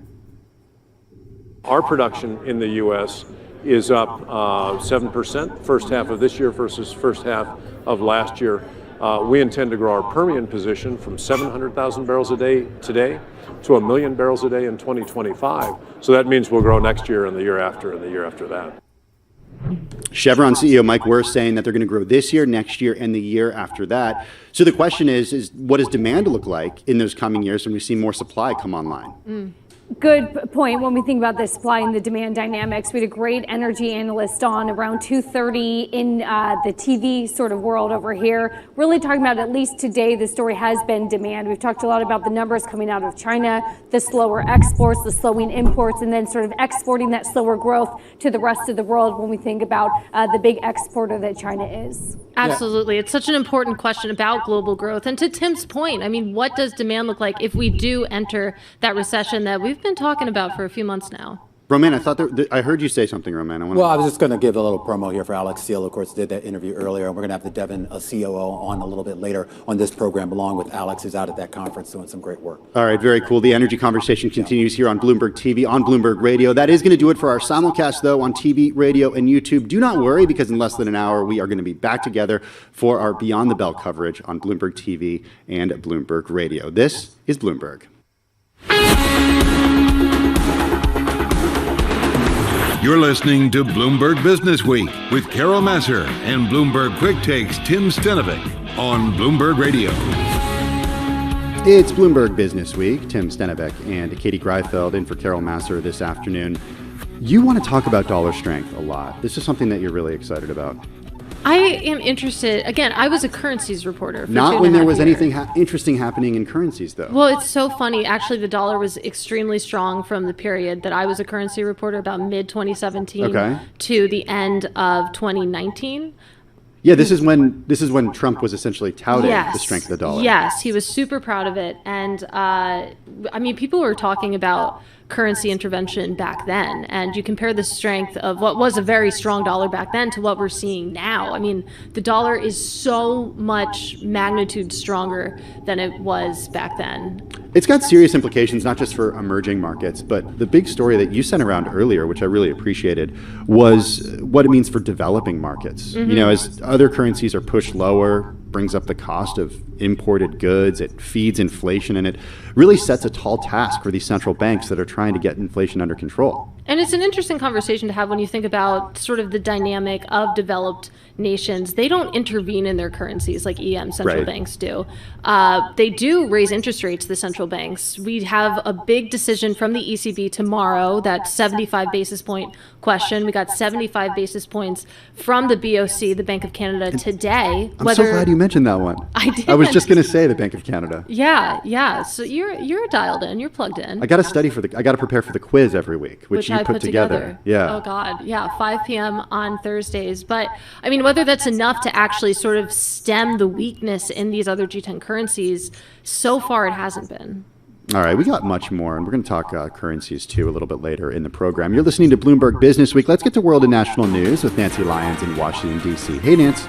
Our production in the U.S. is up 7% first half of this year versus first half of last year. We intend to grow our Permian position from 700,000 barrels a day today to 1 million barrels a day in 2025. So that means we'll grow next year and the year after and the year after that. Chevron CEO Mike Wirth saying that they're going to grow this year, next year, and the year after that. So the question is what does demand look like in those coming years when we see more supply come online? Good point when we think about the supply and the demand dynamics. We had a great energy analyst on around 2:30 in the TV sort of world over here, really talking about, at least today, the story has been demand. We've talked a lot about the numbers coming out of China, the slower exports, the slowing imports, and then sort of exporting that slower growth to the rest of the world when we think about the big exporter that China is. Absolutely. It's such an important question about global growth. And to Tim's point, I mean, what does demand look like if we do enter that recession that we've been talking about for a few months now? Romaine, I thought I heard you say something, Romaine. Well, I was just going to give a little promo here for Alex Steele. Of course, did that interview earlier, and we're going to have the Devon COO on a little bit later on this program, along with Alex, who's out at that conference doing some great work. All right, very cool. The energy conversation continues here on Bloomberg TV, on Bloomberg Radio. That is going to do it for our simulcast, though, on TV, radio, and YouTube. Do not worry, because in less than an hour, we are going to be back together for our Beyond the Bell coverage on Bloomberg TV and Bloomberg Radio. This is Bloomberg. You're listening to Bloomberg Business Week with Carol Massar and Bloomberg Quick Takes Tim Stenovec on Bloomberg Radio. It's Bloomberg Business Week. Tim Stenovec and Katie Greifeld in for Carol Massar this afternoon. You want to talk about dollar strength a lot. This is something that you're really excited about. I am interested. Again, I was a currencies reporter. For Not 2.5 when there was years. anything interesting happening in currencies, though. Well, it's so funny. Actually, the dollar was extremely strong from the period that I was a currency reporter, about mid-2017 Okay. to the end of 2019. Yeah, this is when Trump was essentially touting the strength of the dollar. Yes, he was super proud of it. And I mean, people were talking about currency intervention back then. And you compare the strength of what was a very strong dollar back then to what we're seeing now. I mean, the dollar is so much magnitude stronger than it was back then. It's got serious implications, not just for emerging markets, but the big story that you sent around earlier, which I really appreciated, was what it means for developing markets. Mhm. You know, as other currencies are pushed lower, brings up the cost of imported goods, it feeds inflation, and it really sets a tall task for these central banks that are trying to get inflation under control. And it's an interesting conversation to have when you think about sort of the dynamic of developed nations. They don't intervene in their currencies like EM central Right. banks do. They do raise interest rates, the central banks. We have a big decision from the ECB tomorrow, that 75 basis point question. We got 75 basis points from the BOC, the Bank of Canada, today. I'm so glad you mentioned that one. I did. I was just going to say the Bank of Canada. Yeah. So you're dialed in. You're plugged in. I got to prepare for the quiz every week, which you I put together. Yeah. Oh God. Yeah. 5 p.m. on Thursdays. But I mean, whether that's enough to actually sort of stem the weakness in these other G10 currencies, so far it hasn't been. All right, we got much more, and we're going to talk currencies too a little bit later in the program. You're listening to Bloomberg Business Week. Let's get to world and national news with Nancy Lyons in Washington, D.C. Hey, Nance.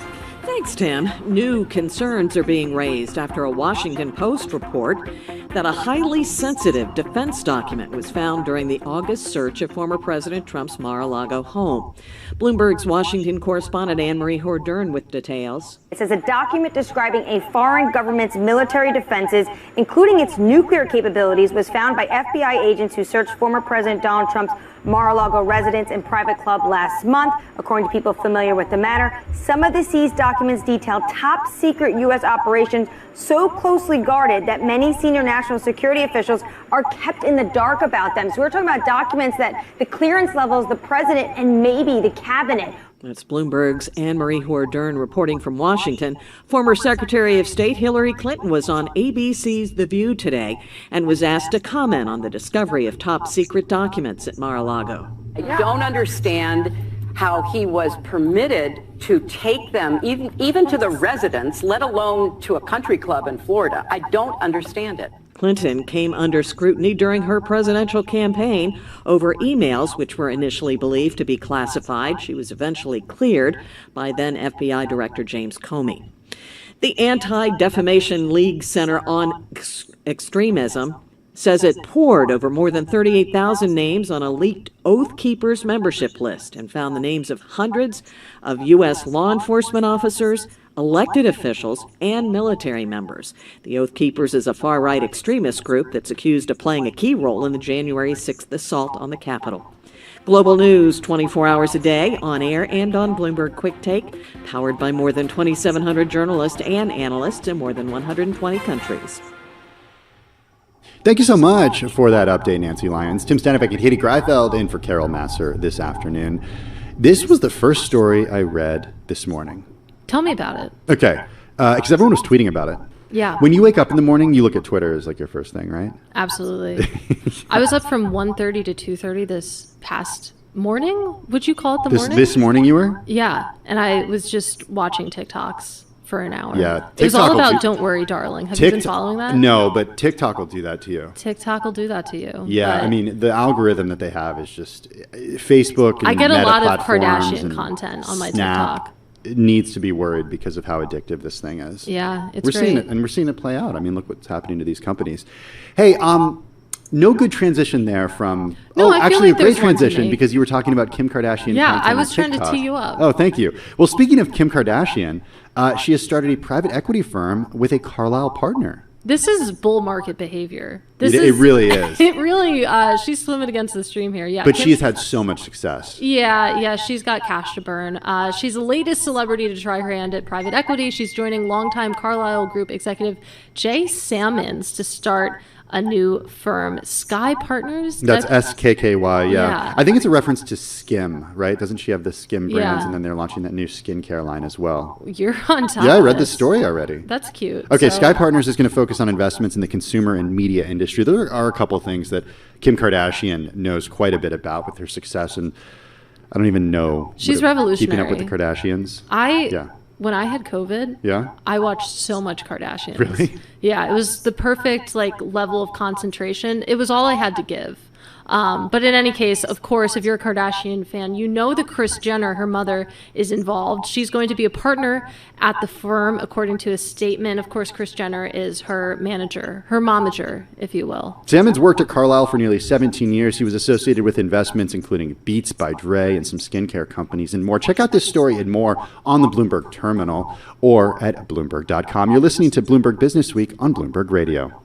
Thanks, Tim. New concerns are being raised after a Washington Post report that a highly sensitive defense document was found during the August search of former President Trump's Mar-a-Lago home. Bloomberg's Washington correspondent Anne-Marie Hordern with details. It says a document describing a foreign government's military defenses, including its nuclear capabilities, was found by FBI agents who searched former President Donald Trump's Mar-a-Lago residence and private club last month. According to people familiar with the matter, some of the seized documents detail top secret U.S. operations so closely guarded that many senior national security officials are kept in the dark about them. So we're talking about documents that the clearance levels, the president and maybe the cabinet. That's Bloomberg's Anne-Marie Hordern reporting from Washington. Former Secretary of State Hillary Clinton was on ABC's The View today and was asked to comment on the discovery of top-secret documents at Mar-a-Lago. I don't understand how he was permitted to take them even to the residence, let alone to a country club in Florida. I don't understand it. Clinton came under scrutiny during her presidential campaign over emails which were initially believed to be classified. She was eventually cleared by then FBI Director James Comey. The Anti-Defamation League Center on Extremism says it pored over more than 38,000 names on a leaked Oath Keepers membership list and found the names of hundreds of U.S. law enforcement officers, elected officials, and military members. The Oath Keepers is a far-right extremist group that's accused of playing a key role in the January 6th assault on the Capitol. Global news 24 hours a day, on air and on Bloomberg Quick Take, powered by more than 2,700 journalists and analysts in more than 120 countries. Thank you so much for that update, Nancy Lyons. Tim Stenavec and Katie Greifeld in for Carol Masser this afternoon. This was the first story I read this morning. Tell me about it. Okay, because everyone was tweeting about it. Yeah. When you wake up in the morning, you look at Twitter as like your first thing, right? Absolutely. I was up from 1:30 to 2:30 this past morning. Would you call it the morning? This morning you were? Yeah, and I was just watching TikToks for an hour. Yeah. It was all about Don't Worry, Darling. Have you been following that? No, but TikTok will do that to you. TikTok will do that to you. Yeah, I mean, the algorithm that they have is just Facebook and I get a Meta lot of platforms Kardashian and content on my Snap. TikTok. It needs to be worried because of how addictive this thing is. Yeah, it's we're great. seeing it, and we're seeing it play out. I mean, look what's happening to these companies. Hey, no good transition there from. No, I feel actually, like a great there's one to transition make. because you were talking about Kim Kardashian. Yeah, content I on was trying to TikTok. tee you up. Oh, thank you. Well, speaking of Kim Kardashian, she has started a private equity firm with a Carlyle partner. This is bull market behavior. It really is. It really, she's swimming against the stream here. Yeah, But Kim- she's had so much success. Yeah, she's got cash to burn. She's the latest celebrity to try her hand at private equity. She's joining longtime Carlyle Group executive Jay Sammons to start a new firm, Sky Partners. That's SKKY, Yeah. I think it's a reference to Skim, right? Doesn't she have the Skim brands, Yeah. and then they're launching that new skincare line as well? You're on top. Yeah, I of read the this. story already. That's cute. Okay, So- Sky Partners is going to focus on investments in the consumer and media industry. There are a couple of things that Kim Kardashian knows quite a bit about with her success, and I don't even know. She's Keeping up with revolutionary. the Kardashians. When I had COVID, Yeah? I watched so much Kardashians. Really? Yeah, it was the perfect level of concentration. It was all I had to give. But in any case, of course, if you're a Kardashian fan, you know that Kris Jenner, her mother, is involved. She's going to be a partner at the firm, according to a statement. Of course, Kris Jenner is her manager, her momager, if you will. Sammons worked at Carlyle for nearly 17 years. He was associated with investments including Beats by Dre and some skincare companies and more. Check out this story and more on the Bloomberg Terminal or at Bloomberg.com. You're listening to Bloomberg Business Week on Bloomberg Radio.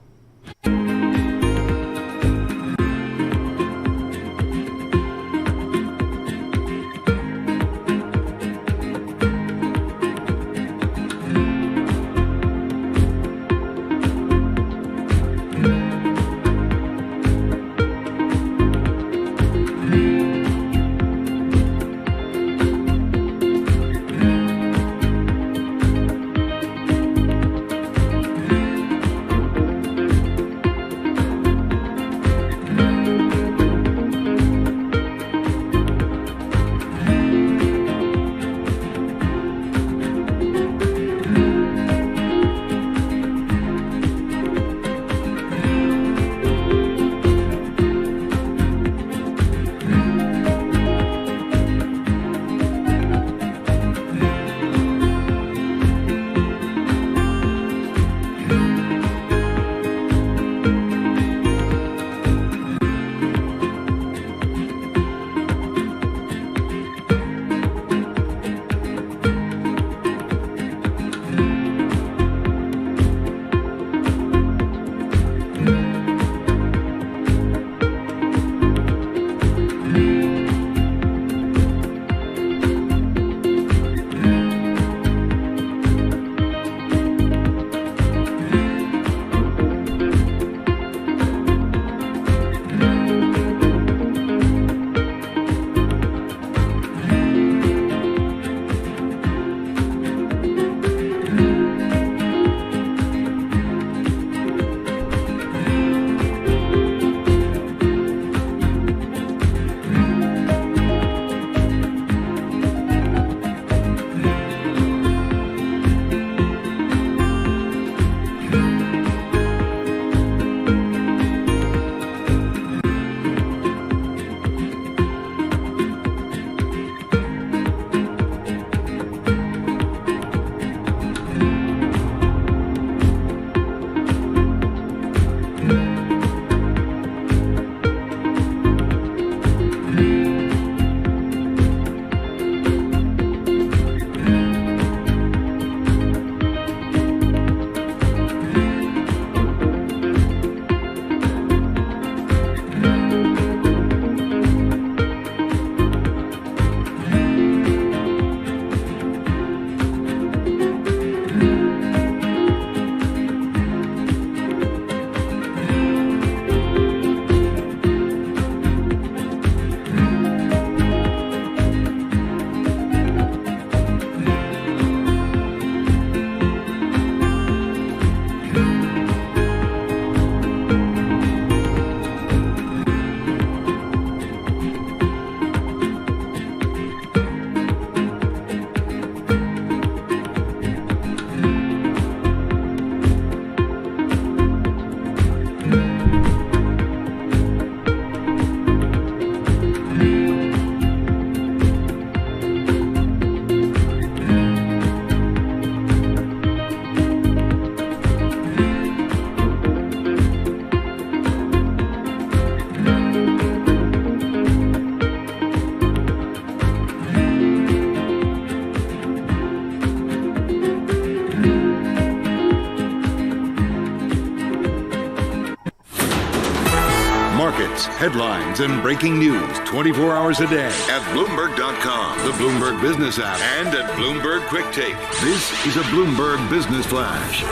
markets, headlines, and breaking news 24 hours a day at Bloomberg.com, the Bloomberg Business app, and at Bloomberg Quick Take. This is a Bloomberg Business Flash.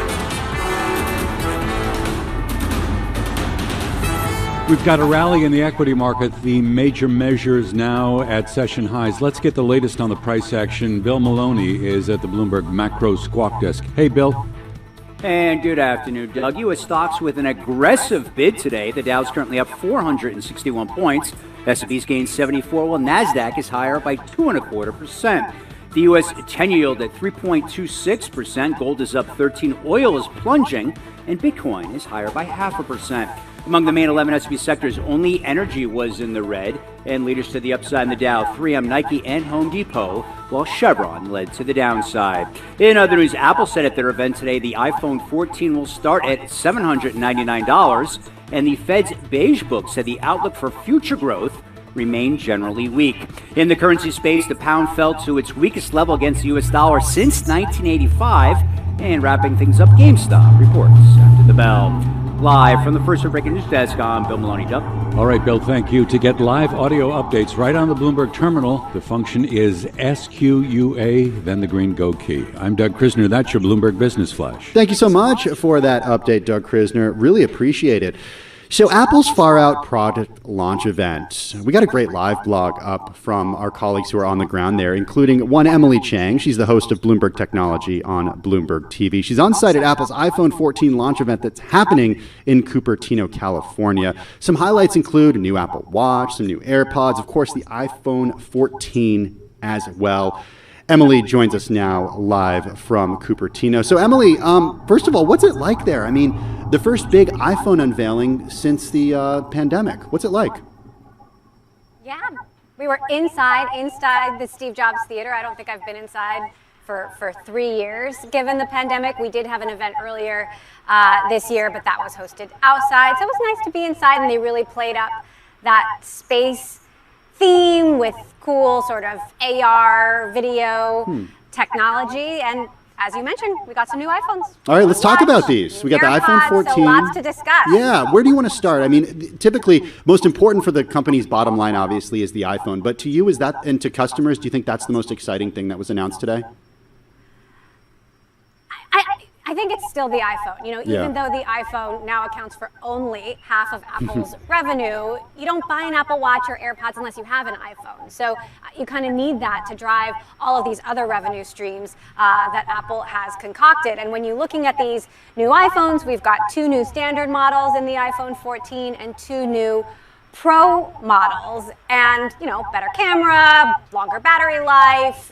We've got a rally in the equity market. The major measures now at session highs. Let's get the latest on the price action. Bill Maloney is at the Bloomberg Macro Squawk Desk. Hey, Bill. And good afternoon, Doug. U.S. stocks with an aggressive bid today. The Dow's currently up 461 points. S&P's gained 74, while NASDAQ is higher by 2.25%. The U.S. 10-year yield at 3.26%. Gold is up 13. Oil is plunging, and Bitcoin is higher by 0.5%. Among the main 11 S&P sectors, only energy was in the red, and leaders to the upside in the Dow, 3M, Nike, and Home Depot, while Chevron led to the downside. In other news, Apple said at their event today the iPhone 14 will start at $799, and the Fed's Beige Book said the outlook for future growth remained generally weak. In the currency space, the pound fell to its weakest level against the U.S. dollar since 1985, and wrapping things up, GameStop reports after the bell. Live from the First Breaking News Desk, I'm Bill Maloney. Doug. All right, Bill, thank you. To get live audio updates right on the Bloomberg terminal, the function is SQUA, then the green Go key. I'm Doug Krisner. That's your Bloomberg Business Flash. Thank you so much for that update, Doug Krisner. Really appreciate it. So Apple's Far Out product launch event. We got a great live blog up from our colleagues who are on the ground there, including one Emily Chang. She's the host of Bloomberg Technology on Bloomberg TV. She's on site at Apple's iPhone 14 launch event that's happening in Cupertino, California. Some highlights include a new Apple Watch, some new AirPods, of course, the iPhone 14 as well. Emily joins us now live from Cupertino. So Emily, first of all, what's it like there? I mean, the first big iPhone unveiling since the pandemic. What's it like? Yeah, we were inside the Steve Jobs Theater. I don't think I've been inside for 3 years. Given the pandemic, we did have an event earlier this year, but that was hosted outside. So it was nice to be inside, and they really played up that space theme with cool sort of AR video technology. And as you mentioned, we got some new iPhones. All right, let's talk about these. We got the iPhone 14. So lots to discuss. Yeah, where do you want to start? I mean, typically, most important for the company's bottom line, obviously, is the iPhone. But to you, is that, and to customers, do you think that's the most exciting thing that was announced today? I think it's still the iPhone. You know, even though the iPhone now accounts for only half of Apple's revenue, you don't buy an Apple Watch or AirPods unless you have an iPhone. So you kind of need that to drive all of these other revenue streams that Apple has concocted. And when you're looking at these new iPhones, we've got 2 new standard models in the iPhone 14 and 2 new Pro models, and better camera, longer battery life,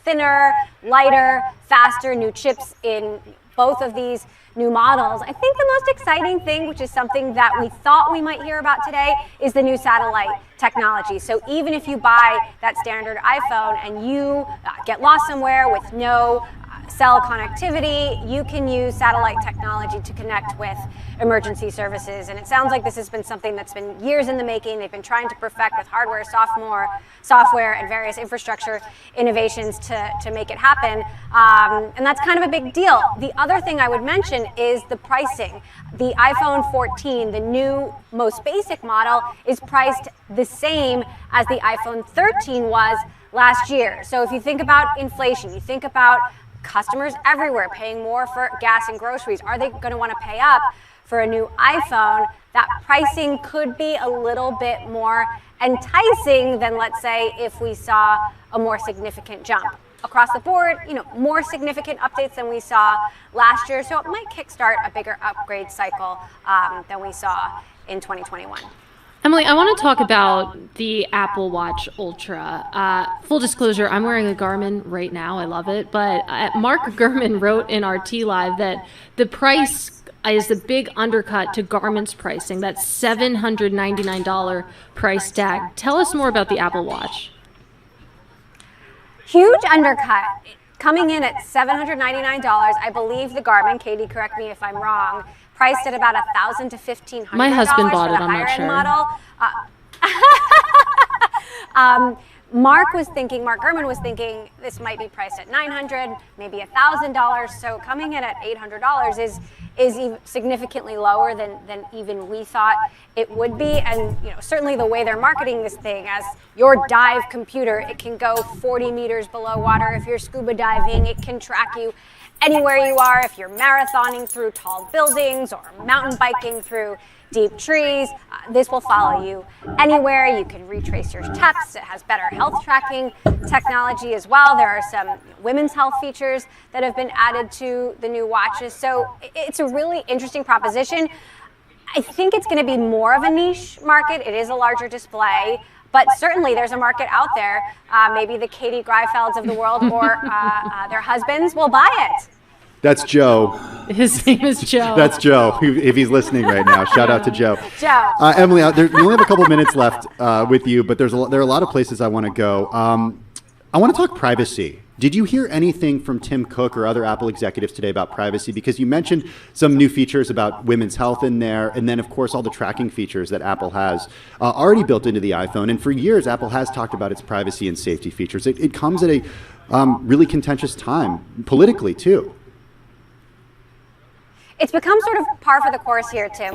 thinner, lighter, faster, new chips in both of these new models. I think the most exciting thing, which is something that we thought we might hear about today, is the new satellite technology. So even if you buy that standard iPhone and you get lost somewhere with no cell connectivity, you can use satellite technology to connect with emergency services. And it sounds like this has been something that's been years in the making. They've been trying to perfect with hardware, software, and various infrastructure innovations to make it happen. And that's kind of a big deal. The other thing I would mention is the pricing. The iPhone 14, the new, most basic model, is priced the same as the iPhone 13 was last year. So if you think about inflation, you think about customers everywhere paying more for gas and groceries. Are they going to want to pay up for a new iPhone? That pricing could be a little bit more enticing than, let's say, if we saw a more significant jump. Across the board, more significant updates than we saw last year. So it might kickstart a bigger upgrade cycle than we saw in 2021. Emily, I want to talk about the Apple Watch Ultra. Full disclosure, I'm wearing a Garmin right now. I love it. But Mark Gurman wrote in our T-Live that the price is a big undercut to Garmin's pricing, that $799 price tag. Tell us more about the Apple Watch. Huge undercut. Coming in at $799, I believe the Garmin, Katie, correct me if I'm wrong, priced at about $1,000 to $1,500. My husband bought it, I'm not higher-end sure. Model. Mark Gurman was thinking this might be priced at $900, maybe $1,000. So coming in at $800 is significantly lower than even we thought it would be. And certainly the way they're marketing this thing as your dive computer, it can go 40 meters below water. If you're scuba diving, it can track you anywhere you are. If you're marathoning through tall buildings or mountain biking through deep trees, this will follow you anywhere. You can retrace your steps. It has better health tracking technology as well. There are some women's health features that have been added to the new watches. So it's a really interesting proposition. I think it's going to be more of a niche market. It is a larger display, but certainly there's a market out there. Maybe the Katie Greifelds of the world or their husbands will buy it. That's Joe. His name is Joe. That's Joe, if he's listening right now. Shout out to Joe. Joe. Emily, we only have a couple minutes left with you, but there are a lot of places I want to go. I want to talk privacy. Did you hear anything from Tim Cook or other Apple executives today about privacy? Because you mentioned some new features about women's health in there, and then, of course, all the tracking features that Apple has already built into the iPhone. And for years, Apple has talked about its privacy and safety features. It comes at a really contentious time, politically, too. It's become sort of par for the course here, Tim.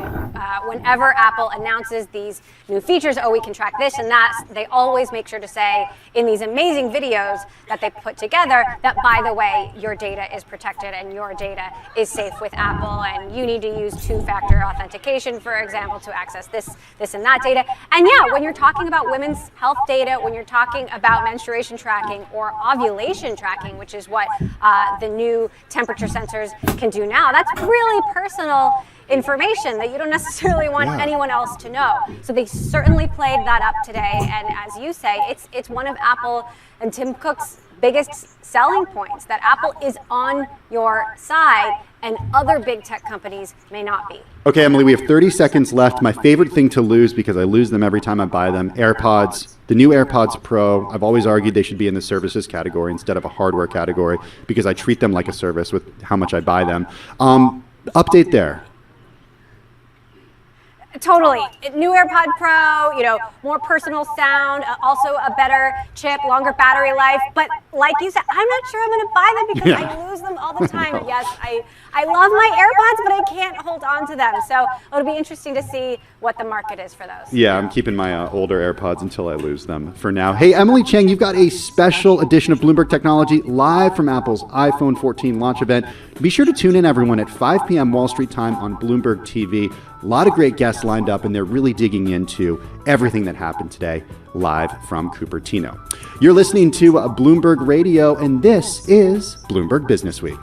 Whenever Apple announces these new features, we can track this and that, they always make sure to say in these amazing videos that they put together that, by the way, your data is protected and your data is safe with Apple, and you need to use two-factor authentication, for example, to access this and that data. And yeah, when you're talking about women's health data, when you're talking about menstruation tracking or ovulation tracking, which is what the new temperature sensors can do now, that's really personal information that you don't necessarily want anyone else to know. So they certainly played that up today, and as you say, it's one of Apple and Tim Cook's biggest selling points, that Apple is on your side and other big tech companies may not be. Okay, Emily, we have 30 seconds left. My favorite thing to lose, because I lose them every time I buy them, AirPods. The new AirPods Pro, I've always argued they should be in the services category instead of a hardware category, because I treat them like a service with how much I buy them. Update there. Totally. New AirPod Pro, more personal sound, also a better chip, longer battery life. But like you said, I'm not sure I'm going to buy them because I lose them all the time. Yes, I love my AirPods, but I can't hold on to them. So it'll be interesting to see what the market is for those. Yeah, I'm keeping my older AirPods until I lose them for now. Hey, Emily Chang, you've got a special edition of Bloomberg Technology live from Apple's iPhone 14 launch event. Be sure to tune in, everyone, at 5 p.m. Wall Street time on Bloomberg TV. A lot of great guests lined up, and they're really digging into everything that happened today, live from Cupertino. You're listening to Bloomberg Radio, and this is Bloomberg Business Week.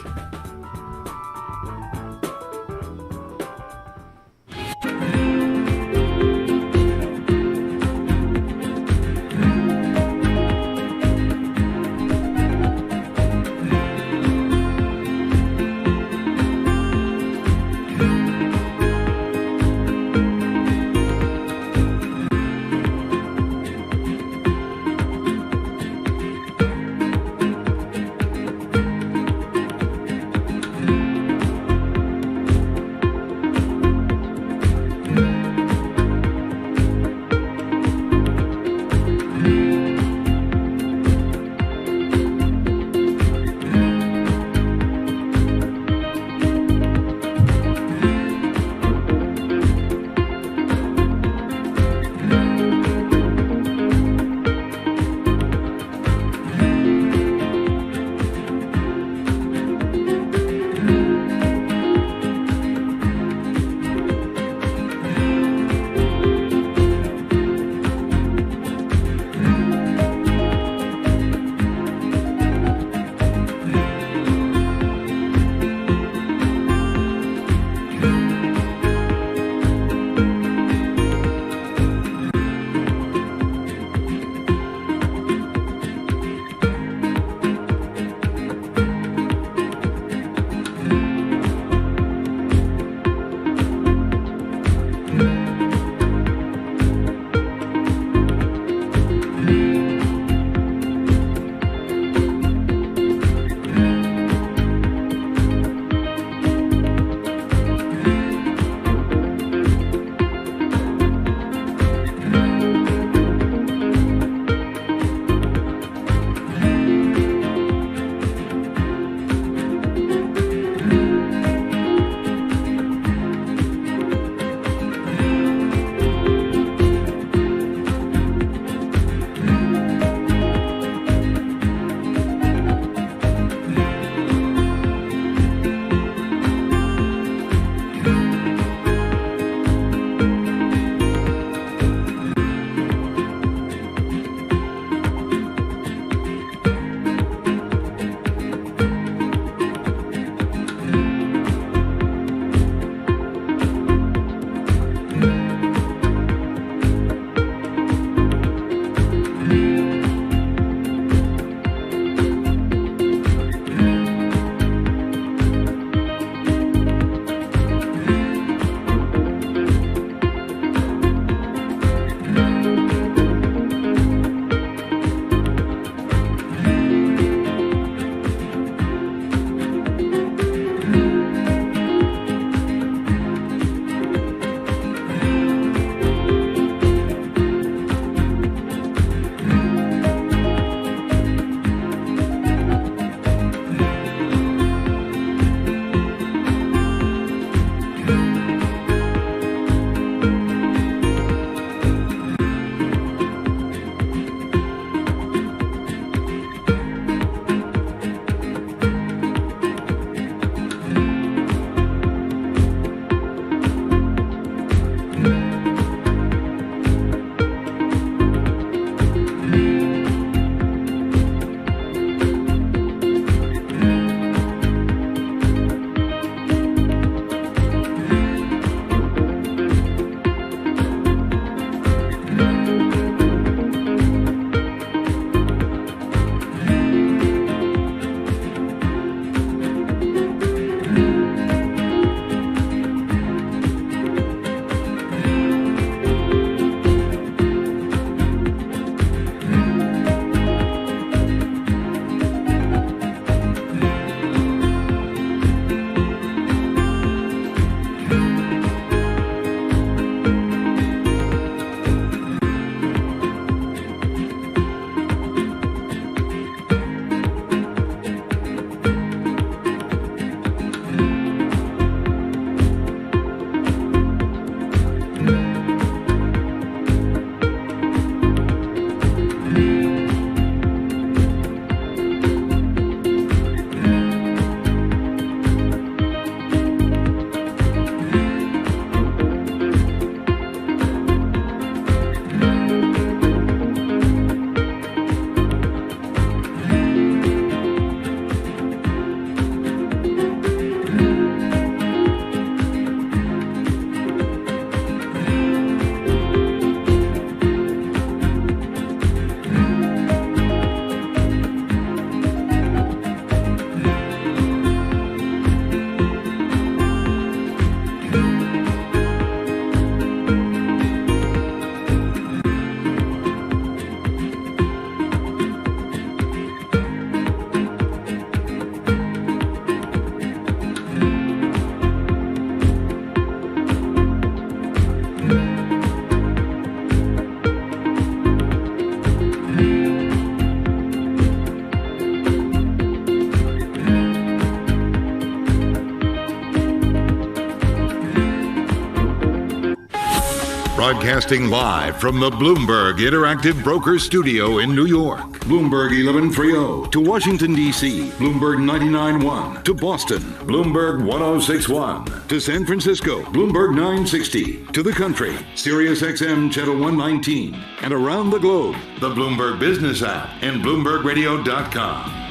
Broadcasting live from the Bloomberg Interactive Brokers Studio in New York. Bloomberg 1130 to Washington, D.C. Bloomberg 99.1 to Boston. Bloomberg 106.1 to San Francisco. Bloomberg 960 to the country. Sirius XM Channel 119. And around the globe, the Bloomberg Business app and BloombergRadio.com.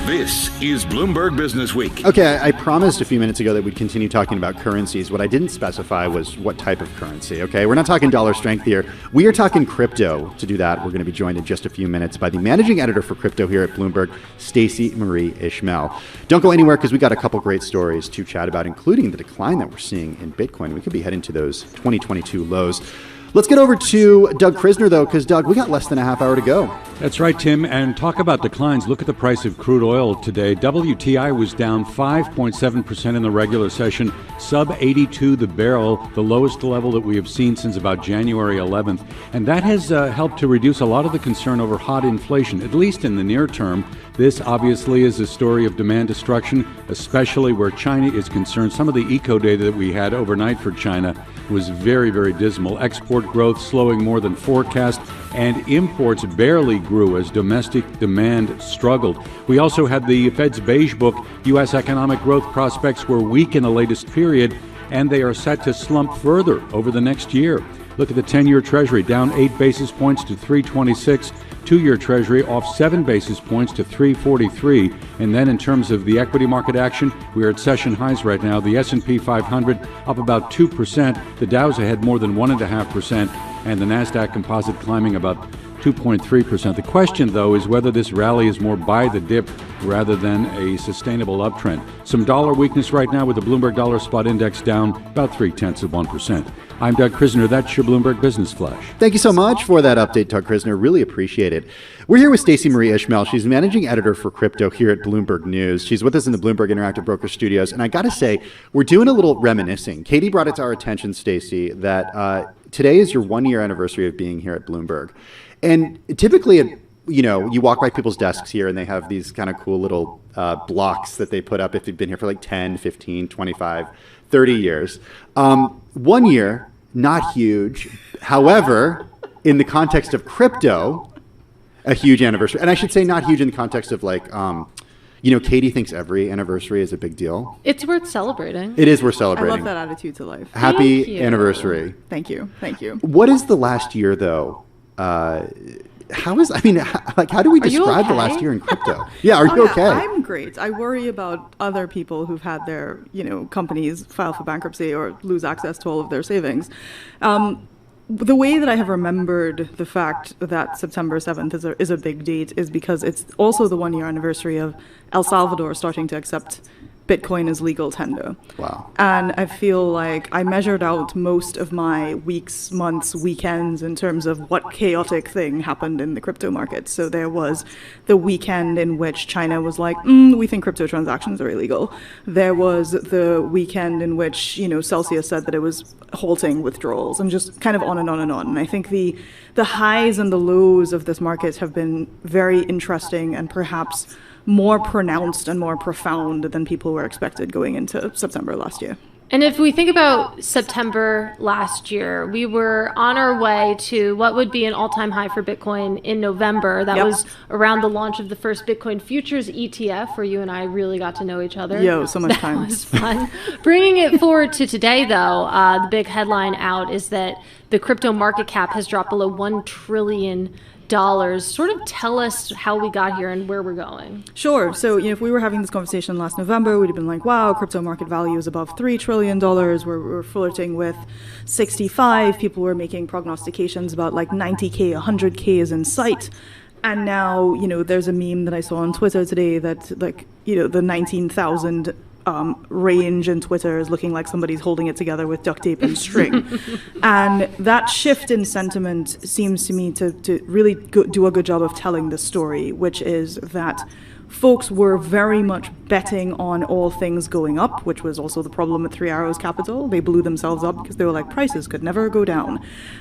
This is Bloomberg Business Week. Okay, I promised a few minutes ago that we'd continue talking about currencies. What I didn't specify was what type of currency, okay? We're not talking dollar strength here. We are talking crypto. To do that, we're going to be joined in just a few minutes by the managing editor for crypto here at Bloomberg, Stacey Marie Ishmael. Don't go anywhere because we got a couple great stories to chat about, including the decline that we're seeing in Bitcoin. We could be heading to those 2022 lows. Let's get over to Doug Krisner, though, because, Doug, we got less than a half hour to go. That's right, Tim. And talk about declines. Look at the price of crude oil today. WTI was down 5.7% in the regular session, sub 82 the barrel, the lowest level that we have seen since about January 11th. And that has helped to reduce a lot of the concern over hot inflation, at least in the near term. This obviously is a story of demand destruction, especially where China is concerned. Some of the eco data that we had overnight for China was very, very dismal. Export growth slowing more than forecast, and imports barely grew as domestic demand struggled. We also had the Fed's Beige Book. U.S. economic growth prospects were weak in the latest period, and they are set to slump further over the next year. Look at the 10-year Treasury, down 8 basis points to 326. 2-year Treasury off 7 basis points to 343. And then in terms of the equity market action, we're at session highs right now. The S&P 500 up about 2%. The Dow's ahead more than 1.5%. And the NASDAQ composite climbing about 2.3%. The question, though, is whether this rally is more buy the dip rather than a sustainable uptrend. Some dollar weakness right now with the Bloomberg Dollar Spot Index down about 0.3%. I'm Doug Krisner. That's your Bloomberg Business Flash. Thank you so much for that update, Doug Krisner. Really appreciate it. We're here with Stacey Marie Ishmael. She's managing editor for crypto here at Bloomberg News. She's with us in the Bloomberg Interactive Broker Studios. And I got to say, we're doing a little reminiscing. Katie brought it to our attention, Stacey, that today is your 1-year anniversary of being here at Bloomberg. And typically, you walk by people's desks here and they have these kind of cool little blocks that they put up if they've been here for like 10, 15, 25, 30 years. 1 year, not huge. However, in the context of crypto, a huge anniversary. And I should say not huge in the context of like, Katie thinks every anniversary is a big deal. It's worth celebrating. It is worth celebrating. I love that attitude to life. Happy anniversary. Thank you. Thank you. What is the last year, though? How do we describe the last year in crypto? Yeah, are you okay? I'm great. I worry about other people who've had their, companies file for bankruptcy or lose access to all of their savings. The way that I have remembered the fact that September 7th is a big date is because it's also the 1-year anniversary of El Salvador starting to accept Bitcoin as legal tender. Wow. And I feel like I measured out most of my weeks, months, weekends in terms of what chaotic thing happened in the crypto market. So there was the weekend in which China was like, we think crypto transactions are illegal. There was the weekend in which, Celsius said that it was halting withdrawals, and just kind of on and on and on. And I think the highs and the lows of this market have been very interesting and perhaps more pronounced and more profound than people were expected going into September last year. And if we think about September last year, we were on our way to what would be an all-time high for Bitcoin in November. That was around the launch of the first Bitcoin futures ETF, where you and I really got to know each other. So much time. That was fun. Bringing it forward to today, though, the big headline out is that the crypto market cap has dropped below $1 trillion. Sort of tell us how we got here and where we're going. Sure. So, if we were having this conversation last November, we'd have been like, wow, crypto market value is above $3 trillion. We're flirting with 65. People were making prognostications about like 90K, 100K is in sight. And now, there's a meme that I saw on Twitter today that the 19,000 range in Twitter is looking like somebody's holding it together with duct tape and string. And that shift in sentiment seems to me to really do a good job of telling the story, which is that folks were very much betting on all things going up, which was also the problem at Three Arrows Capital. They blew themselves up because they were like, prices could never go down.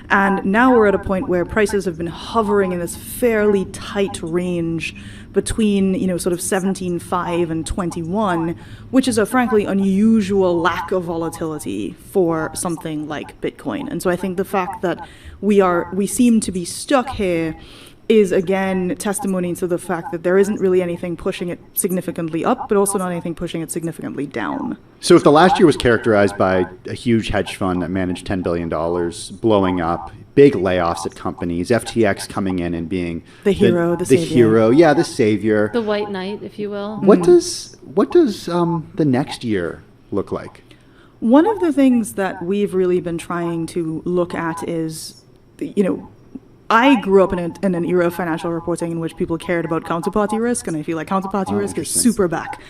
And now we're at a point where prices have been hovering in this fairly tight range between, sort of 17.5 and 21, which is a frankly unusual lack of volatility for something like Bitcoin. And so I think the fact that we seem to be stuck here is again testimony to the fact that there isn't really anything pushing it significantly up, but also not anything pushing it significantly down. So if the last year was characterized by a huge hedge fund that managed $10 billion blowing up, big layoffs at companies, FTX coming in and being the hero, the savior. The savior. The white knight, if you will. What does the next year look like? One of the things that we've really been trying to look at is, I grew up in an era of financial reporting in which people cared about counterparty risk, and I feel like counterparty risk is super back.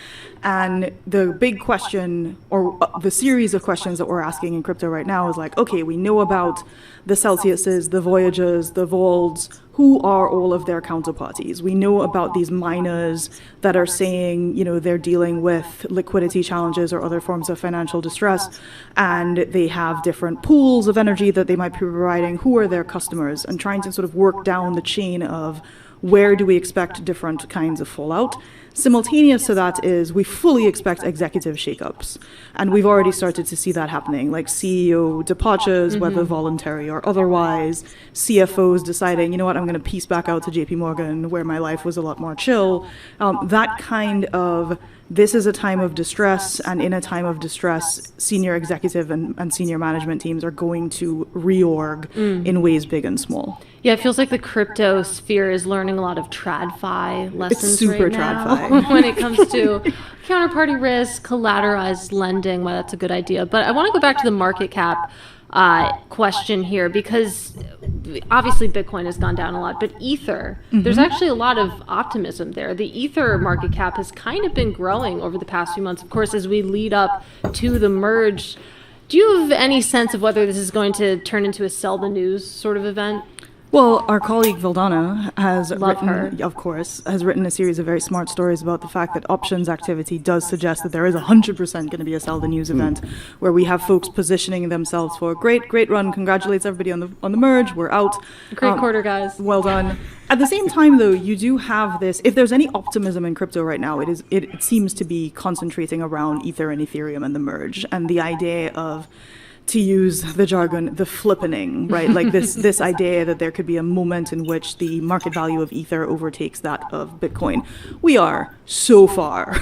And the big question, or the series of questions that we're asking in crypto right now is like, okay, we know about the Celsiuses, the Voyagers, the Volds. Who are all of their counterparties? We know about these miners that are saying, they're dealing with liquidity challenges or other forms of financial distress, and they have different pools of energy that they might be providing. Who are their customers? And trying to sort of work down the chain of where do we expect different kinds of fallout. Simultaneous to that is we fully expect executive shakeups. And we've already started to see that happening, like CEO departures, whether voluntary or otherwise, CFOs deciding, I'm going to piece back out to JP Morgan where my life was a lot more chill. That kind of, this is a time of distress, and in a time of distress, senior executive and senior management teams are going to reorg in ways big and small. Yeah, it feels like the crypto sphere is learning a lot of TradFi lessons it's super right now TradFi. when it comes to counterparty risk, collateralized lending. Well, that's a good idea. But I want to go back to the market cap question here, because obviously Bitcoin has gone down a lot, but Ether, there's actually a lot of optimism there. The Ether market cap has kind of been growing over the past few months, of course, as we lead up to the merge. Do you have any sense of whether this is going to turn into a sell the news sort of event? Well, our colleague Vildana has has written a series of very smart stories about the fact that options activity does suggest that there is 100% going to be a sell the news event, where we have folks positioning themselves for a great run. Congratulates everybody on the merge. We're out. Great quarter, guys. Well done. At the same time, though, you do have this. If there's any optimism in crypto right now, it seems to be concentrating around Ether and Ethereum and the merge, and the idea of, to use the jargon, the flippening, right? Like this idea that there could be a moment in which the market value of Ether overtakes that of Bitcoin. We are so far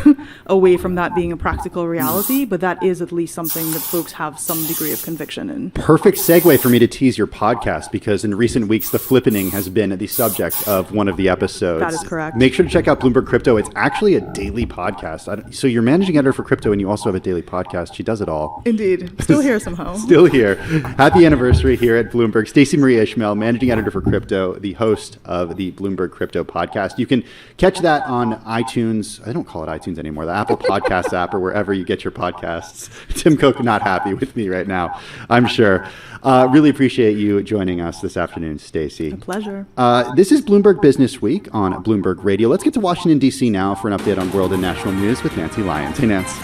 away from that being a practical reality, but that is at least something that folks have some degree of conviction in. Perfect segue for me to tease your podcast, because in recent weeks, the flippening has been the subject of one of the episodes. That is correct. Make sure to check out Bloomberg Crypto. It's actually a daily podcast. So you're managing editor for crypto, and you also have a daily podcast. She does it all. Indeed. Still here somehow. Still here. Happy anniversary here at Bloomberg. Stacey Marie Ishmael, managing editor for crypto, the host of the Bloomberg Crypto podcast. You can catch that on iTunes. I don't call it iTunes anymore. The Apple Podcasts app, or wherever you get your podcasts. Tim Cook not happy with me right now, I'm sure. Really appreciate you joining us this afternoon, Stacey. A pleasure. This is Bloomberg Business Week on Bloomberg Radio. Let's get to Washington, D.C. now for an update on world and national news with Nancy Lyons. Hey, Nance.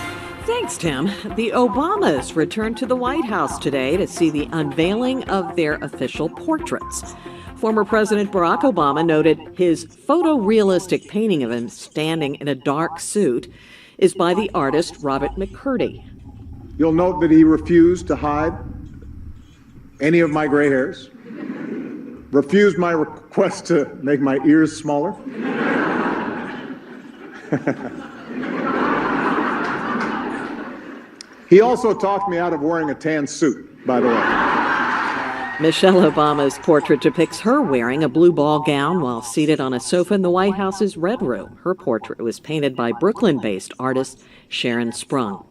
Thanks, Tim. The Obamas returned to the White House today to see the unveiling of their official portraits. Former President Barack Obama noted his photorealistic painting of him standing in a dark suit is by the artist Robert McCurdy. You'll note that he refused to hide any of my gray hairs, refused my request to make my ears smaller. He also talked me out of wearing a tan suit, by the way. Michelle Obama's portrait depicts her wearing a blue ball gown while seated on a sofa in the White House's Red Room. Her portrait was painted by Brooklyn-based artist Sharon Sprung.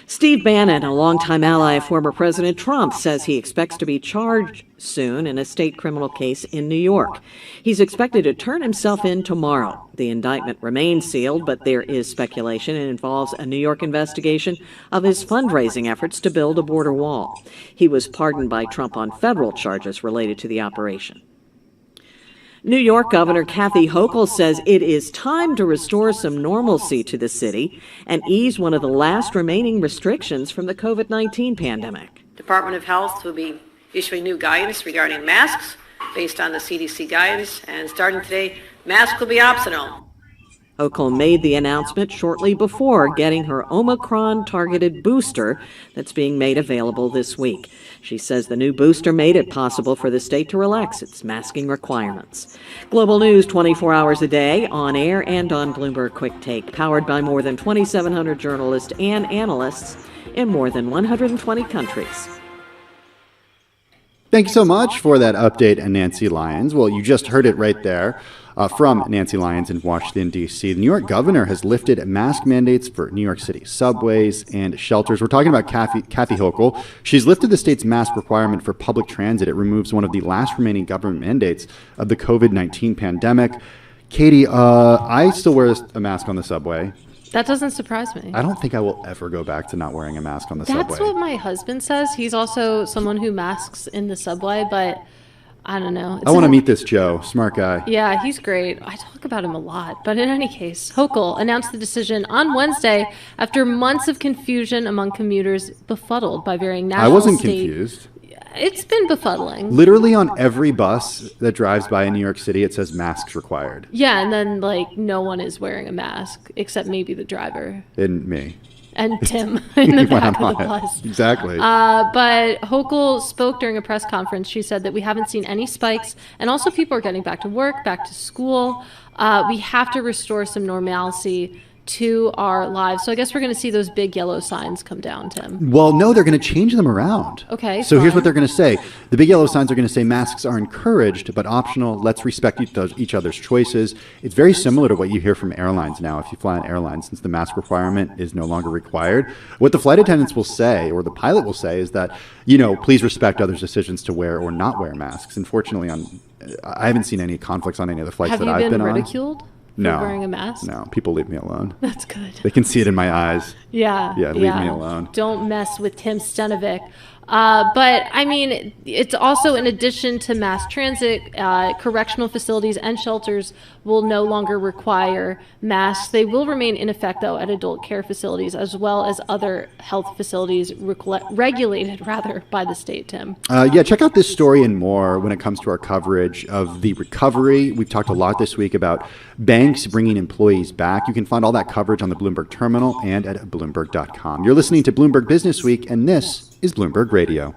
Steve Bannon, a longtime ally of former President Trump, says he expects to be charged soon in a state criminal case in New York. He's expected to turn himself in tomorrow. The indictment remains sealed, but there is speculation it involves a New York investigation of his fundraising efforts to build a border wall. He was pardoned by Trump on federal charges related to the operation. New York Governor Kathy Hochul says it is time to restore some normalcy to the city and ease one of the last remaining restrictions from the COVID-19 pandemic. Department of Health will be issuing new guidance regarding masks based on the CDC guidance, and starting today, masks will be optional. Hochul made the announcement shortly before getting her Omicron-targeted booster that's being made available this week. She says the new booster made it possible for the state to relax its masking requirements. Global news 24 hours a day, on air and on Bloomberg Quick Take, powered by more than 2,700 journalists and analysts in more than 120 countries. Thank you so much for that update, Nancy Lyons. Well, you just heard it right there from Nancy Lyons in Washington, D.C. The New York governor has lifted mask mandates for New York City subways and shelters. We're talking about Kathy Hochul. She's lifted the state's mask requirement for public transit. It removes one of the last remaining government mandates of the COVID-19 pandemic. Katie, I still wear a mask on the subway. That doesn't surprise me. I don't think I will ever go back to not wearing a mask on the subway. That's what my husband says. He's also someone who masks in the subway, but I don't know. I want to meet this Joe, smart guy. Yeah, he's great. I talk about him a lot. But in any case, Hochul announced the decision on Wednesday after months of confusion among commuters befuddled by varying national I wasn't confused. It's been befuddling. Literally on every bus that drives by in New York City, it says masks required. Yeah, and then no one is wearing a mask except maybe the driver. And me. And Tim in the back of the bus. Exactly. But Hochul spoke during a press conference. She said that we haven't seen any spikes, and also people are getting back to work, back to school. We have to restore some normalcy to our lives. So I guess we're going to see those big yellow signs come down, Tim. Well, no, they're going to change them around. Okay. So here's what they're going to say. The big yellow signs are going to say masks are encouraged, but optional. Let's respect each other's choices. It's very similar to what you hear from airlines now. If you fly on airlines, since the mask requirement is no longer required, what the flight attendants will say, or the pilot will say, is that, please respect others' decisions to wear or not wear masks. Unfortunately, I haven't seen any conflicts on any of the flights that I've been on. Have you been ridiculed? No. For wearing a mask? No, people leave me alone. That's good. They can see it in my eyes. Yeah. Yeah, leave me alone. Don't mess with Tim Stenovic. But I mean, it's also in addition to mass transit, correctional facilities and shelters will no longer require masks. They will remain in effect, though, at adult care facilities as well as other health facilities regulated by the state, Tim. Check out this story and more when it comes to our coverage of the recovery. We've talked a lot this week about banks bringing employees back. You can find all that coverage on the Bloomberg Terminal and at Bloomberg.com. You're listening to Bloomberg Business Week, and this is Bloomberg Radio.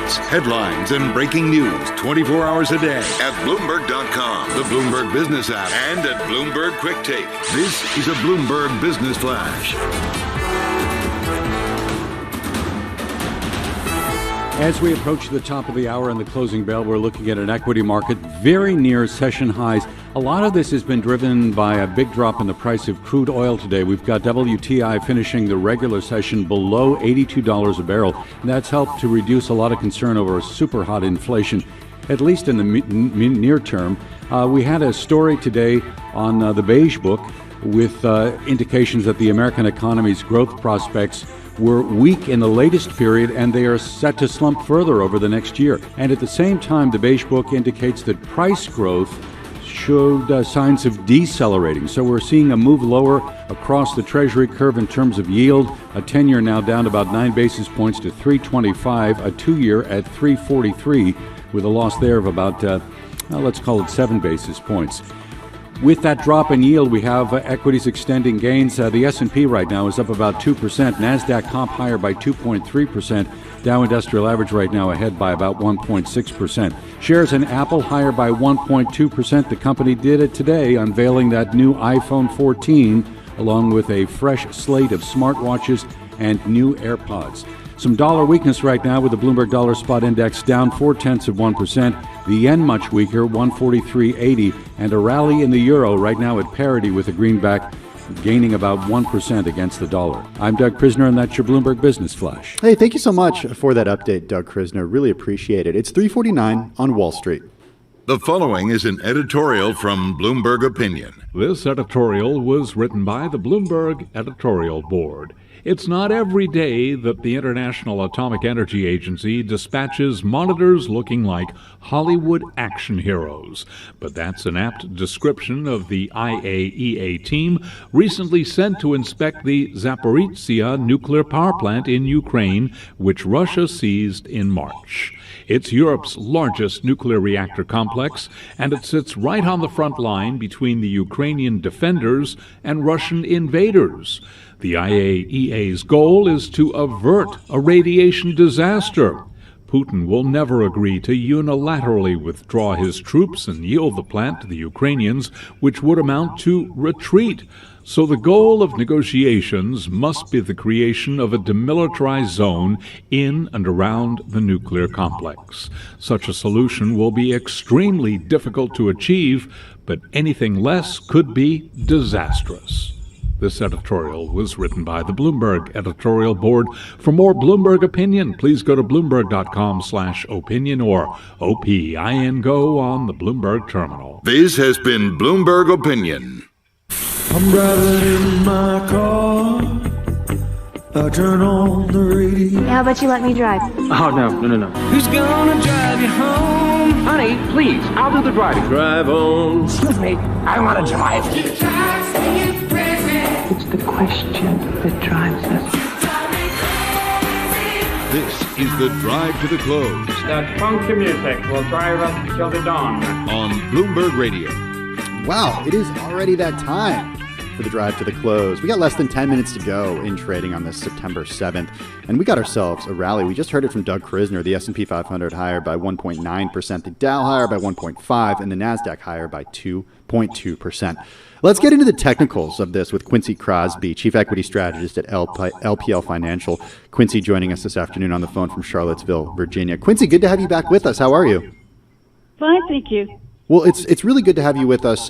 hits, headlines, and breaking news 24 hours a day at Bloomberg.com, the Bloomberg Business app, and at Bloomberg Quick Take. This is a Bloomberg Business Flash. As we approach the top of the hour and the closing bell, we're looking at an equity market very near session highs. A lot of this has been driven by a big drop in the price of crude oil today. We've got WTI finishing the regular session below $82 a barrel. And that's helped to reduce a lot of concern over super hot inflation, at least in the near term. We had a story today on the Beige Book with indications that the American economy's growth prospects were weak in the latest period, and they are set to slump further over the next year. And at the same time, the Beige Book indicates that price growth showed signs of decelerating. So we're seeing a move lower across the Treasury curve in terms of yield. A 10-year now down about 9 basis points to 3.25, a 2-year at 3.43, with a loss there of about, let's call it 7 basis points. With that drop in yield, we have equities extending gains. The S&P right now is up about 2%. NASDAQ comp higher by 2.3%. Dow Industrial Average right now ahead by about 1.6%. Shares in Apple higher by 1.2%. The company did it today, unveiling that new iPhone 14, along with a fresh slate of smartwatches and new AirPods. Some dollar weakness right now with the Bloomberg Dollar Spot Index down 0.4%. The yen much weaker, 143.80, and a rally in the euro right now at parity with the greenback, gaining about 1% against the dollar. I'm Doug Krisner, and that's your Bloomberg Business Flash. Hey, thank you so much for that update, Doug Krisner. Really appreciate it. It's 3:49 on Wall Street. The following is an editorial from Bloomberg Opinion. This editorial was written by the Bloomberg Editorial Board. It's not every day that the International Atomic Energy Agency dispatches monitors looking like Hollywood action heroes, but that's an apt description of the IAEA team recently sent to inspect the Zaporizhzhia nuclear power plant in Ukraine, which Russia seized in March. It's Europe's largest nuclear reactor complex, and it sits right on the front line between the Ukrainian defenders and Russian invaders. The IAEA's goal is to avert a radiation disaster. Putin will never agree to unilaterally withdraw his troops and yield the plant to the Ukrainians, which would amount to retreat. So the goal of negotiations must be the creation of a demilitarized zone in and around the nuclear complex. Such a solution will be extremely difficult to achieve, but anything less could be disastrous. This editorial was written by the Bloomberg Editorial Board. For more Bloomberg Opinion, please go to Bloomberg.com/opinion or OPIN-GO on the Bloomberg terminal. This has been Bloomberg Opinion. I'm driving in my car. I turn on the radio. How about you let me drive? Oh, no. Who's gonna drive you home? Honey, please, I'll do the driving. Drive on. Excuse me, I want to drive. It's the question that drives us. This is the Drive to the Close. That funky music will drive us till the dawn. On Bloomberg Radio. Wow, it is already that time for the Drive to the Close. We got less than 10 minutes to go in trading on this September 7th, and we got ourselves a rally. We just heard it from Doug Krisner. The S&P 500 higher by 1.9%, the Dow higher by 1.5%, and the NASDAQ higher by 2.2%. Let's get into the technicals of this with Quincy Crosby, Chief Equity Strategist at LPL Financial. Quincy joining us this afternoon on the phone from Charlottesville, Virginia. Quincy, good to have you back with us. How are you? Fine, thank you. Well, it's really good to have you with us,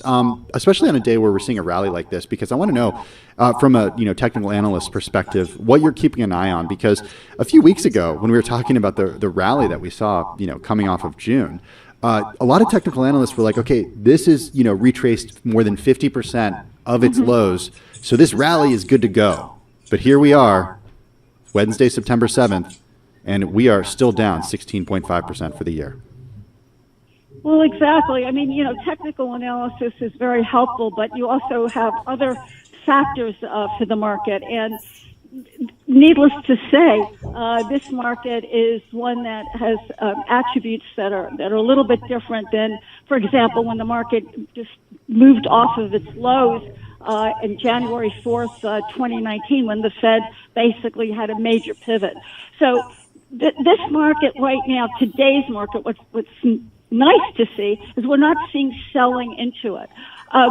especially on a day where we're seeing a rally like this, because I want to know from a technical analyst perspective what you're keeping an eye on. Because a few weeks ago, when we were talking about the rally that we saw, coming off of June, a lot of technical analysts were like, okay, this is retraced more than 50% of its lows, so this rally is good to go. But here we are, Wednesday, September 7th, and we are still down 16.5% for the year. Well, exactly. I mean, technical analysis is very helpful, but you also have other factors for the market. And needless to say, this market is one that has attributes that are a little bit different than, for example, when the market just moved off of its lows in January 4th, 2019, when the Fed basically had a major pivot. So this market right now, today's market, what's nice to see is we're not seeing selling into it.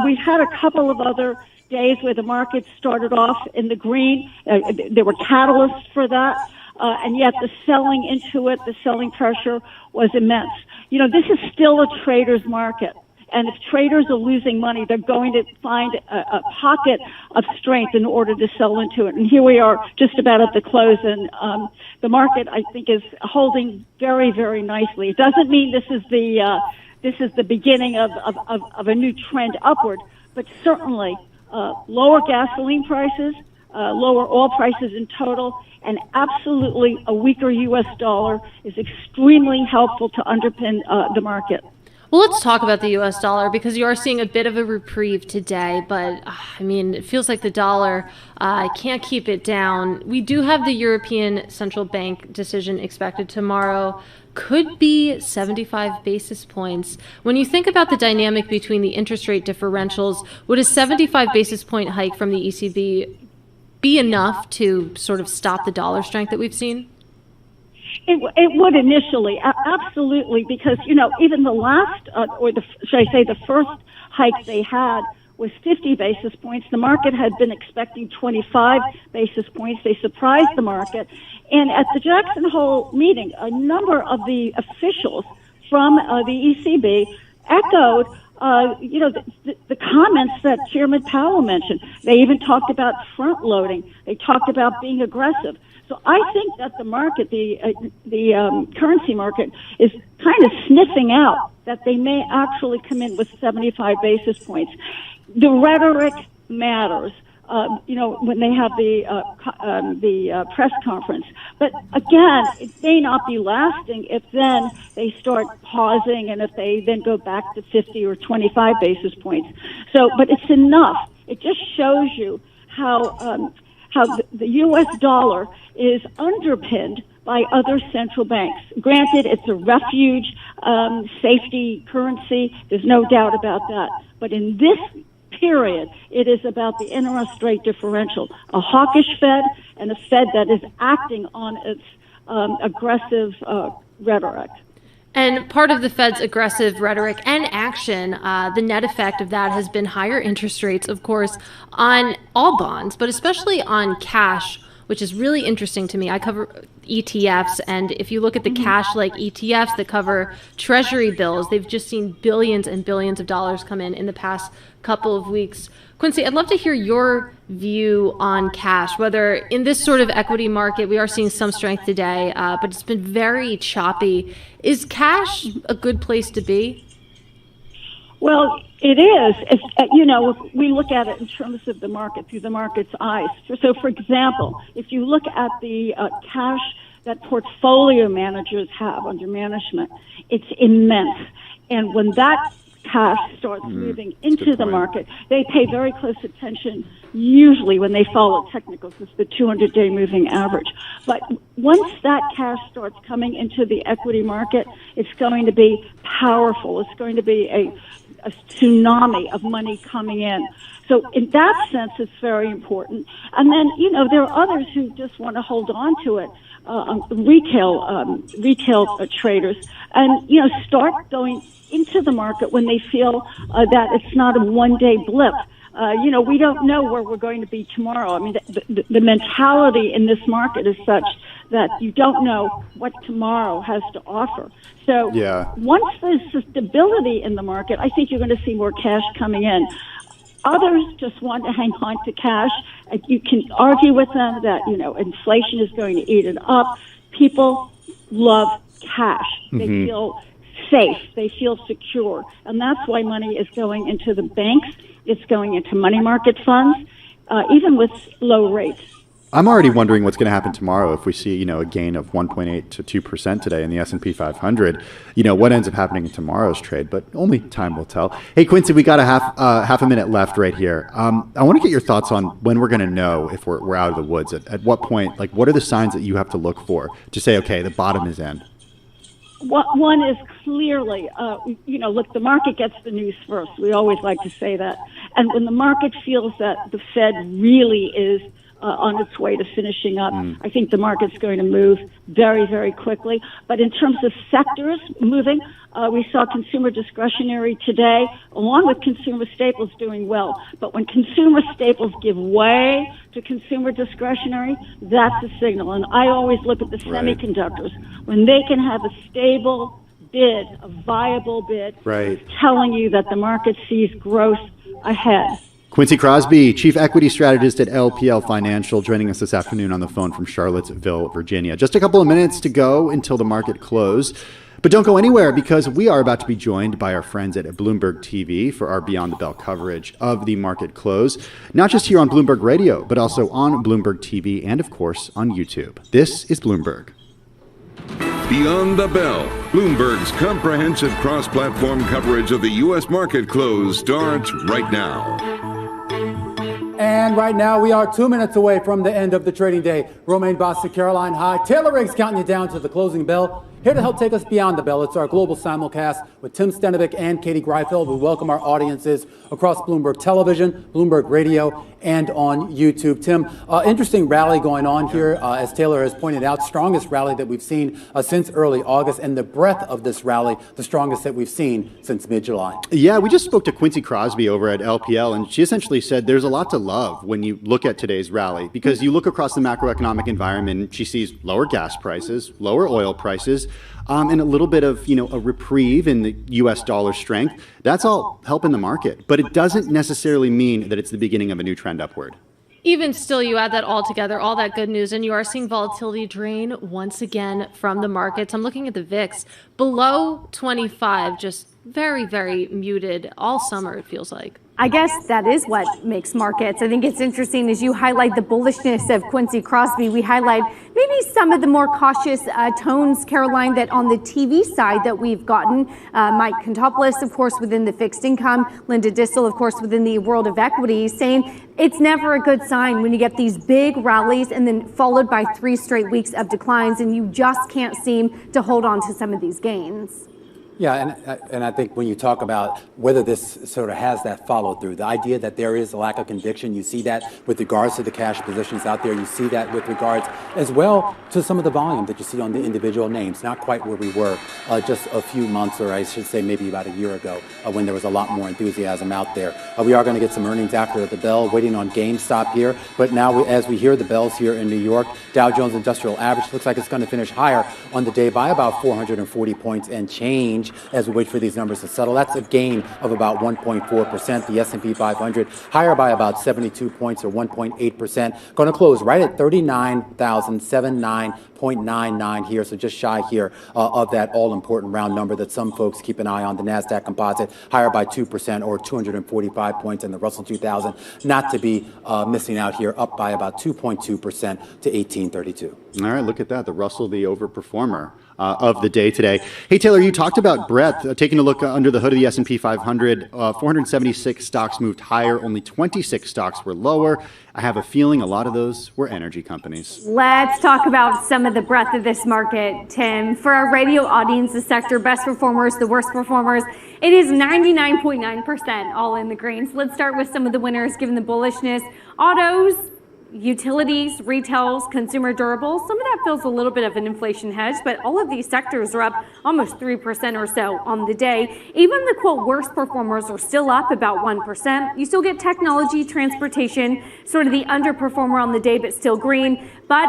We've had a couple of other days where the market started off in the green. There were catalysts for that. And yet the selling into it, the selling pressure was immense. This is still a trader's market. And if traders are losing money, they're going to find a pocket of strength in order to sell into it. And here we are just about at the close, and the market, I think, is holding very, very nicely. It doesn't mean this is the beginning of a new trend upward, but certainly lower gasoline prices, lower oil prices in total, and absolutely a weaker U.S. dollar is extremely helpful to underpin the market. Well, let's talk about the U.S. dollar, because you are seeing a bit of a reprieve today. But, it feels like the dollar can't keep it down. We do have the European Central Bank decision expected tomorrow. Could be 75 basis points. When you think about the dynamic between the interest rate differentials, would a 75 basis point hike from the ECB be enough to sort of stop the dollar strength that we've seen? It would initially, absolutely, because, even the last, the first hike they had was 50 basis points. The market had been expecting 25 basis points. They surprised the market. And at the Jackson Hole meeting, a number of the officials from the ECB echoed the comments that Chairman Powell mentioned. They even talked about front loading. They talked about being aggressive. So I think that the market, the currency market, is kind of sniffing out that they may actually come in with 75 basis points. The rhetoric matters, when they have the press conference. But again, it may not be lasting if then they start pausing and if they then go back to 50 or 25 basis points. So, but it's enough. It just shows you how the U.S. dollar is underpinned by other central banks. Granted, it's a refuge safety currency. There's no doubt about that. But in this period, it is about the interest rate differential, a hawkish Fed and a Fed that is acting on its aggressive rhetoric. And part of the Fed's aggressive rhetoric and action, the net effect of that has been higher interest rates, of course, on all bonds, but especially on cash, which is really interesting to me. I cover ETFs, and if you look at the cash-like ETFs that cover Treasury bills, they've just seen billions and billions of dollars come in the past couple of weeks. Quincy, I'd love to hear your view on cash, whether in this sort of equity market, we are seeing some strength today, but it's been very choppy. Is cash a good place to be? Well, it is. If we look at it in terms of the market, through the market's eyes. So, for example, if you look at the cash that portfolio managers have under management, it's immense. And when that cash starts moving into the market, they pay very close attention, usually when they follow technicals, it's the 200-day moving average. But once that cash starts coming into the equity market, it's going to be powerful. It's going to be a tsunami of money coming in. So in that sense, it's very important. And then, there are others who just want to hold on to it, retail traders, and, start going into the market when they feel that it's not a one-day blip. We don't know where we're going to be tomorrow. I mean, the mentality in this market is such that you don't know what tomorrow has to offer. So once there's stability in the market, I think you're going to see more cash coming in. Others just want to hang on to cash. You can argue with them that, inflation is going to eat it up. People love cash. They feel safe. They feel secure. And that's why money is going into the banks. It's going into money market funds, even with low rates. I'm already wondering what's going to happen tomorrow if we see, a gain of 1.8 to 2% today in the S&P 500. What ends up happening in tomorrow's trade, but only time will tell. Hey, Quincy, we got a half a minute left right here. I want to get your thoughts on when we're going to know if we're out of the woods. At what point, what are the signs that you have to look for to say, okay, the bottom is in? One is clearly, look, the market gets the news first. We always like to say that. And when the market feels that the Fed really is on its way to finishing up. I think the market's going to move very, very quickly. But in terms of sectors moving, we saw consumer discretionary today, along with consumer staples doing well. But when consumer staples give way to consumer discretionary, that's a signal. And I always look at the semiconductors. When they can have a stable bid, a viable bid, it's telling you that the market sees growth ahead. Quincy Crosby, Chief Equity Strategist at LPL Financial, joining us this afternoon on the phone from Charlottesville, Virginia. Just a couple of minutes to go until the market close. But don't go anywhere, because we are about to be joined by our friends at Bloomberg TV for our Beyond the Bell coverage of the market close, not just here on Bloomberg Radio, but also on Bloomberg TV and, of course, on YouTube. This is Bloomberg. Beyond the Bell, Bloomberg's comprehensive cross-platform coverage of the U.S. market close starts right now. And right now, we are 2 minutes away from the end of the trading day. Romaine Bostick, Caroline High, Taylor Riggs counting you down to the closing bell. Here to help take us beyond the bell, it's our global simulcast with Tim Stenovec and Katie Greifeld. We welcome our audiences across Bloomberg Television, Bloomberg Radio, and on YouTube. Tim, interesting rally going on here, as Taylor has pointed out, strongest rally that we've seen since early August, and the breadth of this rally, the strongest that we've seen since mid-July. Yeah, we just spoke to Quincy Crosby over at LPL, and she essentially said there's a lot to love when you look at today's rally, because you look across the macroeconomic environment, and she sees lower gas prices, lower oil prices, and a little bit of, a reprieve in the U.S. dollar strength. That's all helping the market, but it doesn't necessarily mean that it's the beginning of a new trend upward. Even still, you add that all together, all that good news, and you are seeing volatility drain once again from the markets. I'm looking at the VIX below 25, just very, very muted all summer, it feels like. I guess that is what makes markets. I think it's interesting as you highlight the bullishness of Quincy Crosby. We highlight maybe some of the more cautious tones, Caroline, that on the TV side that we've gotten. Mike Kontopoulos, of course, within the fixed income. Linda Distel, of course, within the world of equities, saying it's never a good sign when you get these big rallies and then followed by 3 straight weeks of declines and you just can't seem to hold on to some of these gains. Yeah, and I think when you talk about whether this sort of has that follow through, the idea that there is a lack of conviction, you see that with regards to the cash positions out there. You see that with regards as well to some of the volume that you see on the individual names. Not quite where we were just a few months, or I should say maybe about a year ago, when there was a lot more enthusiasm out there. We are going to get some earnings after the bell, waiting on GameStop here. But now, as we hear the bells here in New York, Dow Jones Industrial Average looks like it's going to finish higher on the day by about 440 points and change as we wait for these numbers to settle. That's a gain of about 1.4%. The S&P 500 higher by about 72 points or 1.8%. Going to close right at 39,079.99 here, so just shy here of that all-important round number that some folks keep an eye on. The NASDAQ Composite higher by 2% or 245 points, and the Russell 2000 not to be missing out here, up by about 2.2% to 1832. All right, look at that. The Russell, the overperformer of the day today. Hey, Taylor, you talked about breadth. Taking a look under the hood of the S&P 500, 476 stocks moved higher. Only 26 stocks were lower. I have a feeling a lot of those were energy companies. Let's talk about some of the breadth of this market, Tim. For our radio audience, the sector best performers, the worst performers, it is 99.9% all in the green. So let's start with some of the winners given the bullishness. Autos, utilities, retails, consumer durables. Some of that feels a little bit of an inflation hedge, but all of these sectors are up almost 3% or so on the day. Even the quote worst performers are still up about 1%. You still get technology, transportation, sort of the underperformer on the day, but still green. But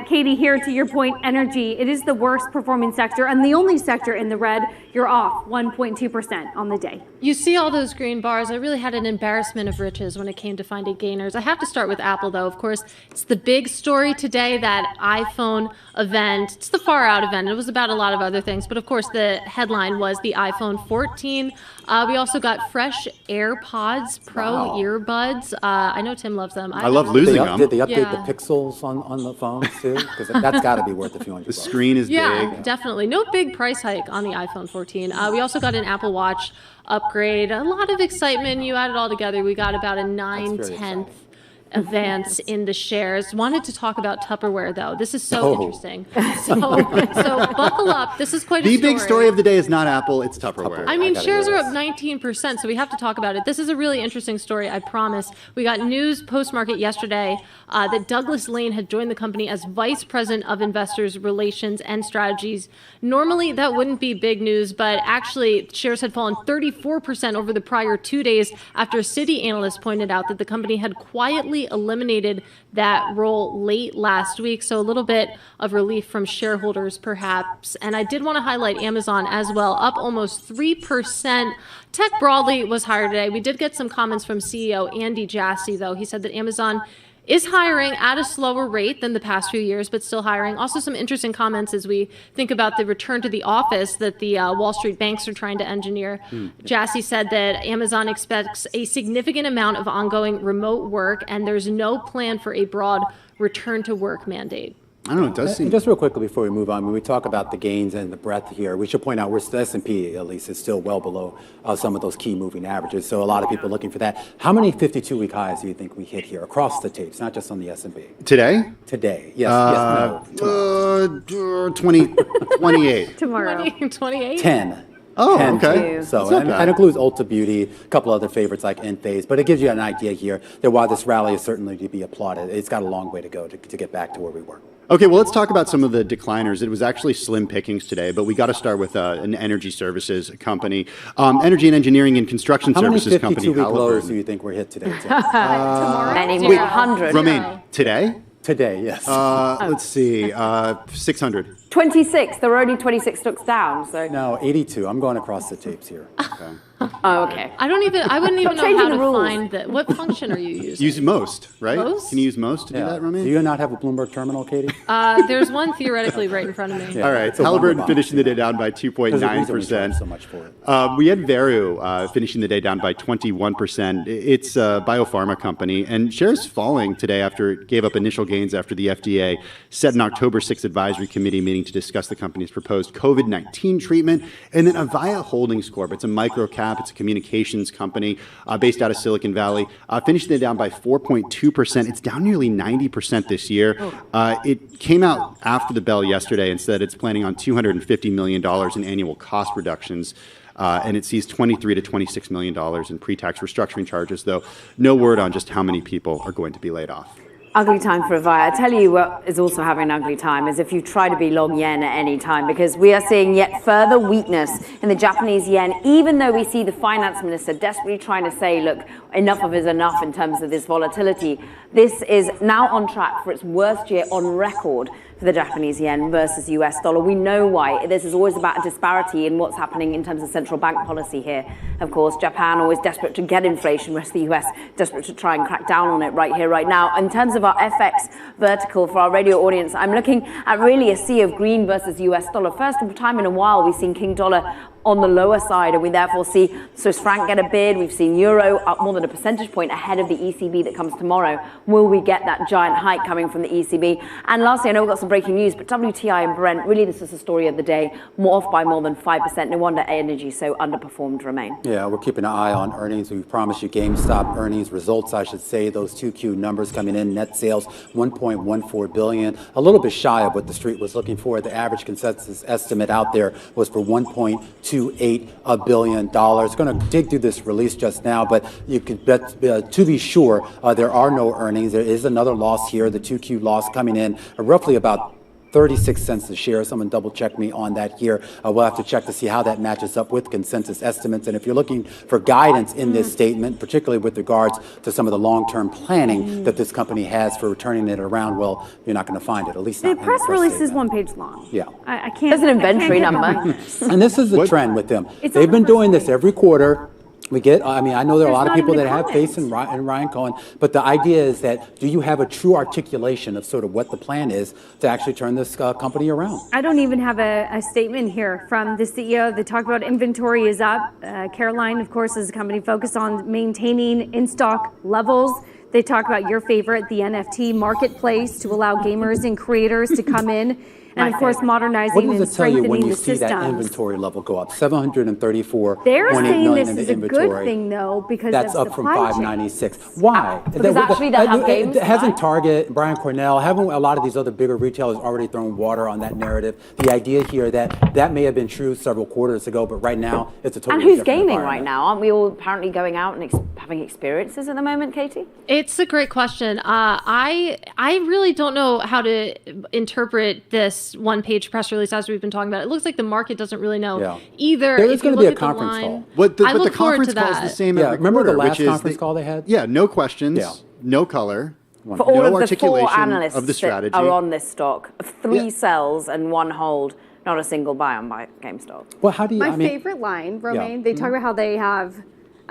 Katie, here to your point, energy, it is the worst performing sector and the only sector in the red. You're off 1.2% on the day. You see all those green bars. I really had an embarrassment of riches when it came to finding gainers. I have to start with Apple, though. Of course, it's the big story today, that iPhone event. It's the far out event. It was about a lot of other things. But of course, the headline was the iPhone 14. We also got fresh AirPods Pro earbuds. I know Tim loves them. I love losing them. Did they update the pixels on the phones too? Because that's got to be worth a few $100. The screen is big. Yeah, definitely. No big price hike on the iPhone 14. We also got an Apple Watch upgrade. A lot of excitement. You add it all together, we got about a 9/10 advance in the shares. Wanted to talk about Tupperware, though. This is so interesting. So buckle up. This is quite a story. The big story of the day is not Apple, it's Tupperware. I mean, shares are up 19%, so we have to talk about it. This is a really interesting story, I promise. We got news post-market yesterday that Douglas Lane had joined the company as Vice President of Investors Relations and Strategies. Normally, that wouldn't be big news, but actually, shares had fallen 34% over the prior 2 days after Citi analysts pointed out that the company had quietly eliminated that role late last week. So a little bit of relief from shareholders, perhaps. And I did want to highlight Amazon as well, up almost 3%. Tech broadly was higher today. We did get some comments from CEO Andy Jassy, though. He said that Amazon is hiring at a slower rate than the past few years, but still hiring. Also some interesting comments as we think about the return to the office that the Wall Street banks are trying to engineer. Jassy said that Amazon expects a significant amount of ongoing remote work, and there's no plan for a broad return to work mandate. I don't know, it does seem... Just real quickly before we move on, when we talk about the gains and the breadth here, we should point out the S&P, at least, is still well below some of those key moving averages. So a lot of people are looking for that. How many 52-week highs do you think we hit here across the tapes, not just on the S&P? Today? Today, yes. No. 28. Tomorrow. 28? 10. Oh, okay. So that includes Ulta Beauty, a couple other favorites like Enphase, but it gives you an idea here that while this rally is certainly to be applauded, it's got a long way to go to get back to where we were. Okay, well, let's talk about some of the decliners. It was actually slim pickings today, but we got to start with an energy services company, energy and engineering and construction services company. How many 52-week lows do you think were hit today? Tomorrow? Many more. 100. Romaine, today? Today, yes. Let's see, 600. 26. There were only 26 stocks down. So No, 82. I'm going across the tapes here. Okay. Oh, okay. I wouldn't even know how to find that. What function are you using? Use most, right? Most? Can you use most to do that, Romaine? Do you not have a Bloomberg terminal, Katie? There's one theoretically right in front of me. Yeah. All right, Halliburton finishing the day down by 2.9%. So much for it. We had Veru finishing the day down by 21%. It's a biopharma company, and shares falling today after it gave up initial gains after the FDA set an October 6th advisory committee meeting to discuss the company's proposed COVID-19 treatment. And then Avaya Holdings Corp, it's a micro cap, it's a communications company based out of Silicon Valley, finished the day down by 4.2%. It's down nearly 90% this year. It came out after the bell yesterday and said it's planning on $250 million in annual cost reductions. And it sees $23 to $26 million in pre-tax restructuring charges, though no word on just how many people are going to be laid off. Ugly time for Avaya. I tell you what is also having an ugly time is if you try to be long yen at any time, because we are seeing yet further weakness in the Japanese yen, even though we see the finance minister desperately trying to say, look, enough of is enough in terms of this volatility. This is now on track for its worst year on record for the Japanese yen versus US dollar. We know why. This is always about a disparity in what's happening in terms of central bank policy here. Of course, Japan always desperate to get inflation, whereas the US desperate to try and crack down on it right here, right now. In terms of our FX vertical for our radio audience, I'm looking at really a sea of green versus US dollar. First time in a while, we've seen King dollar on the lower side, and we therefore see Swiss franc get a bid. We've seen euro up more than a percentage point ahead of the ECB that comes tomorrow. Will we get that giant hike coming from the ECB? And lastly, I know we've got some breaking news, but WTI and Brent, really this is the story of the day, off by more than 5%. No wonder energy so underperformed Remain. Yeah, we're keeping an eye on earnings. We promised you GameStop earnings results, I should say. Those 2Q numbers coming in, net sales $1.14 billion, a little bit shy of what the street was looking for. The average consensus estimate out there was for $1.28 billion. Going to dig through this release just now, but you can bet, to be sure, there are no earnings. There is another loss here, the 2Q loss coming in roughly about 36 cents a share. Someone double check me on that here. We'll have to check to see how that matches up with consensus estimates. And if you're looking for guidance in this statement, particularly with regards to some of the long-term planning that this company has for turning it around, well, you're not going to find it, at least not in the press release is statement. 1 page long. Yeah. I can't. There's an inventory number. And this is the trend with them. They've been doing this every quarter. I know there are a lot of people that have faith in Ryan Cohen, but the idea is that do you have a true articulation of sort of what the plan is to actually turn this company around? I don't even have a statement here from the CEO. They talk about inventory is up. Caroline, of course, is a company focused on maintaining in-stock levels. They talk about your favorite, the NFT marketplace, to allow gamers and creators to come in And of course, modernizing What and does it tell you when strengthening you the see that systems. inventory level go up? 734.8 They're saying million this in the is a inventory. good thing, though, because That's of up from supply chain. 596. Why? Because actually they have games to Hasn't buy. Target, Brian Cornell, haven't a lot of these other bigger retailers already thrown water on that narrative? The idea here that may have been true several quarters ago, but right now it's a totally And who's different gaming environment. right now? Aren't we all apparently going out and having experiences at the moment, Katie? It's a great question. I really don't know how to interpret this one-page press release as we've been talking about. It looks like the market doesn't really know either. There is If you going to be look a at the conference line- call. But I the look forward conference to call is the that. same Yeah, every remember the quarter, last which is conference call they had? Yeah, no questions, Yeah. no color, For all no of the articulation four analysts of the strategy. that are on this stock, of three Yeah. sells and one hold, not a single buy on GameStop. Well, how do you? My favorite line, Romaine, they talk about how they have